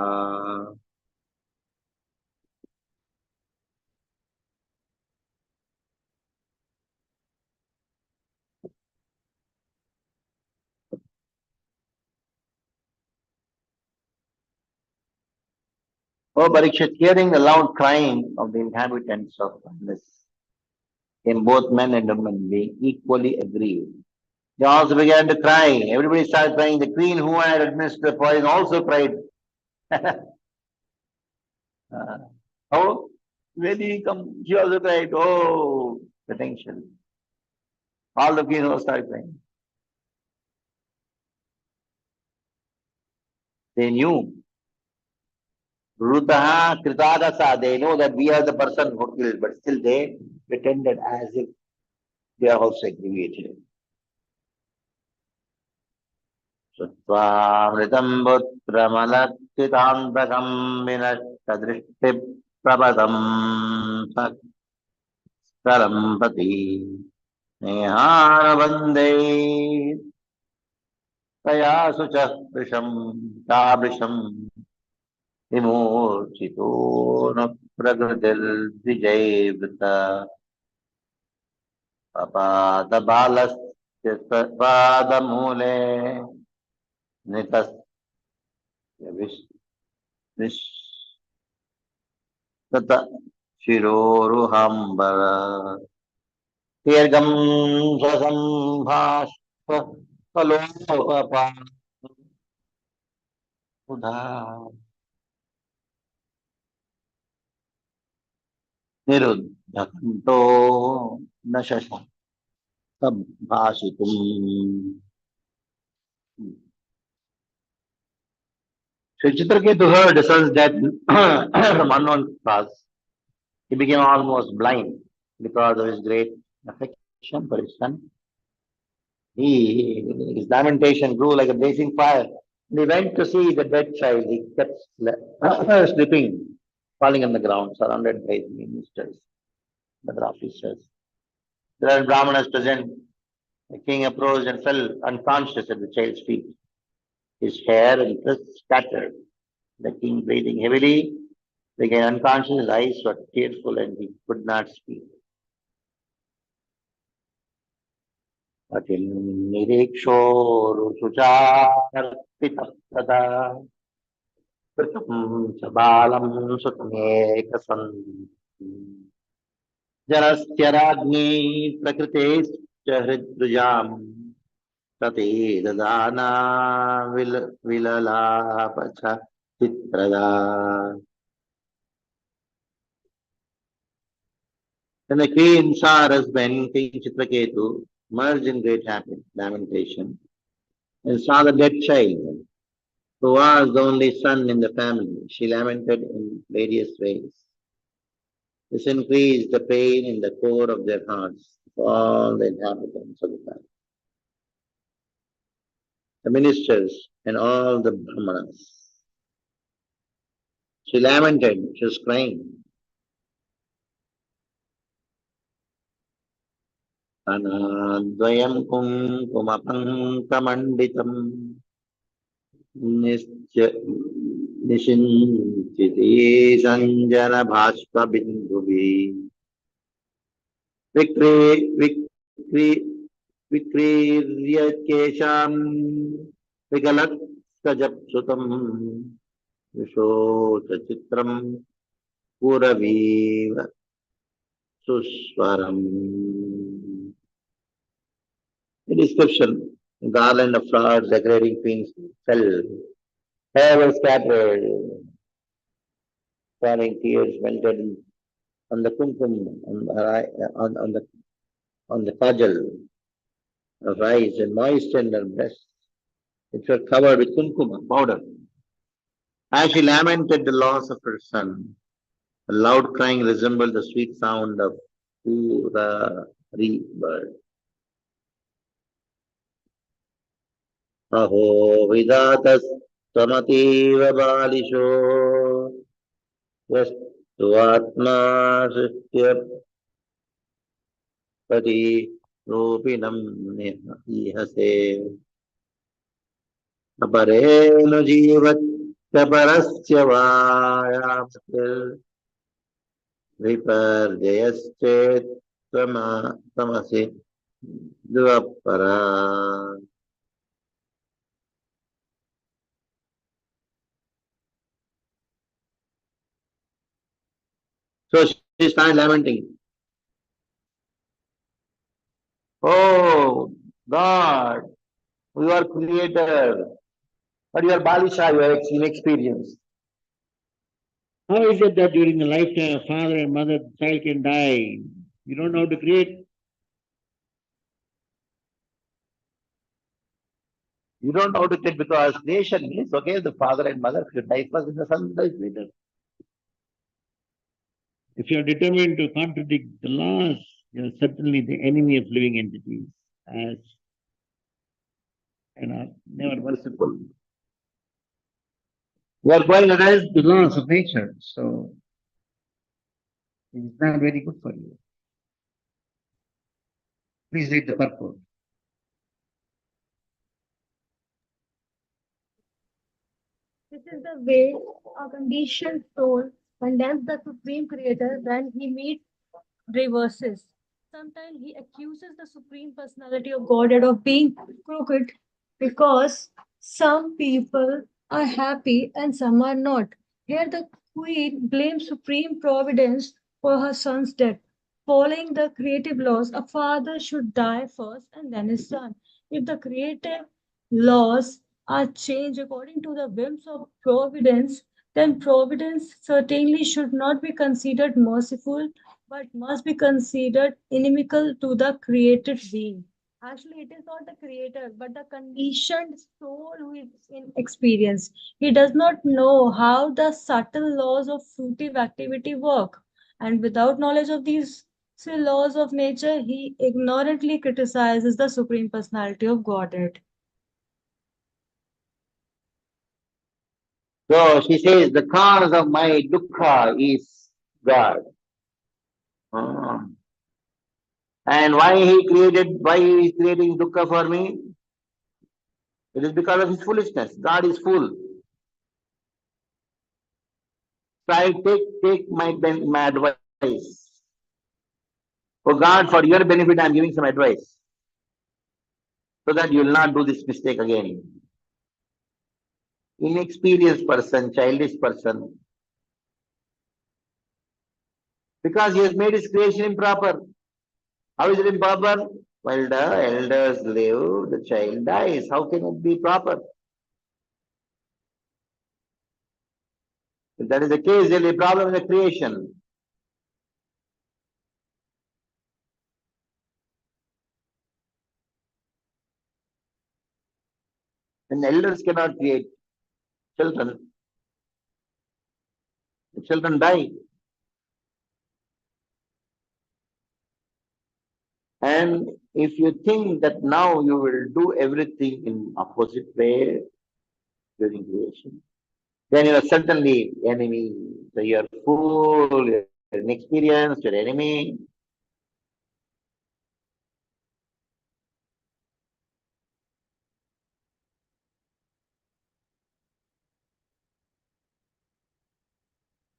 [SPEAKER 4] Oh, Parikshit, hearing the loud crying of the inhabitants of this, came both men and women being equally aggrieved. They also began to cry. Everybody started crying. The queen who had administered the poison also cried. Oh, when he come, she also cried. Oh, the tension. All the queen also started crying. They knew. Rutaha Kritagasa, they know that we are the person who killed, but still they pretended as if they are also aggravated. Suttvamritam putramalaktitantakam vinashtadrishti prabadam sakkaram pati nehara bande taya sucha vrisham विमोचितो न प्रकृतिर्द्विजैवृता पपादबालस्य पादमूले नितस्य विश्वत शिरोरुहाम्बर दीर्घं स्वसम्भाष्प फलोपपा उधा निरुद्धकण्ठो न शशं भाषितुम्. So Chitraketu heard the son's death from unknown cause. He became almost blind because of his great affection for his son. His lamentation grew like a blazing fire. And he went to see the dead child. He kept sleeping, falling on the ground, surrounded by ministers, other officers. There are Brahmanas present. The king approached and fell unconscious at the child's feet. His hair and dress scattered. The king, breathing heavily, became unconscious. His eyes were tearful and he could not speak. अतिनिरीक्षोरुषुचार्पितस्तदा कृतं च बालं सुतमेकसन् जनस्य राज्ञी प्रकृतेश्च हृद्रुजाम् तते ददाना विललाप च चित्रदा. When the queen saw her husband, King Chitraketu, merged in great lamentation, and saw the dead child, who was the only son in the family, she lamented in various ways. This increased the pain in the core of their hearts of all the inhabitants of the family. The ministers and all the Brahmanas. She lamented, she was crying. Anadvayam kumkumapangkamanditam nishinchiti sanjana bhashpa bindubi vikrirya kesham vigalat sajapsutam vishota chitram puraviva suswaram. The description, garland of flowers decorating queens fell. Hair was scattered. Falling tears melted on the kumkum, on the kajal of eyes and moistened her breasts, which were covered with kumkuma powder. As she lamented the loss of her son, a loud crying resembled the sweet sound of Purari bird. Aho vidatas tamativa balisho yastu atma srishtya pati rupinam ihase apareno jivat kaparasya vayapatir viparjayaschet tamasi dvapara. So she started lamenting. Oh God, you are creator, but you are Balisha, you are inexperienced. How is it that during the lifetime of father and mother, the child can die? You don't know how to create. You don't know how to create because creation is okay. The father and mother should die first, and the son dies later. If you are determined to contradict the laws, you are certainly the enemy of living entities, as and are never merciful. You are going against the laws of nature, so it is not very good for you. Please read the purport.
[SPEAKER 2] This is the way a conditioned soul condemns the Supreme Creator when he meets reverses. Sometimes he accuses the Supreme Personality of Godhead of being crooked because some people are happy and some are not. Here, the Queen blames Supreme Providence for her son's death. Following the creative laws, a father should die first and then his son. If the creative laws are changed according to the whims of Providence, then Providence certainly should not be considered merciful but must be considered inimical to the created being. Actually, it is not the creator, but the conditioned soul who is in experience. He does not know how the subtle laws of fruitive activity work. And without knowledge of these laws of nature, he ignorantly criticizes the Supreme Personality of Godhead.
[SPEAKER 4] So she says the cause of my dukkha is God. Ah. And why he is creating dukkha for me? It is because of his foolishness. God is fool. So I take my advice. Oh God, for your benefit, I am giving some advice. So that you will not do this mistake again. Inexperienced person, childish person. Because he has made his creation improper. How is it improper? While the elders live, the child dies. How can it be proper? If that is the case, there will be a problem in the creation. And elders cannot create children. The children die. And if you think that now you will do everything in opposite way during creation, then you are certainly enemy. So you are fool, you are inexperienced, you are enemy.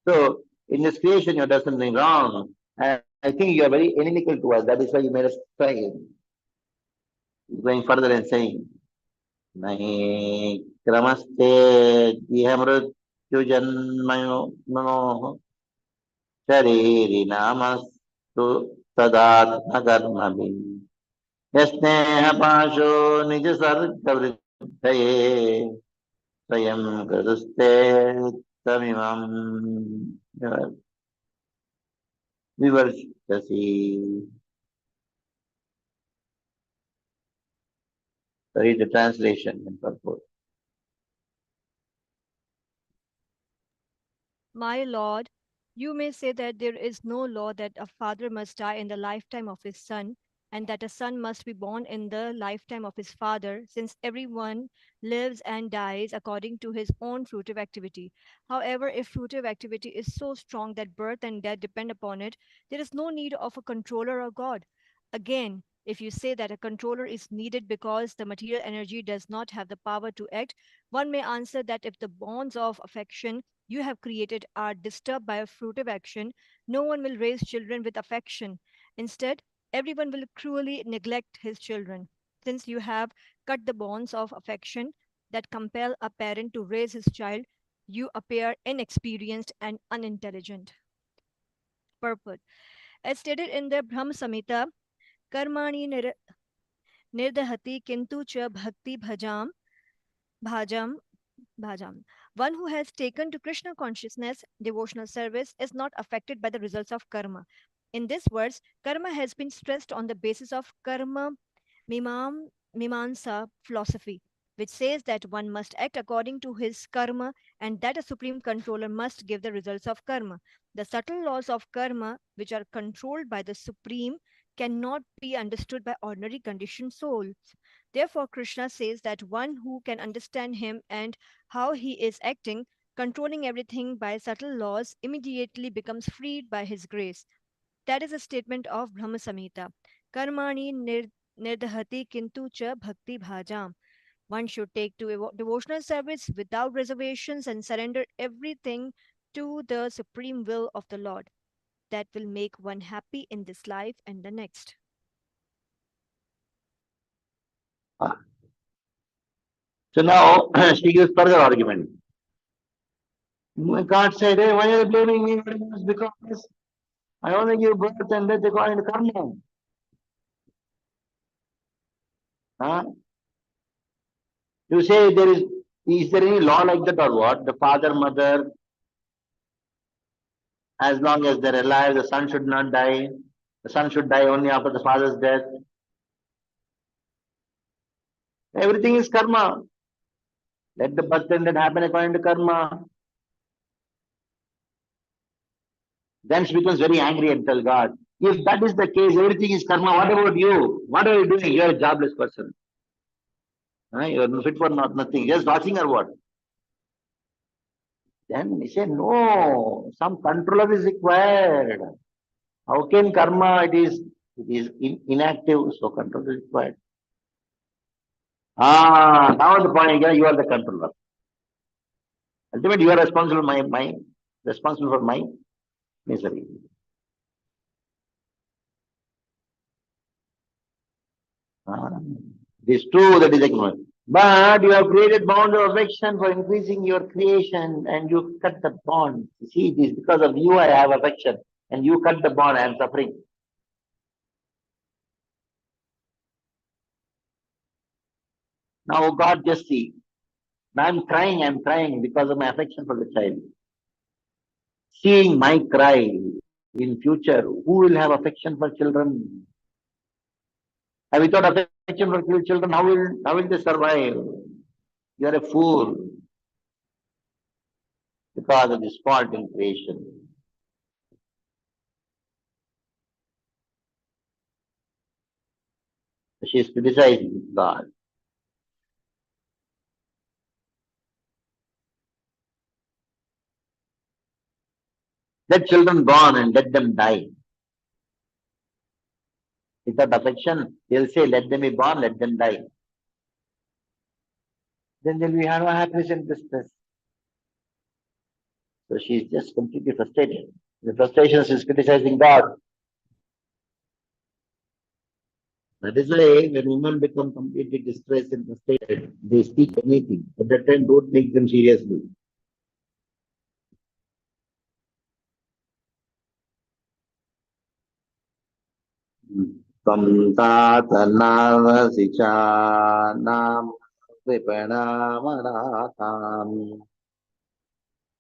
[SPEAKER 4] So in this creation you have done something wrong. And I think you are very inimical to us. That is why you made us try. Going further and saying, Nahi kramaste jihamrutyujanmayo mano shariri namastu tadatma karmabhi yasneha pasho nija sarga vrithaye swayam karuste tamimam vivarshasi. Read the translation and purport.
[SPEAKER 5] My Lord, you may say that there is no law that a father must die in the lifetime of his son, and that a son must be born in the lifetime of his father, since everyone lives and dies according to his own fruitive activity. However, if fruitive activity is so strong that birth and death depend upon it, there is no need of a controller or God. Again, if you say that a controller is needed because the material energy does not have the power to act, one may answer that if the bonds of affection you have created are disturbed by a fruitive action, no one will raise children with affection. Instead, everyone will cruelly neglect his children. Since you have cut the bonds of affection that compel a parent to raise his child, you appear inexperienced and unintelligent. Purport. As stated in the Brahma Samhita, Karmani nirdahati kintu cha bhakti bhajam Bhajam. One who has taken to Krishna consciousness, devotional service, is not affected by the results of karma. In this verse, karma has been stressed on the basis of karma mimansa philosophy, which says that one must act according to his karma and that a supreme controller must give the results of karma. The subtle laws of karma, which are controlled by the supreme, cannot be understood by ordinary conditioned souls. Therefore, Krishna says that one who can understand him and how he is acting, controlling everything by subtle laws, immediately becomes freed by his grace. That is a statement of Brahma Samhita. Karmani nirdhati kintu cha bhakti bhajam. One should take to devotional service without reservations and surrender everything to the supreme will of the Lord. That will make one happy in this life and the next.
[SPEAKER 4] So now she gives further argument. You can't say, hey, why are you blaming me? Because I only give birth and death according to karma. Huh? You say is there any law like that or what? The father, mother, as long as they're alive, the son should not die. The son should die only after the father's death. Everything is karma. Let the birth and death happen according to karma. Then she becomes very angry and tells God, if that is the case, everything is karma, what about you? What are you doing? You are a jobless person. You are fit for nothing. Just watching or what? Then he said, no, some controller is required. How can karma, it is inactive, so control is required. Now the point, you are the controller. Ultimately, you are responsible for my misery. It is true that is ignorant. But you have created bond of affection for increasing your creation and you cut the bond. You see, it is because of you I have affection and you cut the bond, I am suffering. Now God just see, I am crying because of my affection for the child. Seeing my cry in future, who will have affection for children? And without affection for children, how will they survive? You are a fool because of this fault in creation. She is criticizing God. Let children born and let them die. Without affection, they'll say, let them be born, let them die. Then they'll be have no happiness and distress. So she is just completely frustrated. The frustration is criticizing God. That is why when women become completely distressed and frustrated, they speak anything. At that time, don't take them seriously. Tamtatanavasicanam vipanamanatam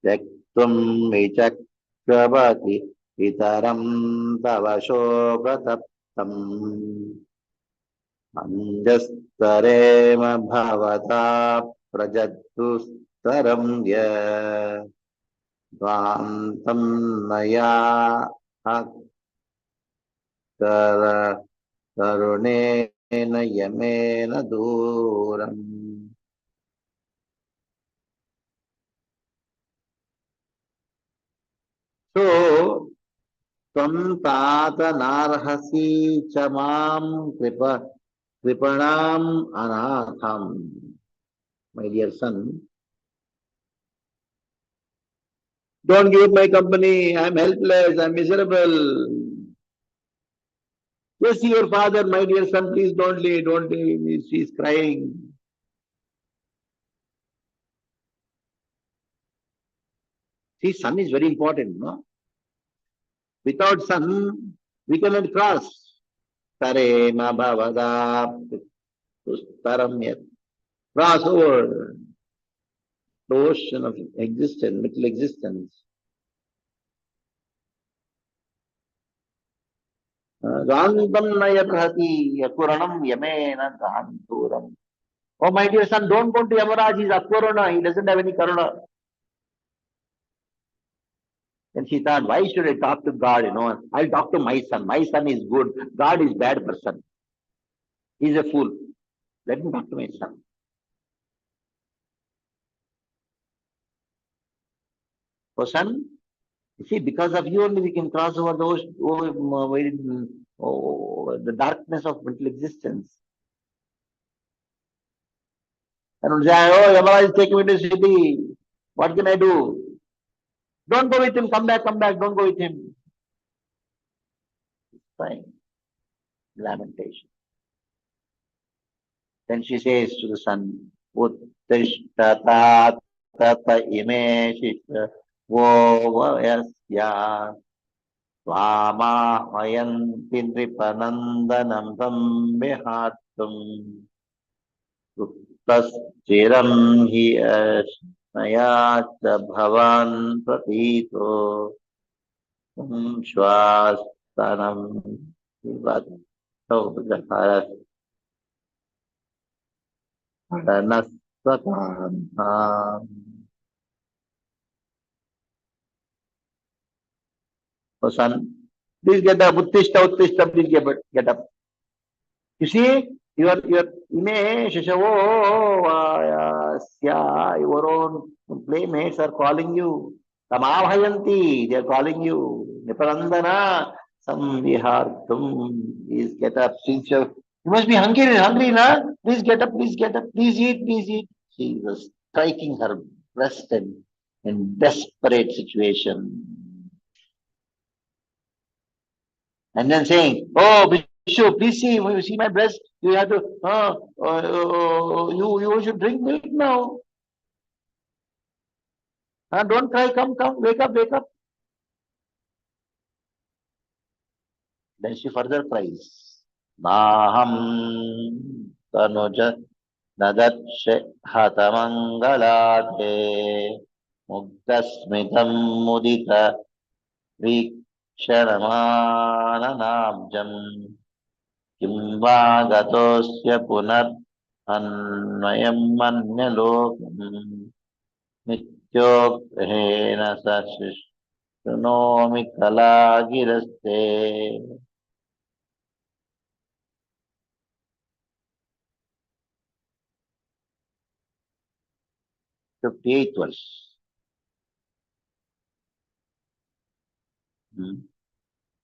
[SPEAKER 4] Yaktum vichakravati itaram tavashobrataptam Anjastarema bhavata prajatustaram ya Dvantam naya Kara Karunena Yamena Duram. So, Tvam Tata Narhasi Chamam Kripanam Anatham. My dear son, don't give up my company. I am helpless. I am miserable. Yes, see your father, my dear son, please don't leave, don't leave. She is crying. See, son is very important, no? Without son, we cannot cross. Tarema bhavada taramyat. Cross over the ocean of existence, little existence. Gantam nayaprati akuranam yamena ganturam. Oh, my dear son, don't go to Yamaraj. He's Akurana. He doesn't have any karuna. And she thought, why should I talk to God? I'll talk to my son. My son is good. God is bad person. He's a fool. Let me talk to my son. Oh, son, you see, because of you only we can cross over the darkness of mental existence. And would say, oh, Yamara is taking me to the city. What can I do? Don't go with him. Come back. Don't go with him. Fine. Lamentation. Then she says to the son, Uttishta tata ime shishta vo vayasya Vama vayanti nripanandanam tam vihatum Uttas chiram hi ashnaya bhavan pratito Shwastanam vivato jaharat. So son, please get up, uttishta, uttishta, please get up. You see, your ime shashavo your own playmates are calling you. Tamabhayanti, they are calling you. Niparandana, samvihartum, please get up. Since you must be hungry, na? Please get up, please get up, please eat, please eat. She was striking her breast and in desperate situation. And then saying, "Oh, Bishop, please see, you see my breast. You have to, you should drink milk now. Don't cry. Come, wake up, wake up." Then she further cries, "Naham tanuja nadatshe hatamangalate muktasmitam mudita vikshamananabjam." किं वा गतोऽस्य पुनरन्वयं मन्यलोकम् नित्योग्रहेण स शृणोमि कलागिरस्ते. 58th verse.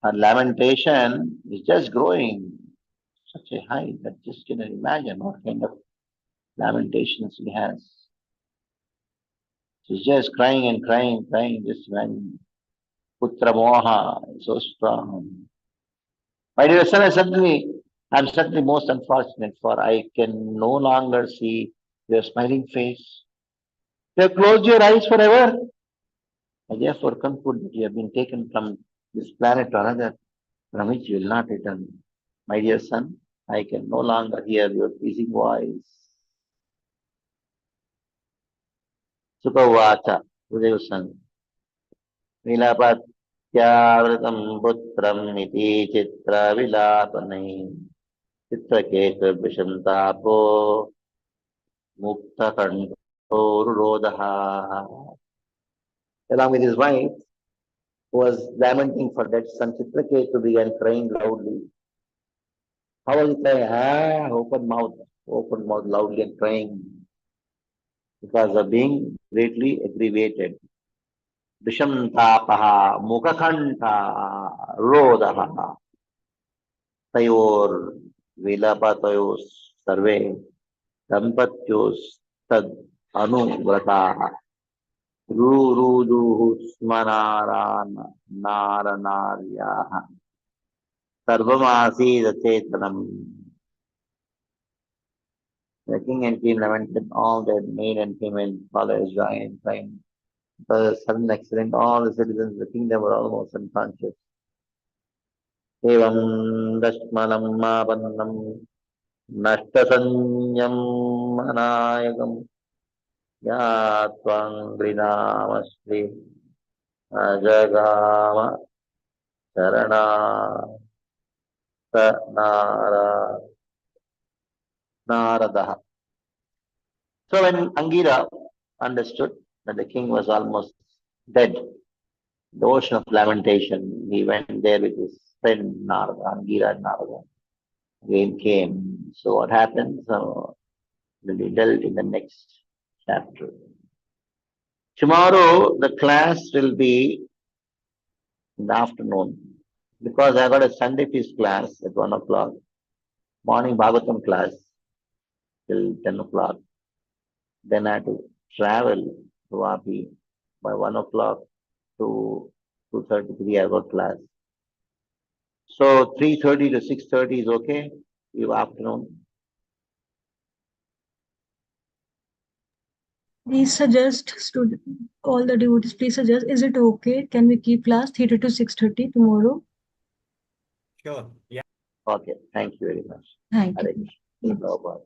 [SPEAKER 4] Her lamentation is just growing such a height that just cannot imagine what kind of lamentations he has. She's just crying and crying, just imagine. Putra moha is so strong. My dear son, I'm certainly most unfortunate, for I can no longer see your smiling face. You have closed your eyes forever. I therefore conclude that you have been taken from this planet to another, from which you will not return. My dear son, I can no longer hear your pleasing voice. Sukavacha, Gurudev son. Vilapatyavrtam putram iti chitra vilapanai chitraketu vishantapo mukta kantorurodaha. Along with his wife, who was lamenting for that son, Chitraketu began crying loudly. How was he crying? Open mouth loudly and crying because of being greatly aggravated. Vishamtapaha mukhakanta rodaha tayor vilapatayos sarve dampatyos tad anuvrataha ruduhu smanarana naranaryaha sarvamasi chetanam. The king and queen lamented, all their male and female followers joined, crying. The sudden accident, all the citizens of the kingdom were almost unconscious. Evam dashmanam mabannam nashtasanyam anayagam yatvang grinamasri ajagama charana naradaha. So when Angira understood that the king was almost dead, the ocean of lamentation, he went there with his friend Narada, Angira and Narada. Again came. So what happened? So will be dealt in the next chapter. Tomorrow the class will be in the afternoon, because I got a Sunday feast class at 1 o'clock, morning Bhagavatam class till 10 o'clock. Then I have to travel to Vapi by 1 o'clock to 2:33 I got class. So 3:30 to 6:30 is okay? Give afternoon.
[SPEAKER 2] Please suggest all the devotees, please suggest, is it okay? Can we keep class 3 to 6:30 tomorrow?
[SPEAKER 3] Sure. Yeah.
[SPEAKER 4] Okay, thank you very much.
[SPEAKER 2] Thank
[SPEAKER 4] Hare
[SPEAKER 2] you.
[SPEAKER 4] Krishna. Prabhupada.